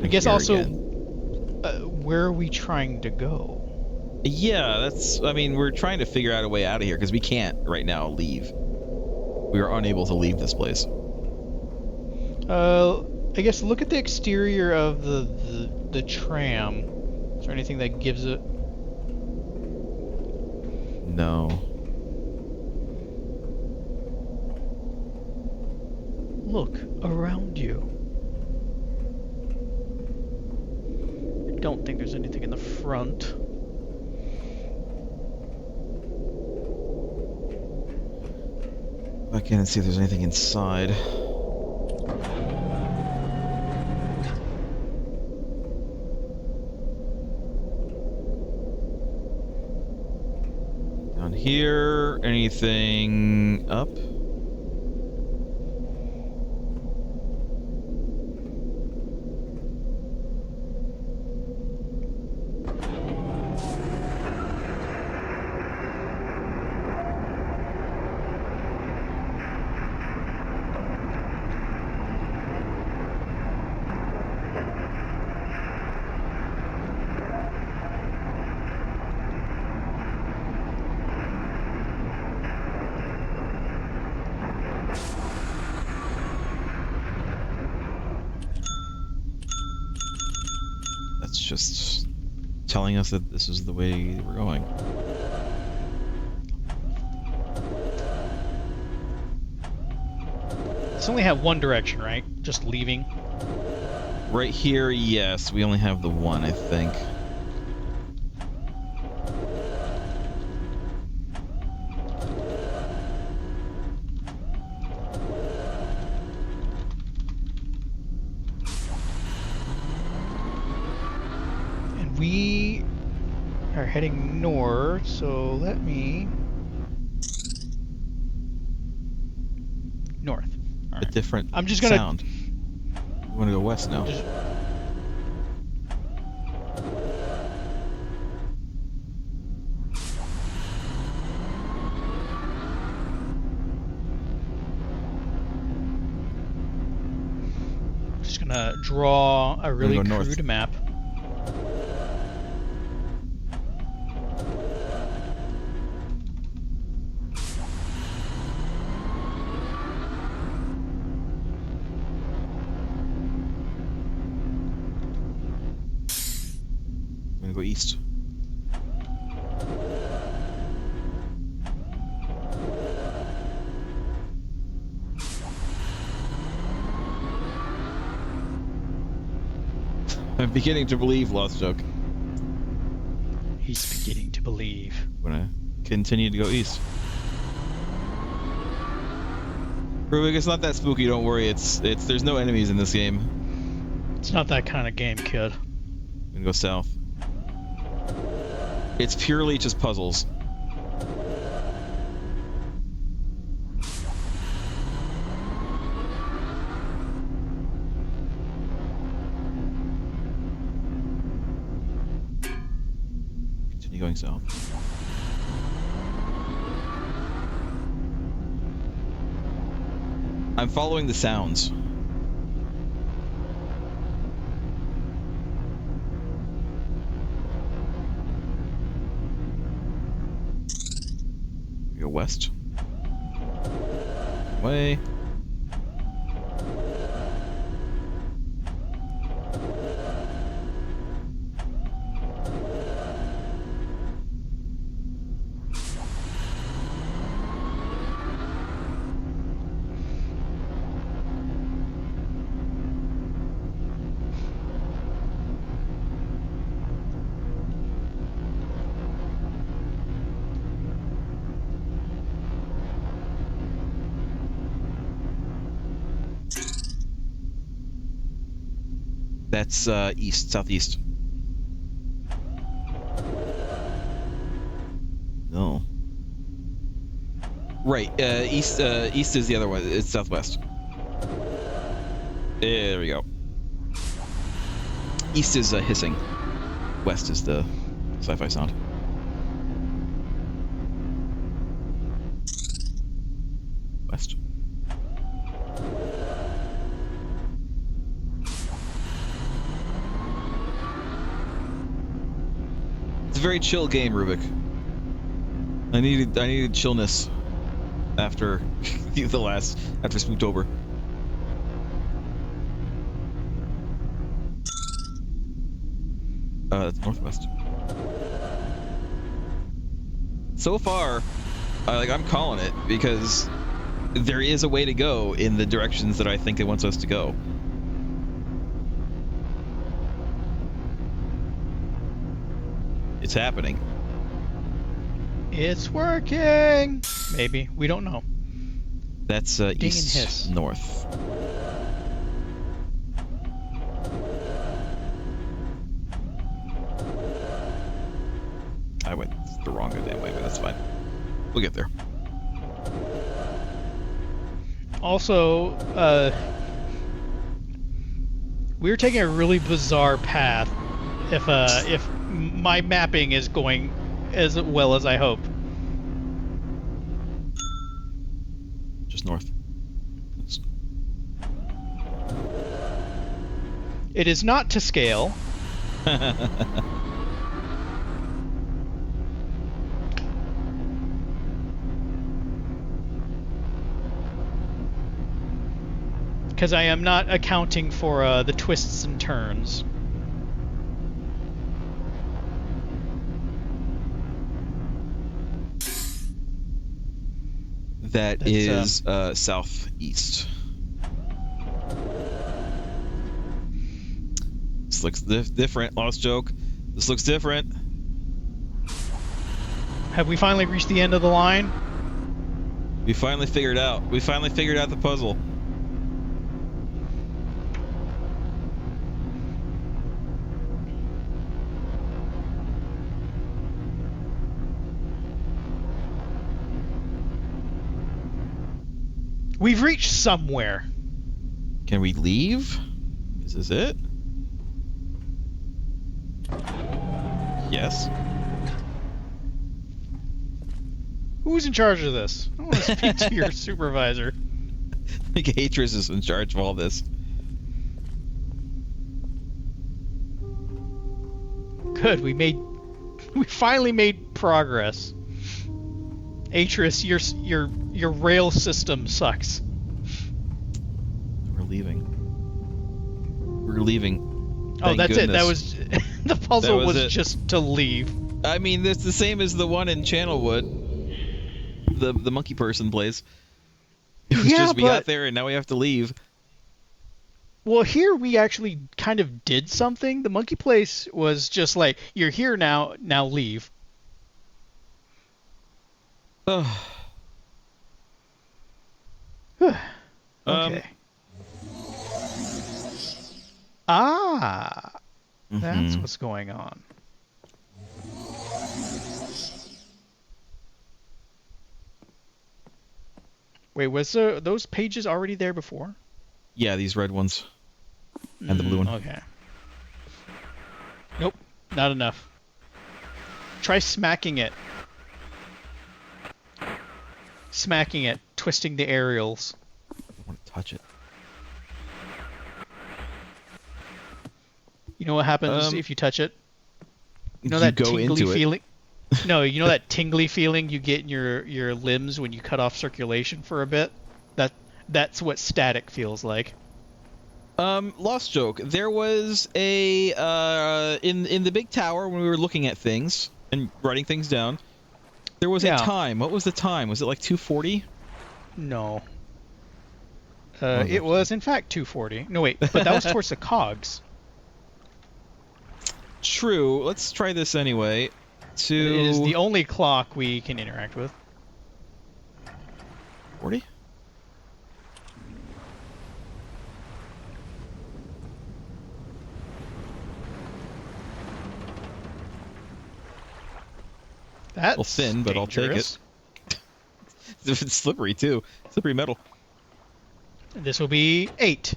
I guess also, where are we trying to go? Yeah, that's, I mean, we're trying to figure out a way out of here because we can't right now leave. We are unable to leave this place. I guess look at the exterior of the tram. Is there anything that gives it? No. Look around you. I don't think there's anything in the front. I can't see if there's anything inside. Down here, anything up? That's just telling us that this is the way we're going. It's only have one direction, right? Just leaving. Right here, yes. We only have the one, I think. And we are heading north, so let me... North. All A right. different I'm just gonna... sound. We want to go west now. Just... Just gonna draw a really go crude north. map. go east. I'm beginning to believe, Lostjoke. He's beginning to believe. I'm gonna continue to go east. Rubik, it's not that spooky. Don't worry. There's no enemies in this game. It's not that kind of game, kid. I'm gonna go south. It's purely just puzzles. Continue going south. I'm following the sounds. We go west. Way. That's east, southeast. No. Right, east is the other one. It's southwest. There we go. East is hissing. West is the sci-fi sound. West. It's a very chill game, Rubik. I needed chillness after after Spooktober. That's northwest. So far, I'm calling it because there is a way to go in the directions that I think it wants us to go. It's happening. It's working. Maybe. We don't know. That's Ding and east hiss. north. I went the wrong goddamn way, but that's fine. We'll get there. Also, we're taking a really bizarre path if my mapping is going as well as I hope. Just north. It is not to scale. Because I am not accounting for the twists and turns. That is southeast. This looks different. Lostjoke. This looks different. Have we finally reached the end of the line? We finally figured out the puzzle. We've reached somewhere. Can we leave? Is this it? Yes. Who's in charge of this? I want to speak to your supervisor. I think Hatris is in charge of all this. Good, we finally made progress. Atris, your rail system sucks. We're leaving. We're leaving. Oh, Thank that's goodness. it. The puzzle was was it. just to leave. I mean, it's the same as the one in Channelwood. The monkey person plays. It was Yeah, just we got but there and now we have to leave. well, here we actually kind of did something. The monkey place was just like, you're here now, now leave. Okay. That's what's going on. Wait, was those pages already there before? Yeah, these red ones. And the blue one. Okay. Nope, not enough. Try smacking it. Smacking it, twisting the aerials. I don't want to touch it. You know what happens if you touch it? You know You that go tingly into it. feeling? No, you know that tingly feeling you get in your limbs when you cut off circulation for a bit? That's what static feels like. Lostjoke. There was a in the big tower when we were looking at things and writing things down. There was a time. What was the time? Was it like 2:40? No. It was in fact 2:40. No wait, but that was towards the cogs. True. Let's try this anyway. It is the only clock we can interact with. 40? That's Well, thin, but dangerous. I'll take it. It's slippery too. Slippery metal. This will be 8.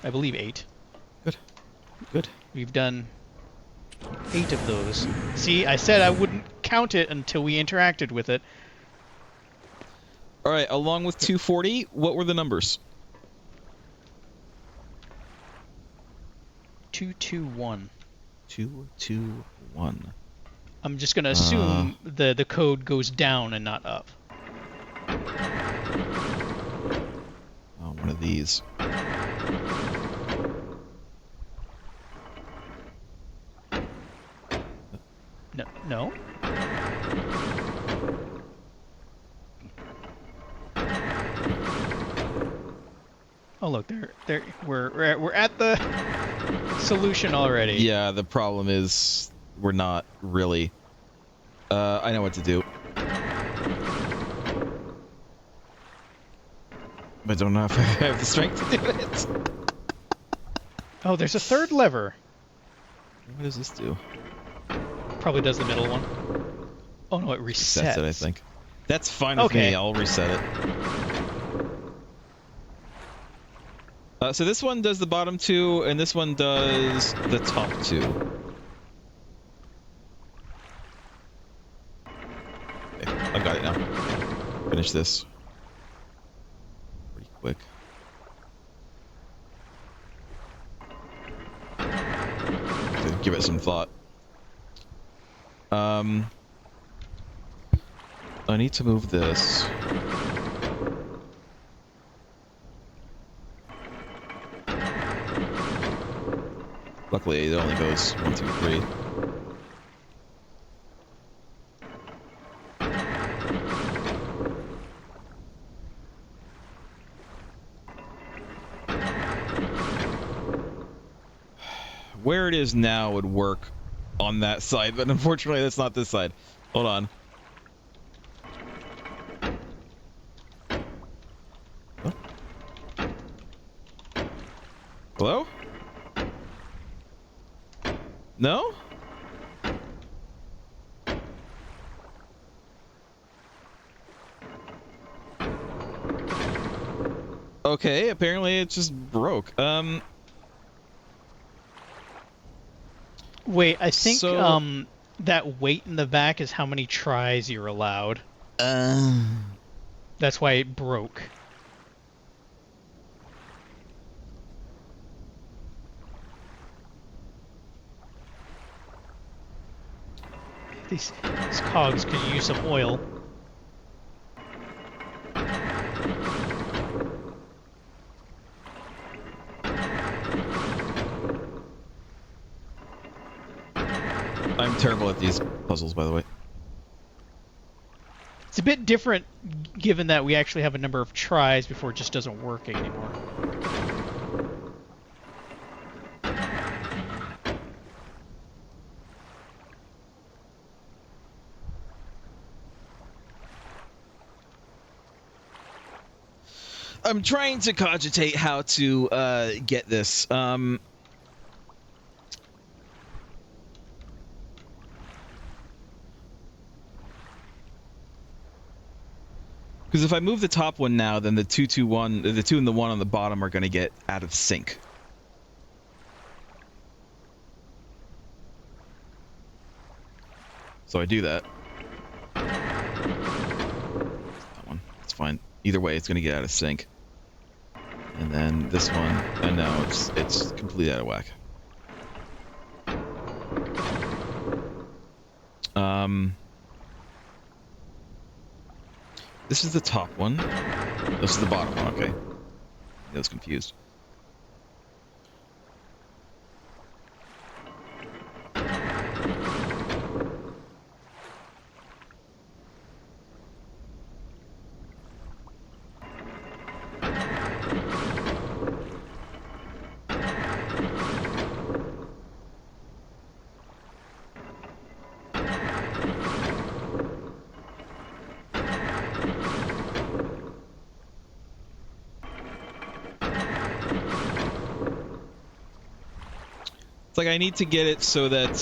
I believe 8. Good. Good. We've done 8 of those. See, I said I wouldn't count it until we interacted with it. All right. Along with 240, what were the numbers? 221. 221. I'm just gonna assume the code goes down and not up. Oh, one of these. No, no. Oh look, we're at the solution already. Yeah, the problem is we're not really. I know what to do. But I don't know if I have the strength to do it. Oh, there's a third lever. What does this do? Probably does the middle one. Oh no, it resets. That's it, I think. That's fine with me. I'll reset it. So this one does the bottom 2, and this one does the top 2. Okay, I've got it now. Finish this. Pretty quick. To give it some thought. I need to move this. Luckily, it only goes 1, 2, 3. Where it is now would work on that side, but unfortunately, that's not this side. Hold on. Oh. Hello? No? Okay, apparently it just broke. Wait, I think So- that weight in the back is how many tries you're allowed. That's why it broke. These cogs could use some oil. terrible at these puzzles, by the way. It's a bit different given that we actually have a number of tries before it just doesn't work anymore. I'm trying to cogitate how to get this. Because if I move the top one now, then the 2, 2, 1, the 2 and the 1 on the bottom are going to get out of sync. So I do that. That one. It's fine. Either way, it's going to get out of sync. And then this one, and now it's completely out of whack. This is the top one. This is the bottom one. Okay, I was confused. It's like I need to get it so that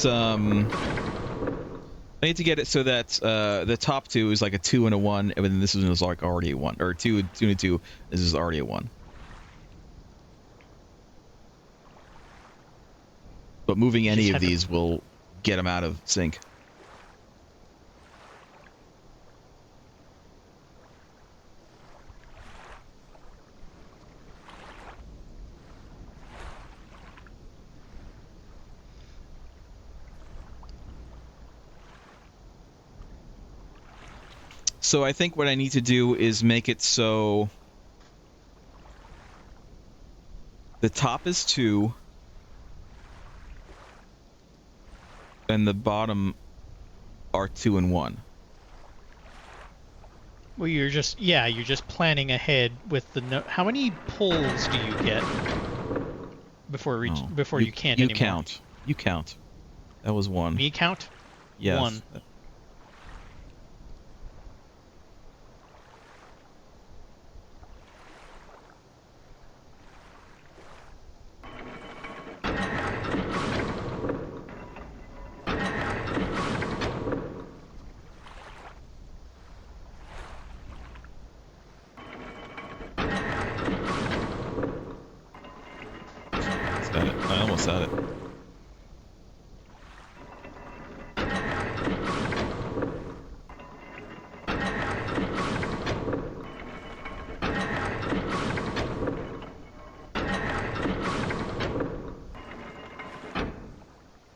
the top 2 is like a 2 and a 1, and then this one is like already a 1, or 2 and a 2. This is already a 1. But moving any of these will get them out of sync. So I think what I need to do is make it so the top is 2 and the bottom are 2 and 1. Well, you're just planning ahead with the how many pulls do you get before you can't anymore? You count. That was 1. Me count? Yes. 1. I almost had it.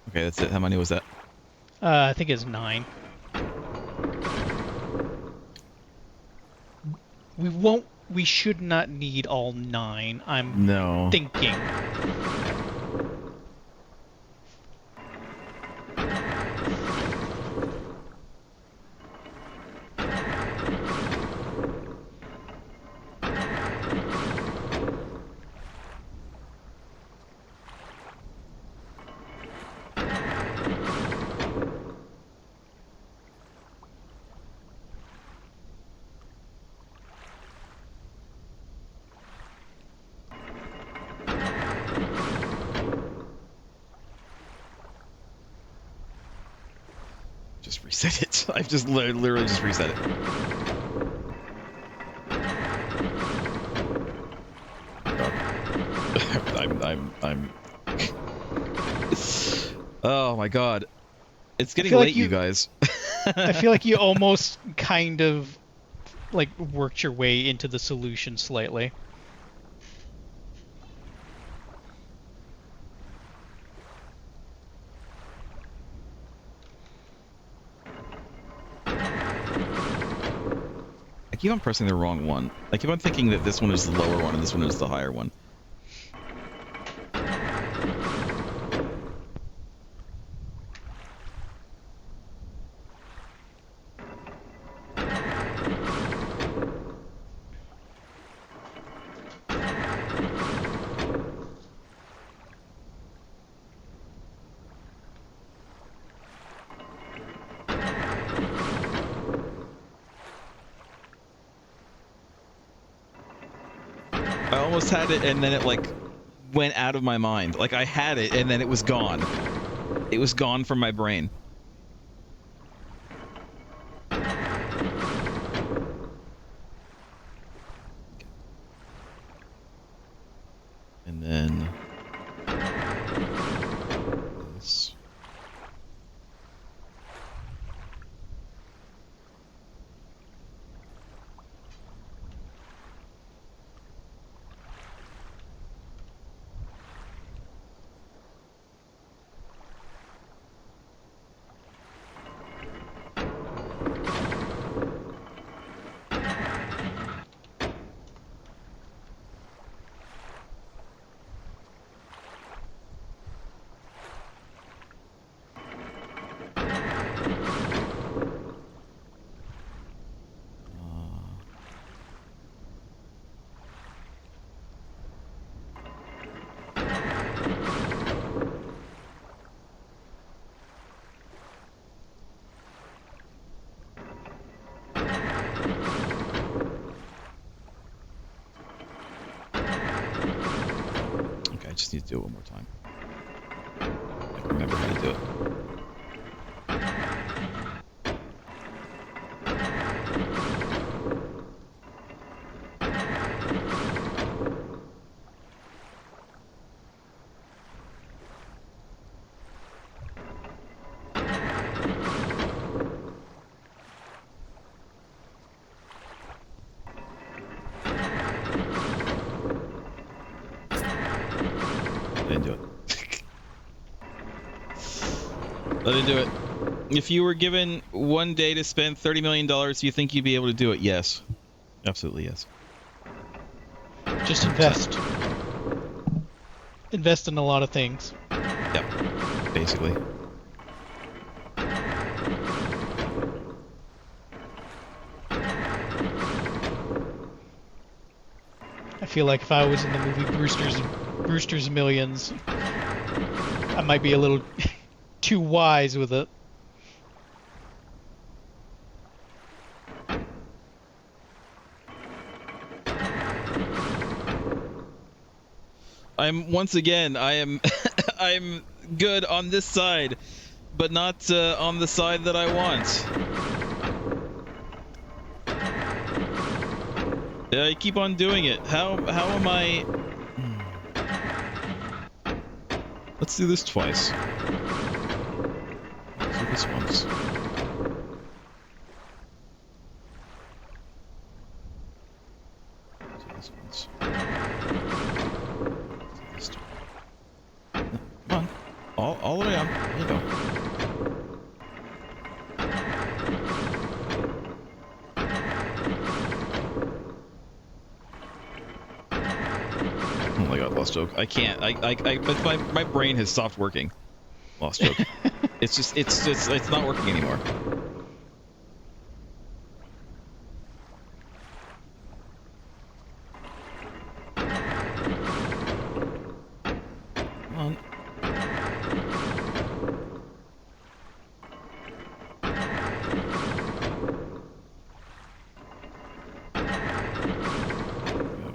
Okay, that's it. How many was that? I think it's 9. We should not need all 9. I'm thinking. Just reset it. I've just literally just reset it. I'm Oh my god. It's getting late, like you guys. I feel like you almost kind of like worked your way into the solution slightly. I keep on pressing the wrong one. I keep on thinking that this one is the lower one and this one is the higher one. I almost had it, and then it like went out of my mind. Like I had it, and then it was gone. It was gone from my brain. And then this. I just need to do it one more time. I can remember how to do it. I didn't do it. I didn't do it. If you were given one day to spend $30 million, do you think you'd be able to do it? Yes. Absolutely yes. Just invest. Invest in a lot of things. Yep. Basically. I feel like if I was in the movie Brewster's Millions, I might be a little too wise with it. Once again, I am I'm good on this side, but not on the side that I want. I keep on doing it. How am I? Let's do this twice. Let's do this once. Let's do this once. Let's do this twice. No, come on. All the way on. There you go. Oh my god, Lostjoke. I can't. My brain has stopped working. Lostjoke. it's not working anymore. Come on.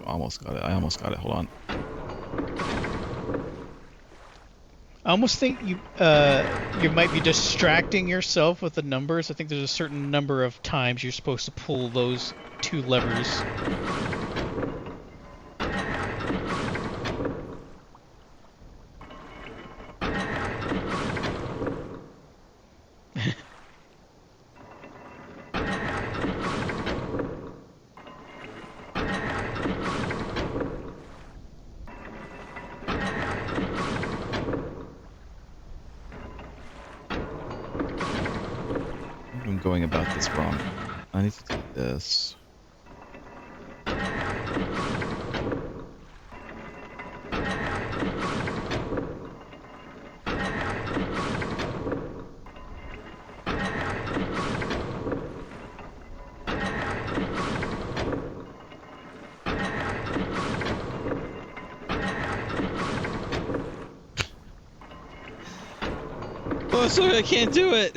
Almost got it. I almost got it. Hold on. I almost think you might be distracting yourself with the numbers. I think there's a certain number of times you're supposed to pull those two levers. I'm going about this wrong. I need to do this. Oh, sorry, I can't do it.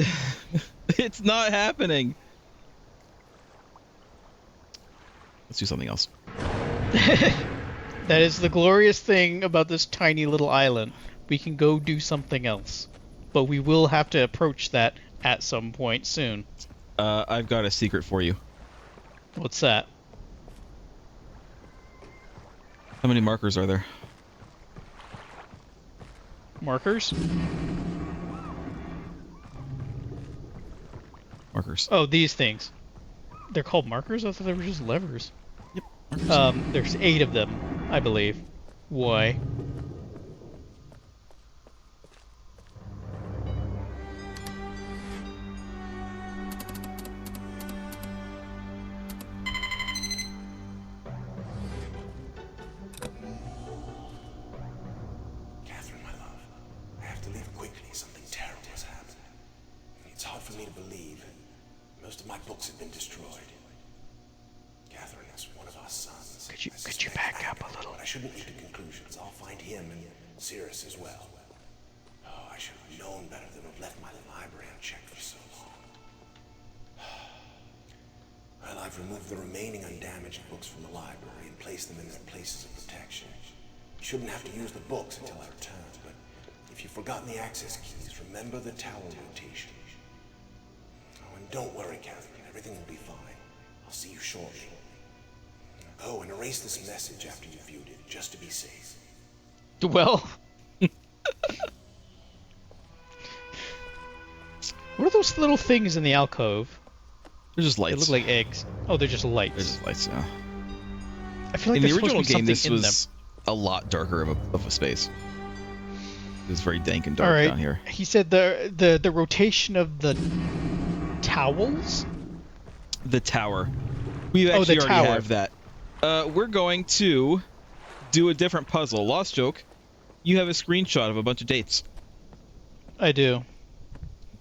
It's not happening. Let's do something else. That is the glorious thing about this tiny little island. We can go do something else. But we will have to approach that at some point soon. I've got a secret for you. What's that? How many markers are there? Markers? Markers. Oh, these things. They're called markers? I thought they were just levers. Yep. Markers. There's 8 of them, I believe. Why? Catherine, my love, I have to leave quickly. Something terrible has happened. It's hard for me to believe. Most of my books have been destroyed. Catherine is one of our sons. Could you back up a little? But I shouldn't leap to conclusions. I'll find him and Cirrus as well. Oh, I should have known better than to have left my library unchecked for so long. Well, I've removed the remaining undamaged books from the library and placed them in their places of protection. You shouldn't have to use the books until I return, but if you've forgotten the access keys, remember the tower rotation. Oh, and don't worry, Catherine. Everything will be fine. I'll see you shortly. Oh, and erase this message after you've viewed it, just to be safe. Well... What are those little things in the alcove? They're just They lights. look like eggs. Oh, they're just lights. They're just lights. Yeah. I feel like In the there's supposed to original be game, something this in was a lot darker of a space. It was very dank and them. dark All right. down here. He said the rotation of the towels. The tower. We Oh, the actually already tower. have that. We're going to do a different puzzle. Lostjoke, you have a screenshot of a bunch of dates. I do.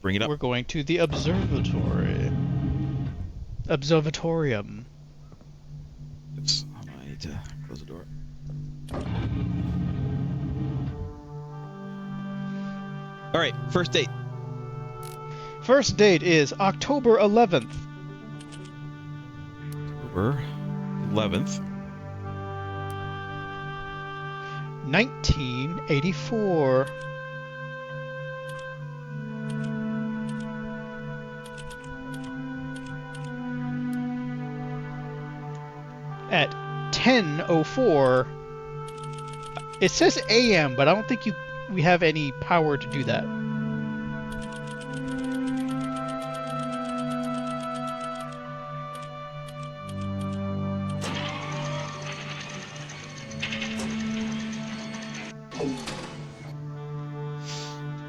Bring it up. We're going to the observatory. Observatorium. Oops. Hold on, I need to close the door. All right, first date. First date is October 11th. October 11th. 1984. At 10:04. It says AM, but I don't think we have any power to do that.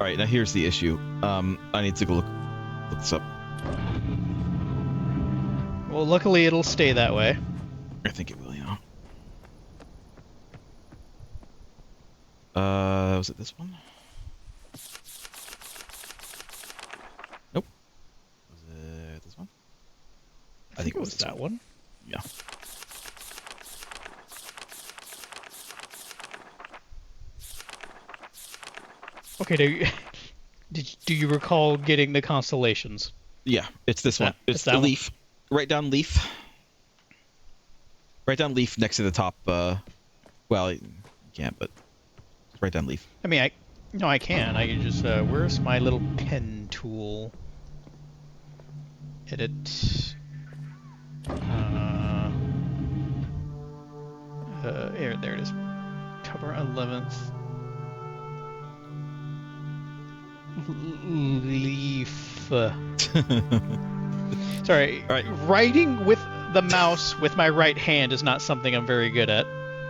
All right, now here's the issue. I need to go look this up. Well, luckily it'll stay that way. I think it will, yeah. Was it this one? Nope. Was it this one? I think it was this that one. Yeah. Okay, do you recall getting the constellations? Yeah, it's this one. It's It's that the one? leaf. Write down leaf. Write down leaf next to the top. Well, you can't, but write down leaf. I mean, I can. I can just, where's my little pen tool? Edit. There it is. October 11th. Leaf. Sorry. All right. Writing with the mouse with my right hand is not something I'm very good at.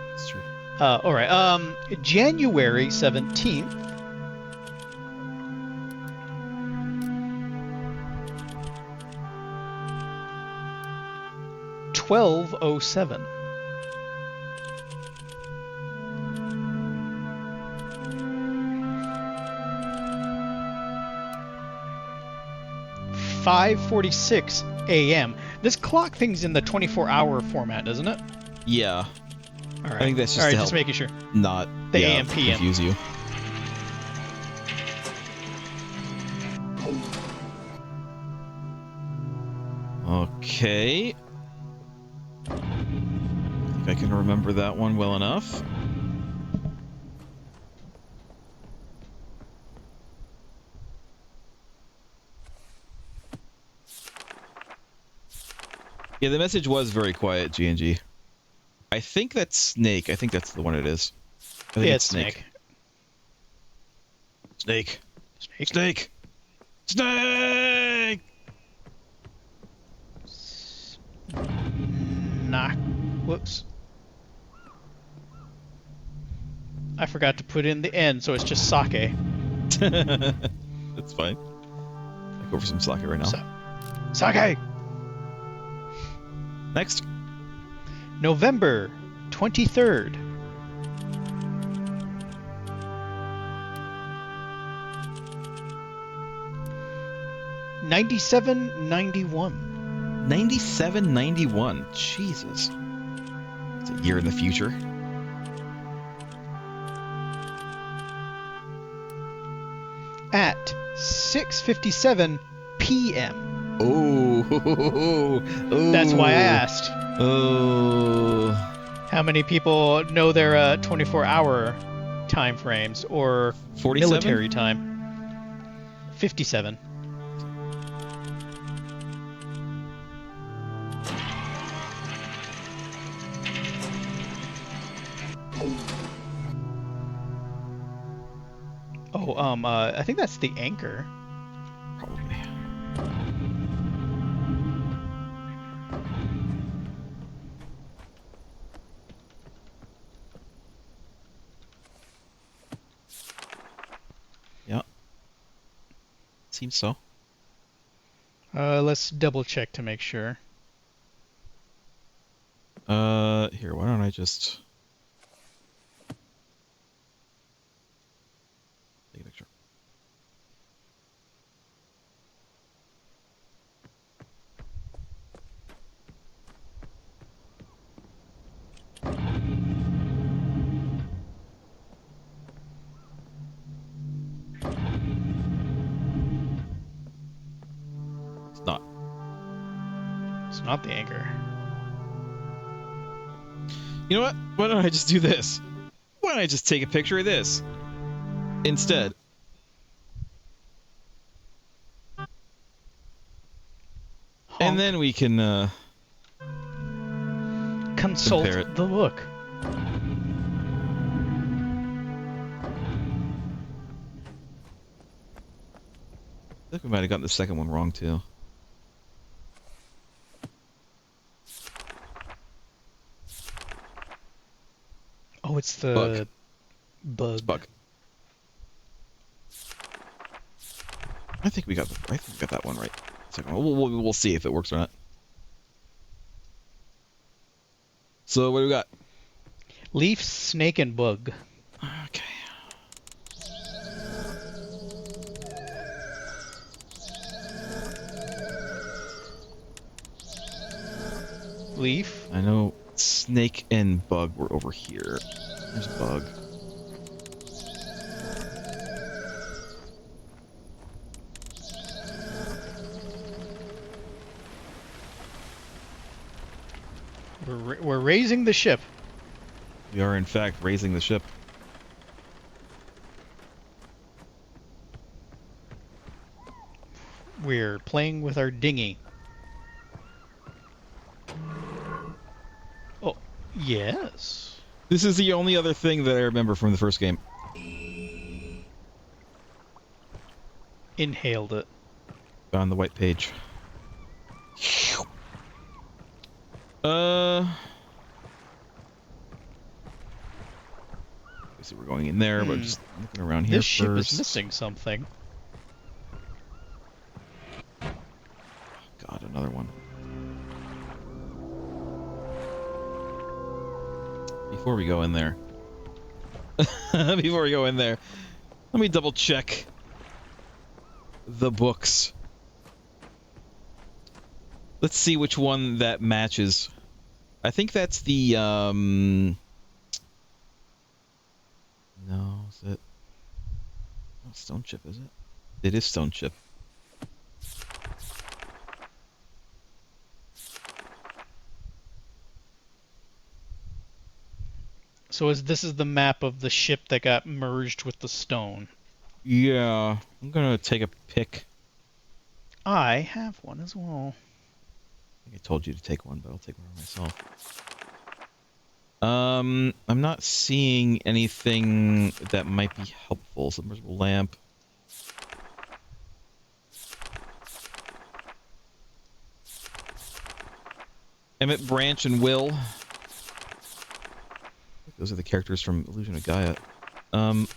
That's true. All right. January 17th. $12:07. $5:46 a.m. This clock thing's in the 24-hour format, isn't it? Yeah. All right. I think that's just all right. to Just help making sure. not The yeah, AM, PM. confuse you. Okay. I think I I can remember that one well enough. Yeah, the message was very quiet, G&G. I think that's Snake. I think that's the one it is. I think Yeah, it's Snake. Snake. Snake. Snake. Snake! Nah. Whoops. I forgot to put in the N, so it's just sake. That's fine. I go for some sake right now. Sake! Next. November 23rd. $97.91. 97.91. Jesus. It's a year in the future. At 6:57 p.m. Oh. That's why I asked. Oh. How many people know their 24-hour time frames or 47? military time? 57. Oh, I think that's the anchor. Probably. Yeah. Seems so. Let's double check to make sure. Here, why don't I just take a picture? It's not. It's not the anchor. You know what? Why don't I just do this? Why don't I just take a picture of this instead? And then we can consult compare it. the book. I think we might have gotten the second one wrong too. Oh, it's the bug. It's bug. I think we got that one right. Second one. We'll see if it works or not. So what do we got? Leaf, snake, and bug. Okay. Leaf. I know snake and bug were over here. There's bug. We're raising the ship. We are in fact raising the ship. We're playing with our dinghy. Oh, yes. This is the only other thing that I remember from the first game. Inhaled it. On the white page. See, we're going in there, but just looking around here This ship first. is missing something. God, another one. Before we go in there, let me double check the books. Let's see which one that matches. I think that's the no, is it? Oh, Stone Chip, is it? It is Stone Chip. So this is the map of the ship that got merged with the stone. Yeah, I'm gonna take a pick. I have one as well. I think I told you to take one, but I'll take one myself. I'm not seeing anything that might be helpful. Submersible lamp. Emmett, Branch, and Will. Those are the characters from Illusion of Gaia. And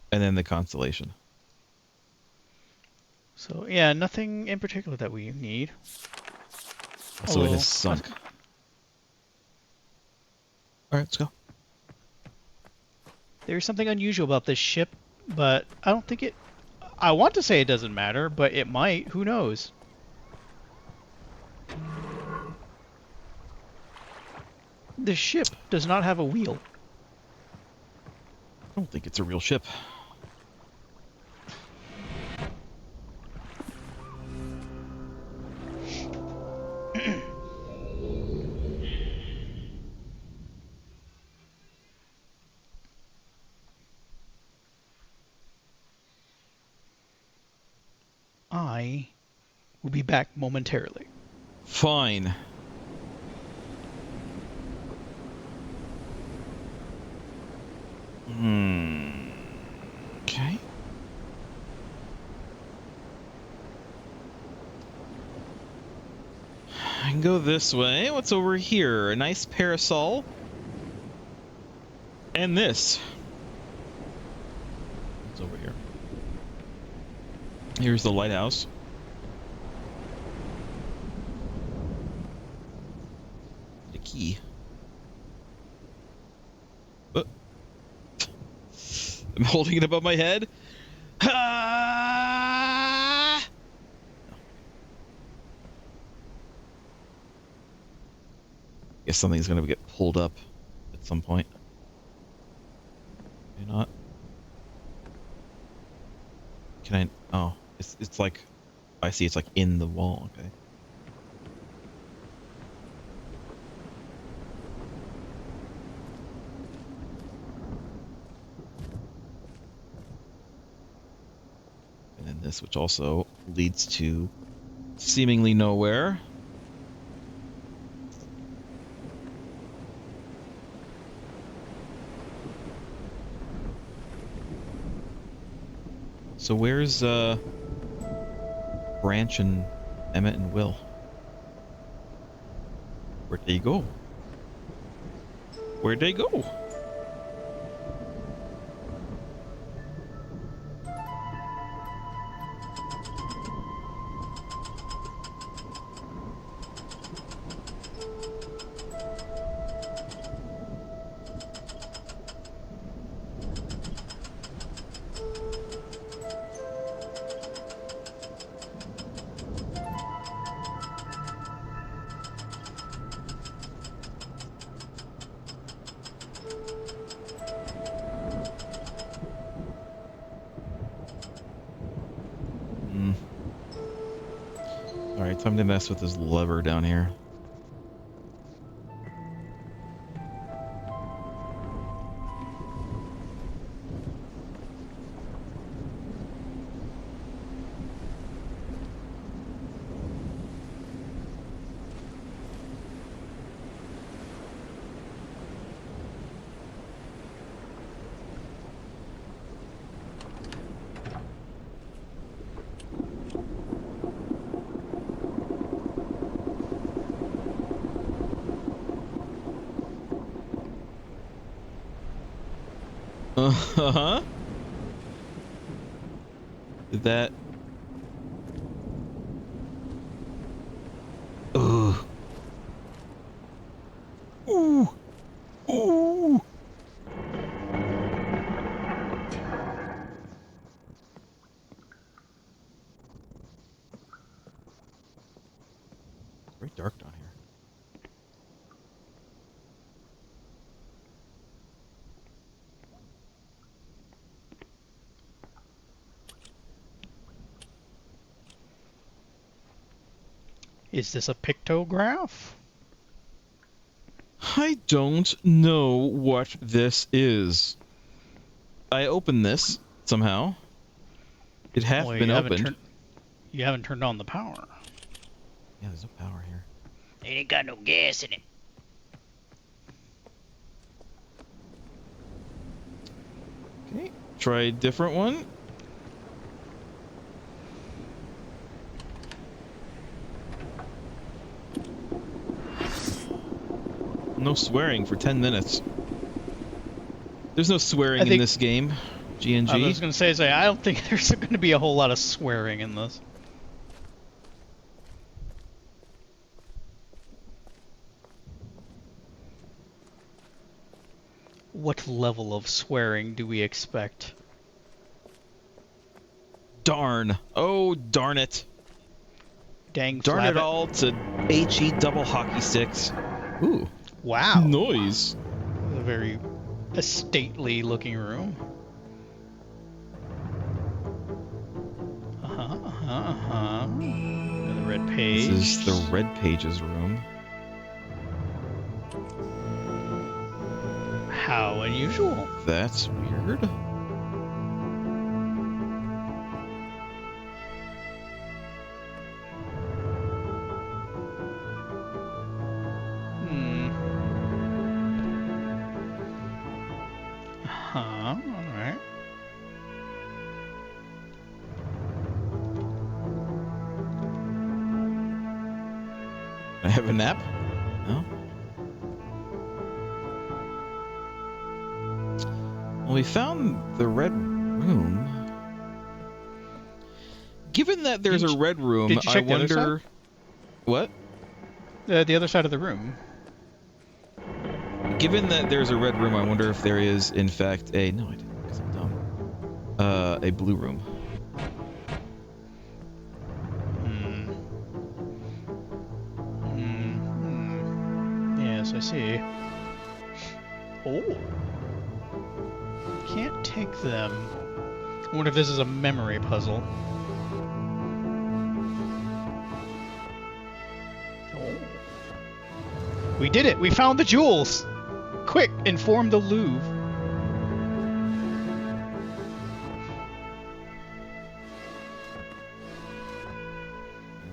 then the constellation. So yeah, nothing in particular that we need. Also, it is sunk. Alright, let's go. There's something unusual about this ship, but I don't think it... I want to say it doesn't matter, but it might. Who knows? The ship does not have a wheel. I don't think it's a real ship. I will be back momentarily. Fine. Okay. I can go this way. What's over here? A nice parasol. And this. What's over here? Here's the lighthouse. The key. I'm holding it above my head. Ah! Guess something's gonna get pulled up at some point. Maybe not. Can I? Oh, it's like, I see. It's like in the wall. Okay. And then this, which also leads to seemingly nowhere. So where's Branch and Emmett and Will? Where'd they go? Where'd they go? Alright, time to mess with this lever down here. Uh-huh. Did that... Ugh. Ooh. Ooh. It's very dark down here. Is this a pictograph? I don't know what this is. I opened this somehow. It hath Well, been opened. You haven't turned on the power. Yeah, there's no power here. It ain't got no gas in it. Okay, try a different one. No swearing for 10 minutes. There's no swearing in this game, GNG. I was going to say, I don't think there's going to be a whole lot of swearing in this. What level of swearing do we expect? Darn. Oh, darn it. Dang Darn it flabbit. all to HE double hockey sticks. Ooh. Wow. Noise. A very stately looking room. The red page. This is the red pages room. How unusual. That's weird. Alright. I have a nap? No? Well, we found the red room. Given that there's a red room, did you check I wonder... the other side? What? The other side of the room. Given that there's a red room, I wonder if there is, in fact, a... No, I didn't, because I'm dumb. A blue room. Yes, I see. Oh. Can't take them. I wonder if this is a memory puzzle. Oh. We did it! We found the jewels! Quick, inform the Louvre.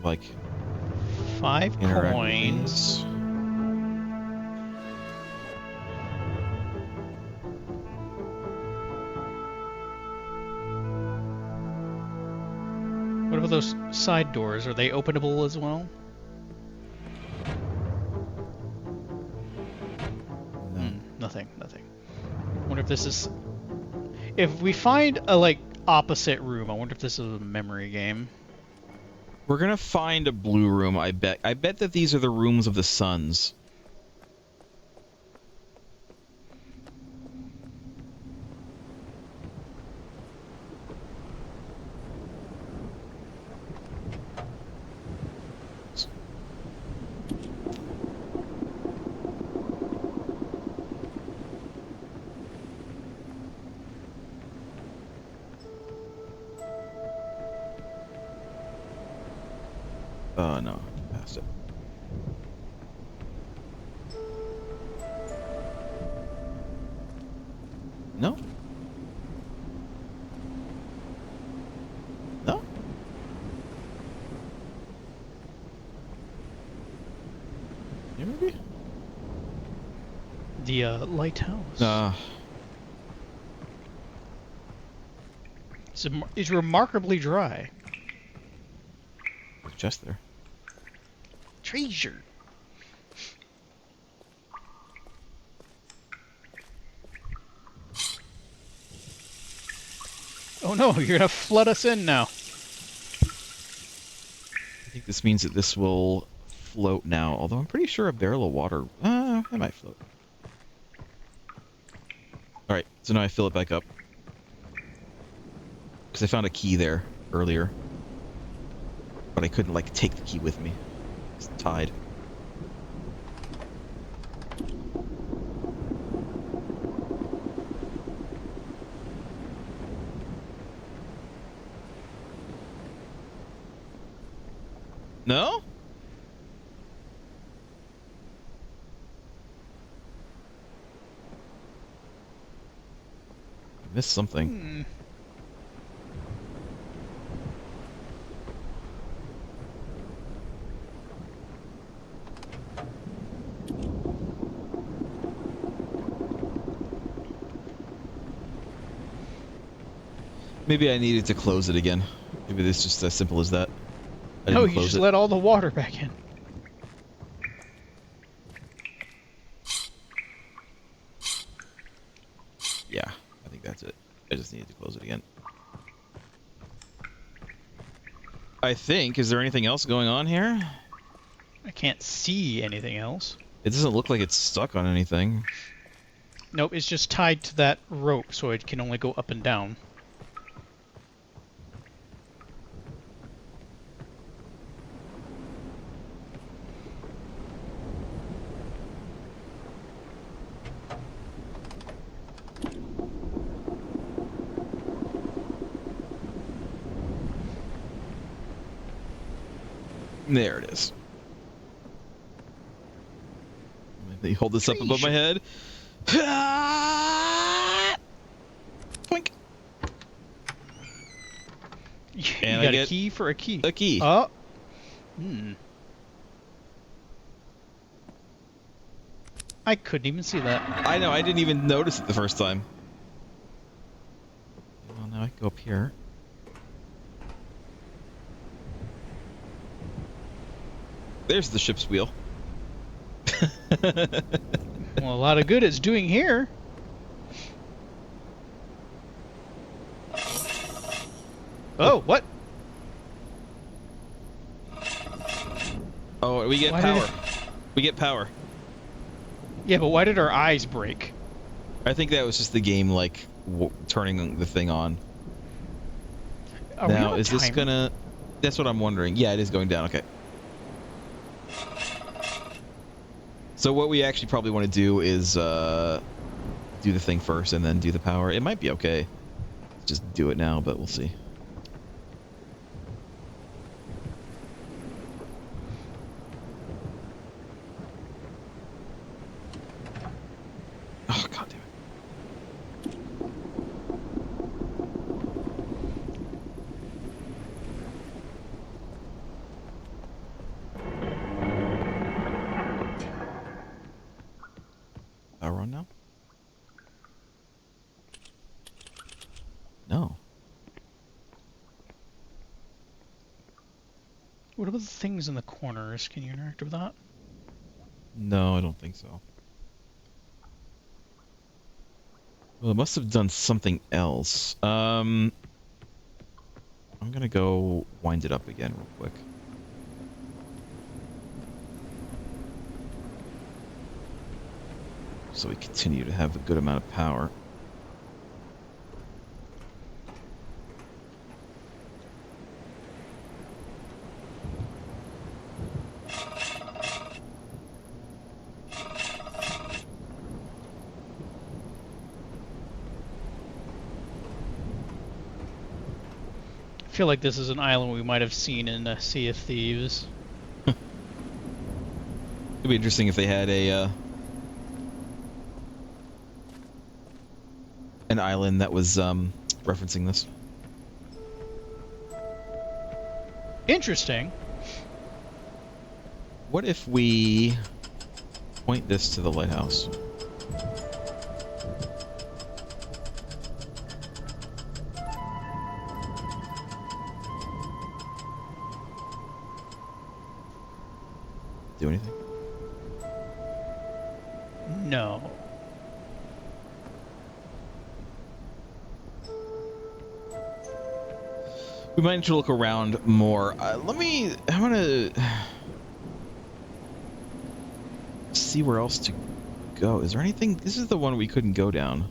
Like... 5 coins. What about those side doors? Are they openable as well? Nothing. Wonder if this is... If we find a, like, opposite room, I wonder if this is a memory game. We're gonna find a blue room, I bet. I bet that these are the rooms of the suns. No. Past it. No? No? Yeah, maybe? The, lighthouse. It's remarkably dry. Just there. Treasure. Oh no, you're gonna flood us in now. I think this means that this will float now, although I'm pretty sure a barrel of water... it might float. Alright, so now I fill it back up. Because I found a key there earlier. But I couldn't, like, take the key with me. It's tied. No? Missed something. Hmm. Maybe I needed to close it again. Maybe it's just as simple as that. I No, didn't you close just it. let all the water back in. Yeah, I think that's it. I just needed to close it again. I think. Is there anything else going on here? I can't see anything else. It doesn't look like it's stuck on anything. Nope, it's just tied to that rope, so it can only go up and down. There it is. Let me hold this up above my head. Twink. You And got I get a key for a key. a key. Oh. Hmm. I couldn't even see that. I know, I didn't even notice it the first time. Well, now I can go up here. There's the ship's wheel. Well, a lot of good it's doing here. Oh, what? Oh, we get Why did power. it- We get power. Yeah, but why did our eyes break? I think that was just the game, like, turning the thing on. Are we Now, on is this timer? gonna... That's what I'm wondering. Yeah, it is going down. Okay. So what we actually probably want to do is do the thing first and then do the power. It might be okay. Just do it now, but we'll see. Oh, god damn it. Power on now? No. What about the things in the corners? Can you interact with that? No, I don't think so. Well, it must have done something else. I'm gonna go wind it up again real quick. So we continue to have a good amount of power. I feel like this is an island we might have seen in Sea of Thieves. It'd be interesting if they had a an island that was referencing this. Interesting. What if we point this to the lighthouse? Do anything? No. We might need to look around more. I want to see where else to go. Is there anything? This is the one we couldn't go down.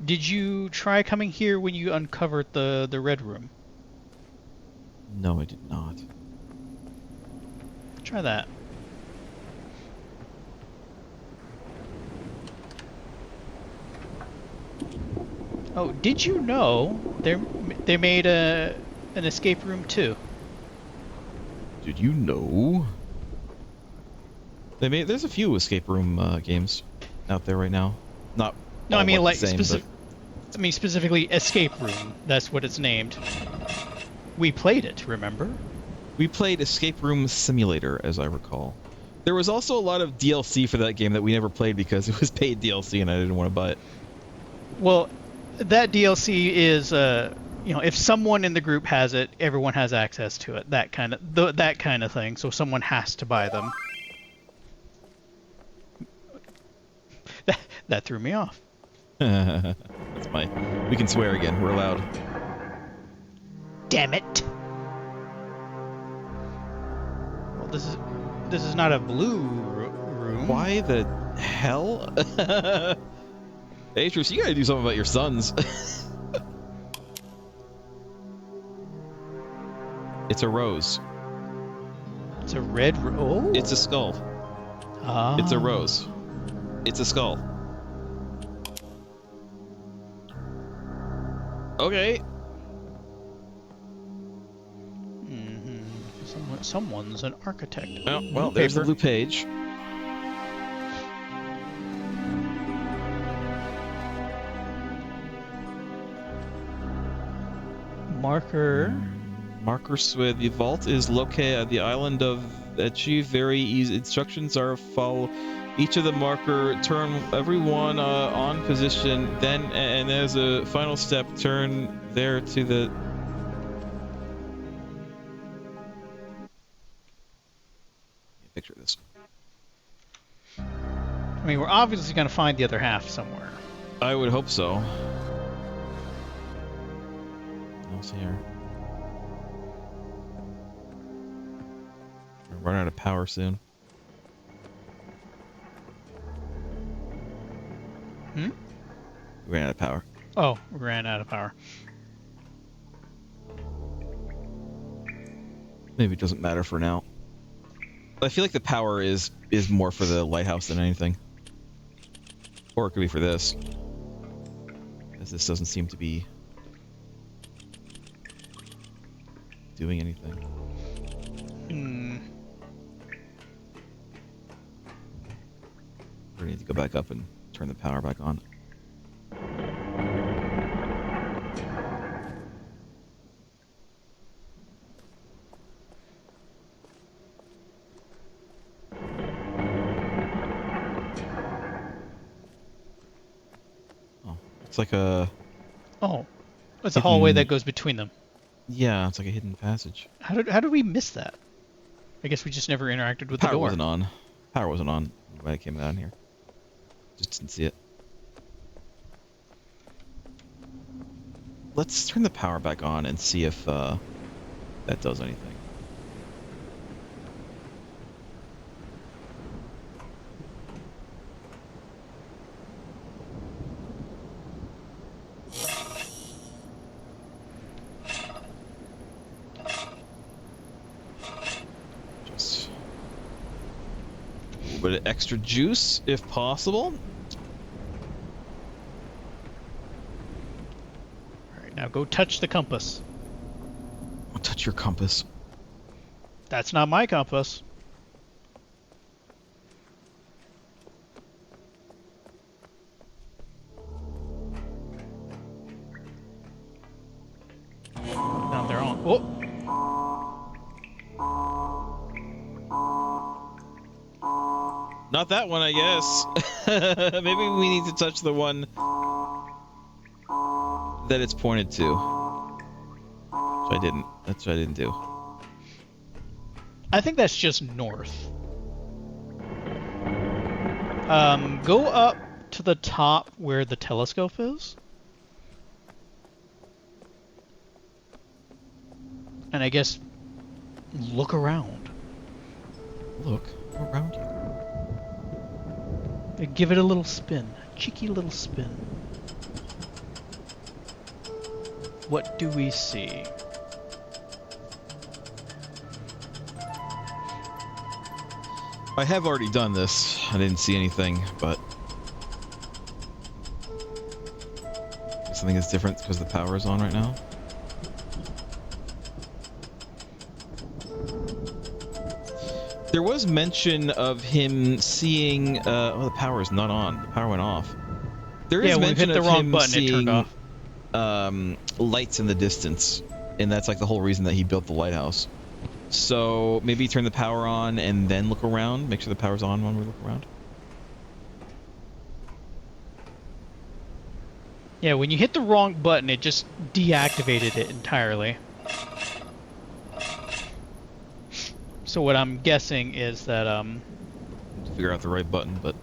Did you try coming here when you uncovered the red room? No, I did not. Try that. Oh, did you know they made an escape room too? Did you know? There's a few escape room games out there right now. Not No, I all mean look like the same, specifically escape room. That's what it's named. We played it, remember? we played Escape Room Simulator, as I recall. There was also a lot of DLC for that game that we never played because it was paid DLC and I didn't want to buy it. Well, that DLC is, if someone in the group has it, everyone has access to it. That kind of thing. So someone has to buy them. That threw me off. That's my. We can swear again. We're allowed. Damn it! Well, this is not a blue room. Why the hell? Atreus, you gotta do something about your sons. It's a rose. It's a red oh. It's a skull. Ah. It's a rose. It's a skull. Okay. Someone's an architect. Oh, well, there's the blue page. Marker. Marker Swith. The vault is located at the island of Etchi. Very easy. Instructions are follow each of the marker. Turn everyone on position. Then, and as a final step, turn there to the. Picture this. I mean, we're obviously going to find the other half somewhere. I would hope so. I'll see her. We're running out of power soon. Hmm? We ran out of power. Oh, we ran out of power. Maybe it doesn't matter for now. I feel like the power is more for the lighthouse than anything. Or it could be for this. As this doesn't seem to be doing anything. We need to go back up and turn the power back on. It's like a... Oh. It's a hallway that goes between them. Yeah, it's like a hidden passage. How did we miss that? I guess we just never interacted with the door. Power wasn't on. Power wasn't on when I came down here. Just didn't see it. Let's turn the power back on and see if that does anything. Just a little bit of extra juice, if possible. Now go touch the compass. I'll touch your compass. That's not my compass. Now they're on. Oh! Not that one, I guess. Maybe we need to touch the one that it's pointed to. Which I didn't. That's what I didn't do. I think that's just north. Go up to the top where the telescope is. And I guess look around. Look around you. Give it a little spin. Cheeky little spin. What do we see? I have already done this. I didn't see anything, but something is different because the power is on right now. There was mention of him seeing. Oh, the power is not on. The power went off. There is Yeah, when we mention hit the of wrong him button, it turned seeing off. lights in the distance, and that's like the whole reason that he built the lighthouse. So maybe turn the power on and then look around. Make sure the power's on when we look around. Yeah, when you hit the wrong button, it just deactivated it entirely. So what I'm guessing is that Figure out the right button, but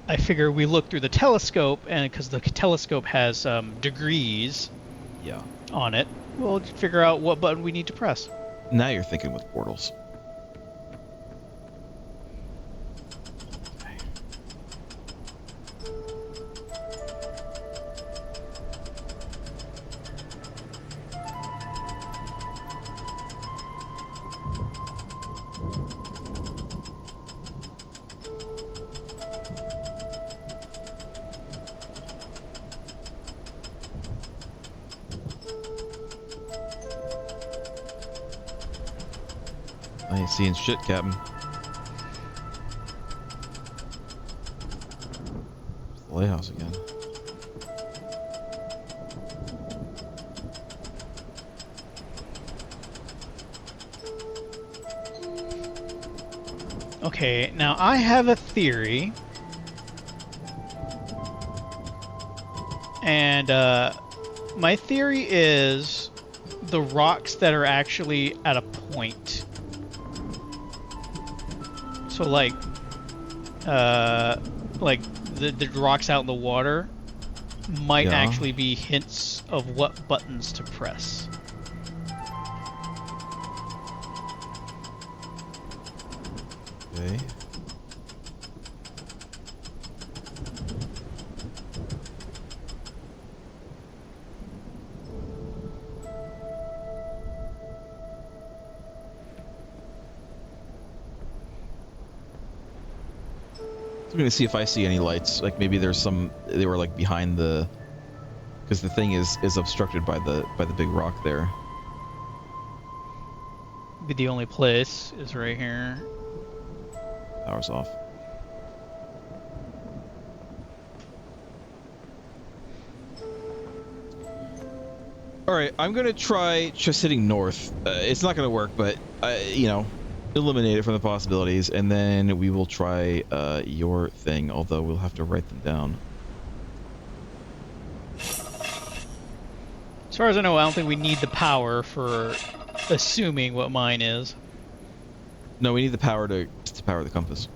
I figure we look through the telescope, and because the telescope has degrees yeah. on it, we'll figure out what button we need to press. Now you're thinking with portals. I ain't seeing shit, Captain. It's the lighthouse again. Okay, now I have a theory. And my theory is the rocks that are actually at a point. So like the rocks out in the water might Yeah. actually be hints of what buttons to press. Okay. I'm gonna see if I see any lights. Like maybe there's some. They were like behind the, because the thing is obstructed by the big rock there. Be the only place is right here. Power's off. All right, I'm gonna try just hitting north. It's not gonna work, but you know, eliminate it from the possibilities, and then we will try your thing. Although we'll have to write them down. As far as I know, I don't think we need the power for assuming what mine is. No, we need the power to power the compass.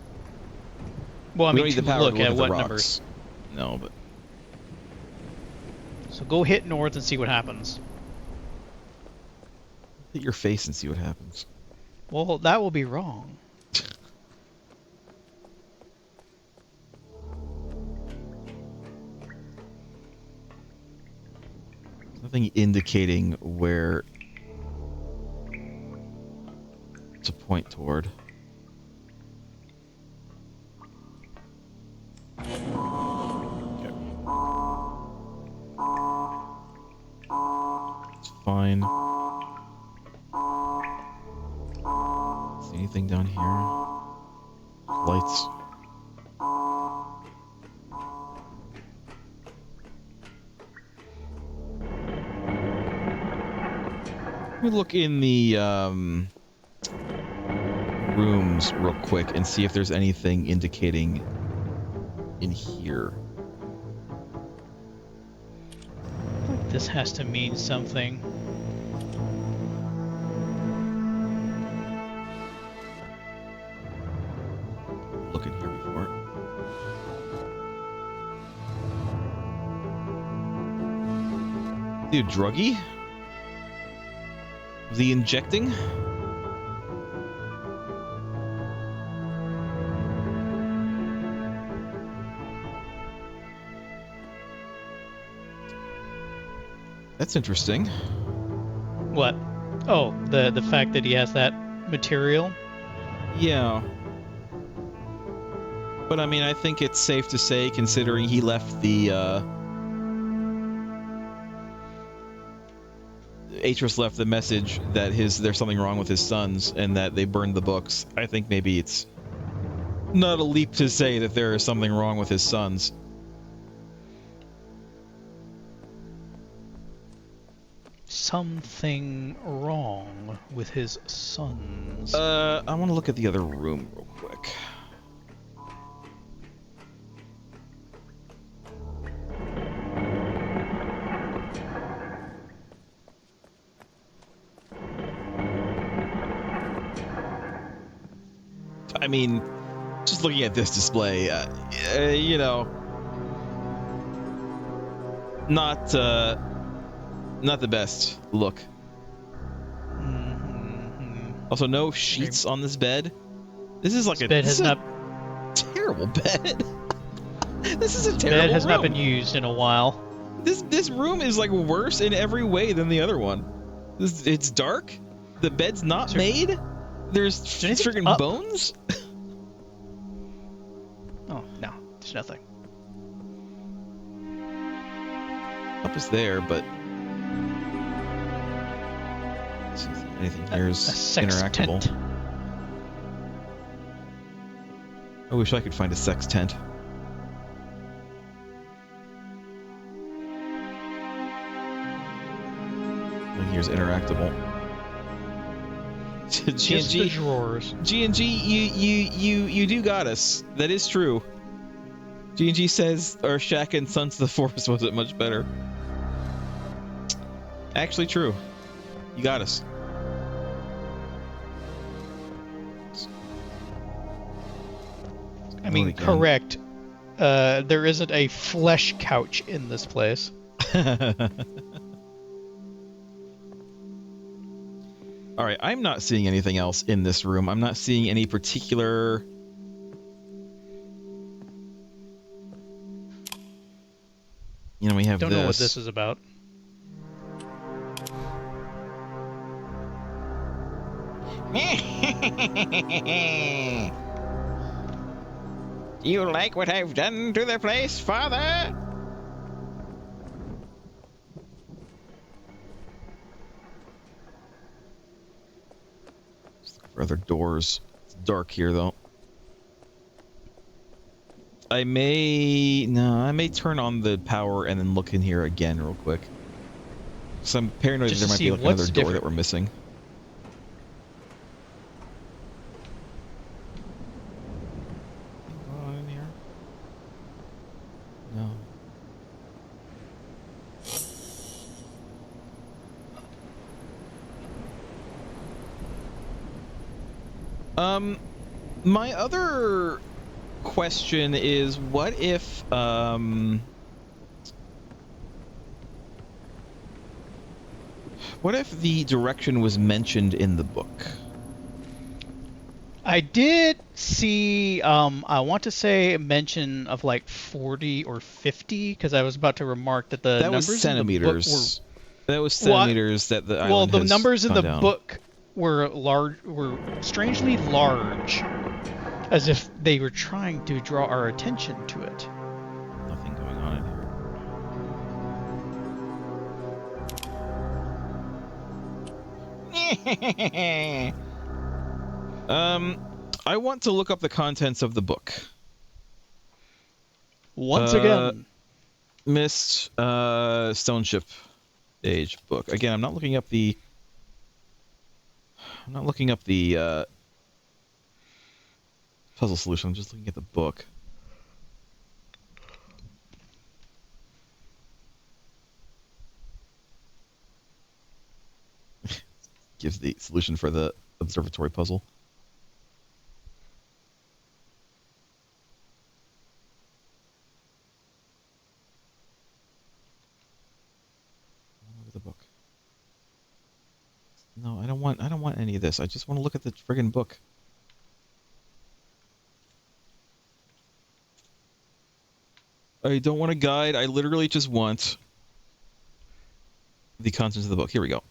Well, I We mean, don't need to the power look to look at at the what rocks. numbers. No, but So go hit north and see what happens. hit your face and see what happens. Well, that will be wrong. Nothing indicating where to point toward. Okay. It's fine. See anything down here? Lights. Let me look in the rooms real quick and see if there's anything indicating in here. This has to mean something. Look in here before. Dude, druggy? Was he injecting? That's interesting. What? Oh, the fact that he has that material? Yeah. But I mean, I think it's safe to say, considering he left the, Atris left the message that there's something wrong with his sons and that they burned the books. I think maybe it's not a leap to say that there is something wrong with his sons. Something wrong with his sons. I want to look at the other room real quick. I mean, just looking at this display, you know, not the best look. Also, no sheets on this bed. This is like a terrible bed. This is a terrible bed has room. not been used in a while. This room is like worse in every way than the other one. It's dark. The bed's not made. There's friggin' bones. Oh no, there's nothing. Up is there, but anything here is interactable. Tent. I wish I could find a sex tent. Here's interactable. Just the drawers. G&G, you do got us. That is true. G&G says our Shaq and Sons of the Forest wasn't much better. Actually true. You got us. I mean, correct. There isn't a flesh couch in this place. All right, I'm not seeing anything else in this room. I'm not seeing any particular... You know, we have Don't this. know what this is about. You like what I've done to the place, Father? For other doors. It's dark here, though. I may turn on the power and then look in here again real quick. So I'm paranoid that there might be like another door that we're missing. Anything in here? No. My other question is, what if the direction was mentioned in the book? I did see, I want to say a mention of like 40 or 50, because I was about to remark that the numbers was centimeters. in the book were... That was centimeters that the island Well, the has numbers in the down. book were strangely large, as if they were trying to draw our attention to it. Nothing going on in here. I want to look up the contents of the book. Once again. Myst, Stone Ship Age book. Again, I'm not looking up the puzzle solution. I'm just looking at the book. Gives the solution for the observatory puzzle. Look at the book. No, I don't want any of this. I just want to look at the friggin' book. I don't want a guide. I literally just want the contents of the book. Here we go.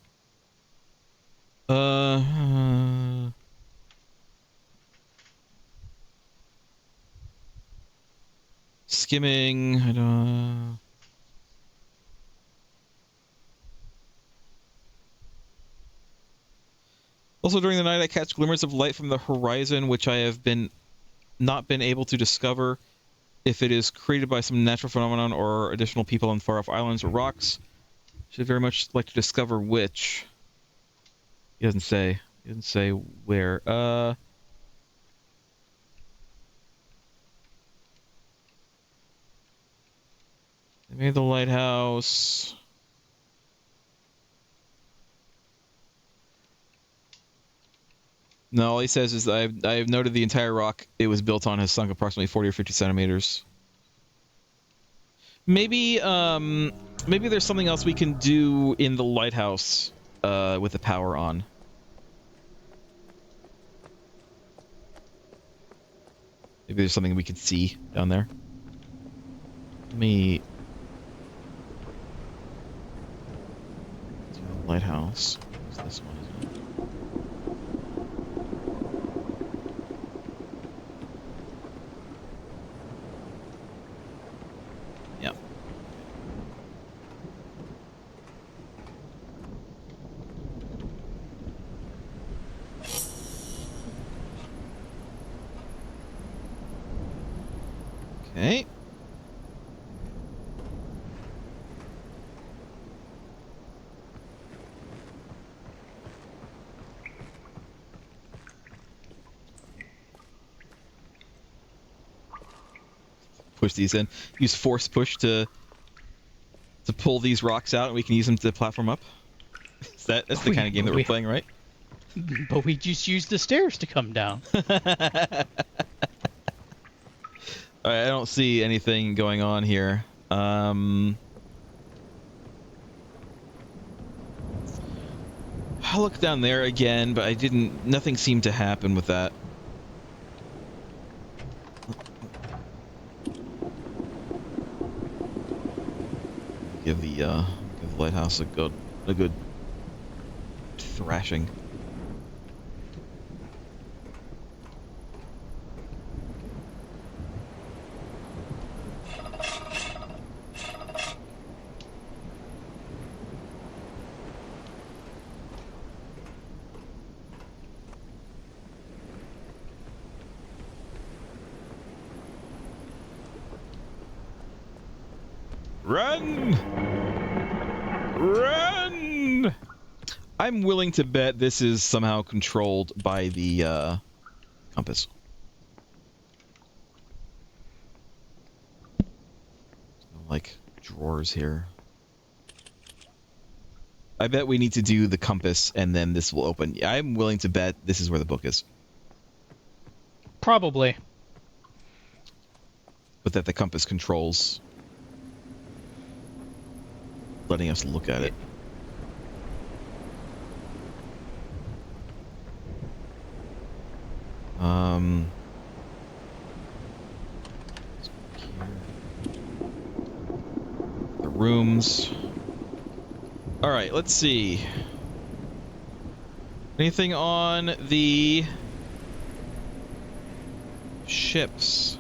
Skimming. I don't. Also, during the night, I catch glimmers of light from the horizon, which I have been not been able to discover if it is created by some natural phenomenon or additional people on far-off islands or rocks. Should very much like to discover which. He doesn't say. He doesn't say where. They made the lighthouse. No, all he says is I've noted the entire rock it was built on has sunk approximately 40 or 50 centimeters. Maybe maybe there's something else we can do in the lighthouse with the power on. Maybe there's something we can see down there. Let me do the lighthouse. What's this one? Isn't it? Yeah. Okay. Push these in. Use force push to pull these rocks out, and we can use them to platform up. That's the kind of game that we're playing, right? But we just used the stairs to come down. Alright, I don't see anything going on here. I'll look down there again, but nothing seemed to happen with that. Give the lighthouse a good thrashing. Run! Run! I'm willing to bet this is somehow controlled by the compass. Like drawers here. I bet we need to do the compass and then this will open. I'm willing to bet this is where the book is. Probably. But that the compass controls letting us look at it. The rooms. All right, let's see. Anything on the ships?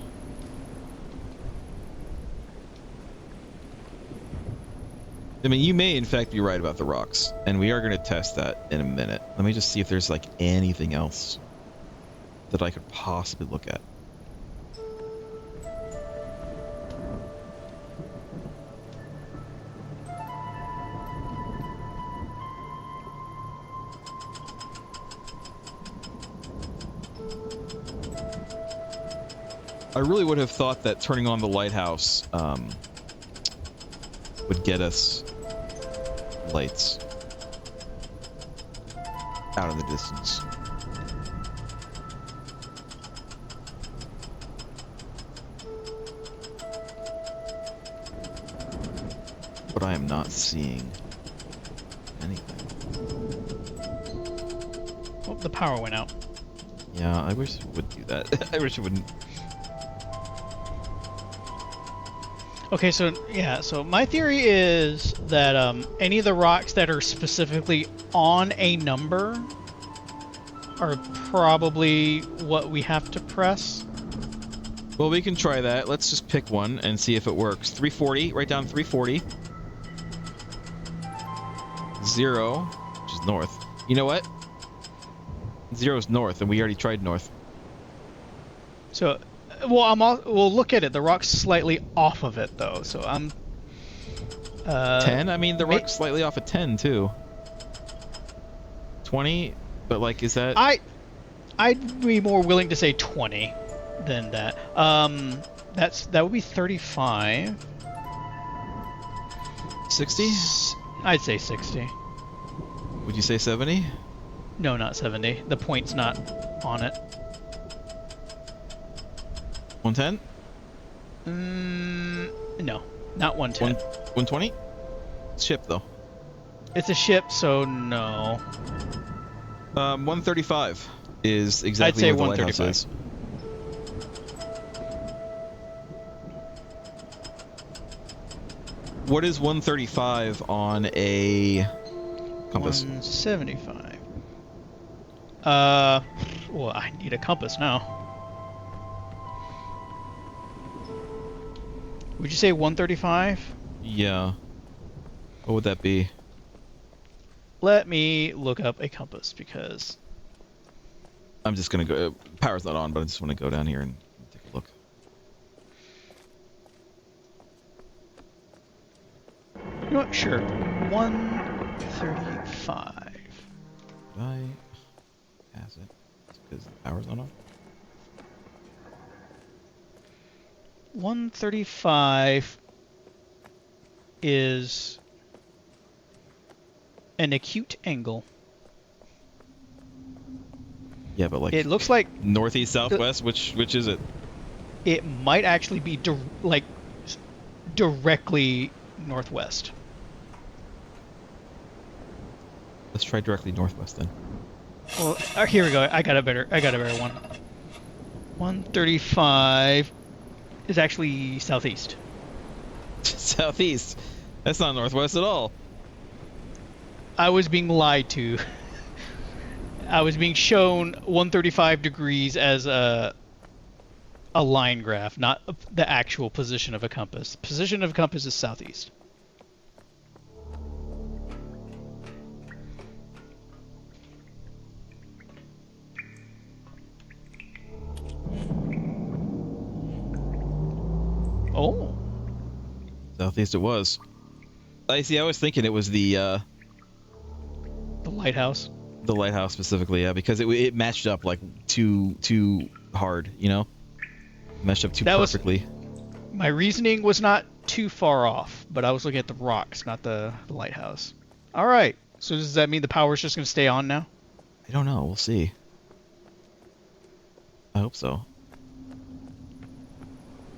I mean, you may in fact be right about the rocks, and we are going to test that in a minute. Let me just see if there's like anything else that I could possibly look at. I really would have thought that turning on the lighthouse would get us lights out in the distance. But I am not seeing anything. Oh, the power went out. Yeah, I wish it would do that. I wish it wouldn't. Okay, so yeah, so my theory is that any of the rocks that are specifically on a number are probably what we have to press. Well, we can try that. Let's just pick one and see if it works. 340, write down 340. 0, which is north. You know what? 0 is north, and we already tried north. So, well, we'll look at it. The rock's slightly off of it though, so I'm. 10? I mean, the rock's slightly off at 10 too. 20? But like, is that? I'd be more willing to say 20 than that. That would be 35. 60? I'd say 60. Would you say 70? No, not 70. The point's not on it. 110? No, not 110. 120? Ship though. It's a ship, so no. 135 is I'd exactly say where the lighthouse 135. is. What is 135 on a compass? 175. Well, I need a compass now. Would you say 135? Yeah. What would that be? Let me look up a compass because I'm just gonna go. Power's not on, but I just want to go down here and take a look. you know what? Sure, 135. Did I pass it? Because the power's not on. 135 is an acute angle. Yeah, but like It looks like northeast, southwest. Which is it? it might actually be directly northwest. Let's try directly northwest then. Well, here we go. I got a better one. 135 is actually southeast. Southeast. That's not northwest at all. I was being lied to. I was being shown 135 degrees as a line graph, not the actual position of a compass. Position of a compass is southeast. Oh. Southeast it was. I see. I was thinking it was the lighthouse. The lighthouse specifically, yeah, because it matched up like too hard, you know, matched up too perfectly. My reasoning was not too far off, but I was looking at the rocks, not the lighthouse. All right. So does that mean the power's just going to stay on now? I don't know. We'll see. I hope so.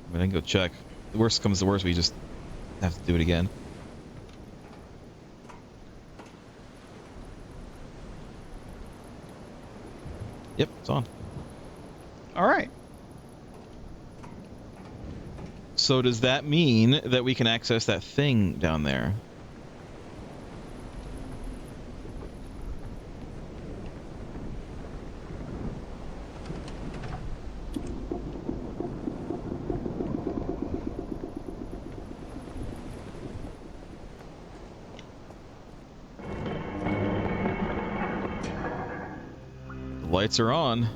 I mean, I can go check. The worst comes to worst, we just have to do it again. Yep, it's on. All right. So does that mean that we can access that thing down there? The lights are on.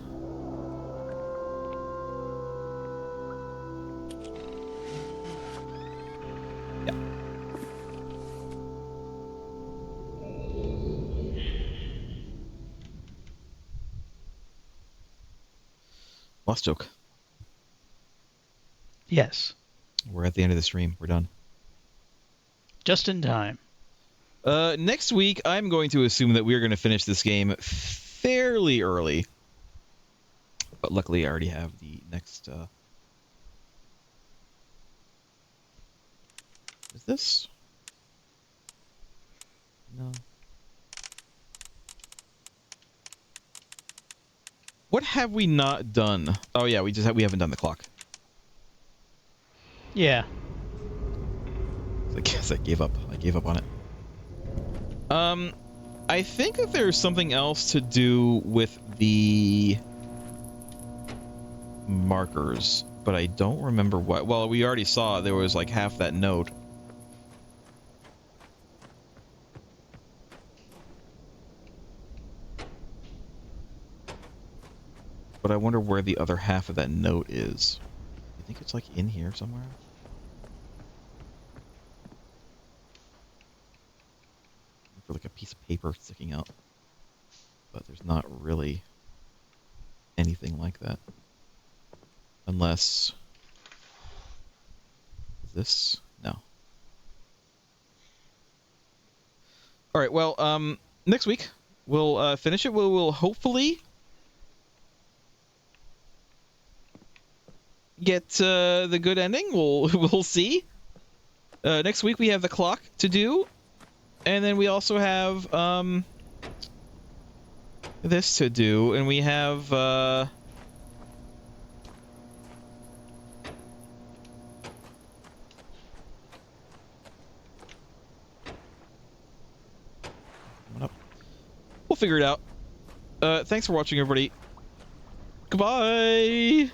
Lostjoke. Yes. We're at the end of the stream. We're done. Just in time. Next week, I'm going to assume that we're going to finish this game fairly early. But luckily, I already have the next... Is this? No. What have we not done? Oh yeah, we haven't done the clock. Yeah. I guess I gave up. I gave up on it. I think that there's something else to do with the markers, but I don't remember what. Well, we already saw there was like half that note. But but I wonder where the other half of that note is. I think it's like in here somewhere. For like a piece of paper sticking out, but there's not really anything like that, unless this. No. All right. Well, next week we'll finish it. We'll hopefully get the good ending. We'll see. Next week we have the clock to do, and then we also have this to do, and we have we'll figure it out. Thanks for watching, everybody. Goodbye.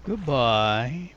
Goodbye.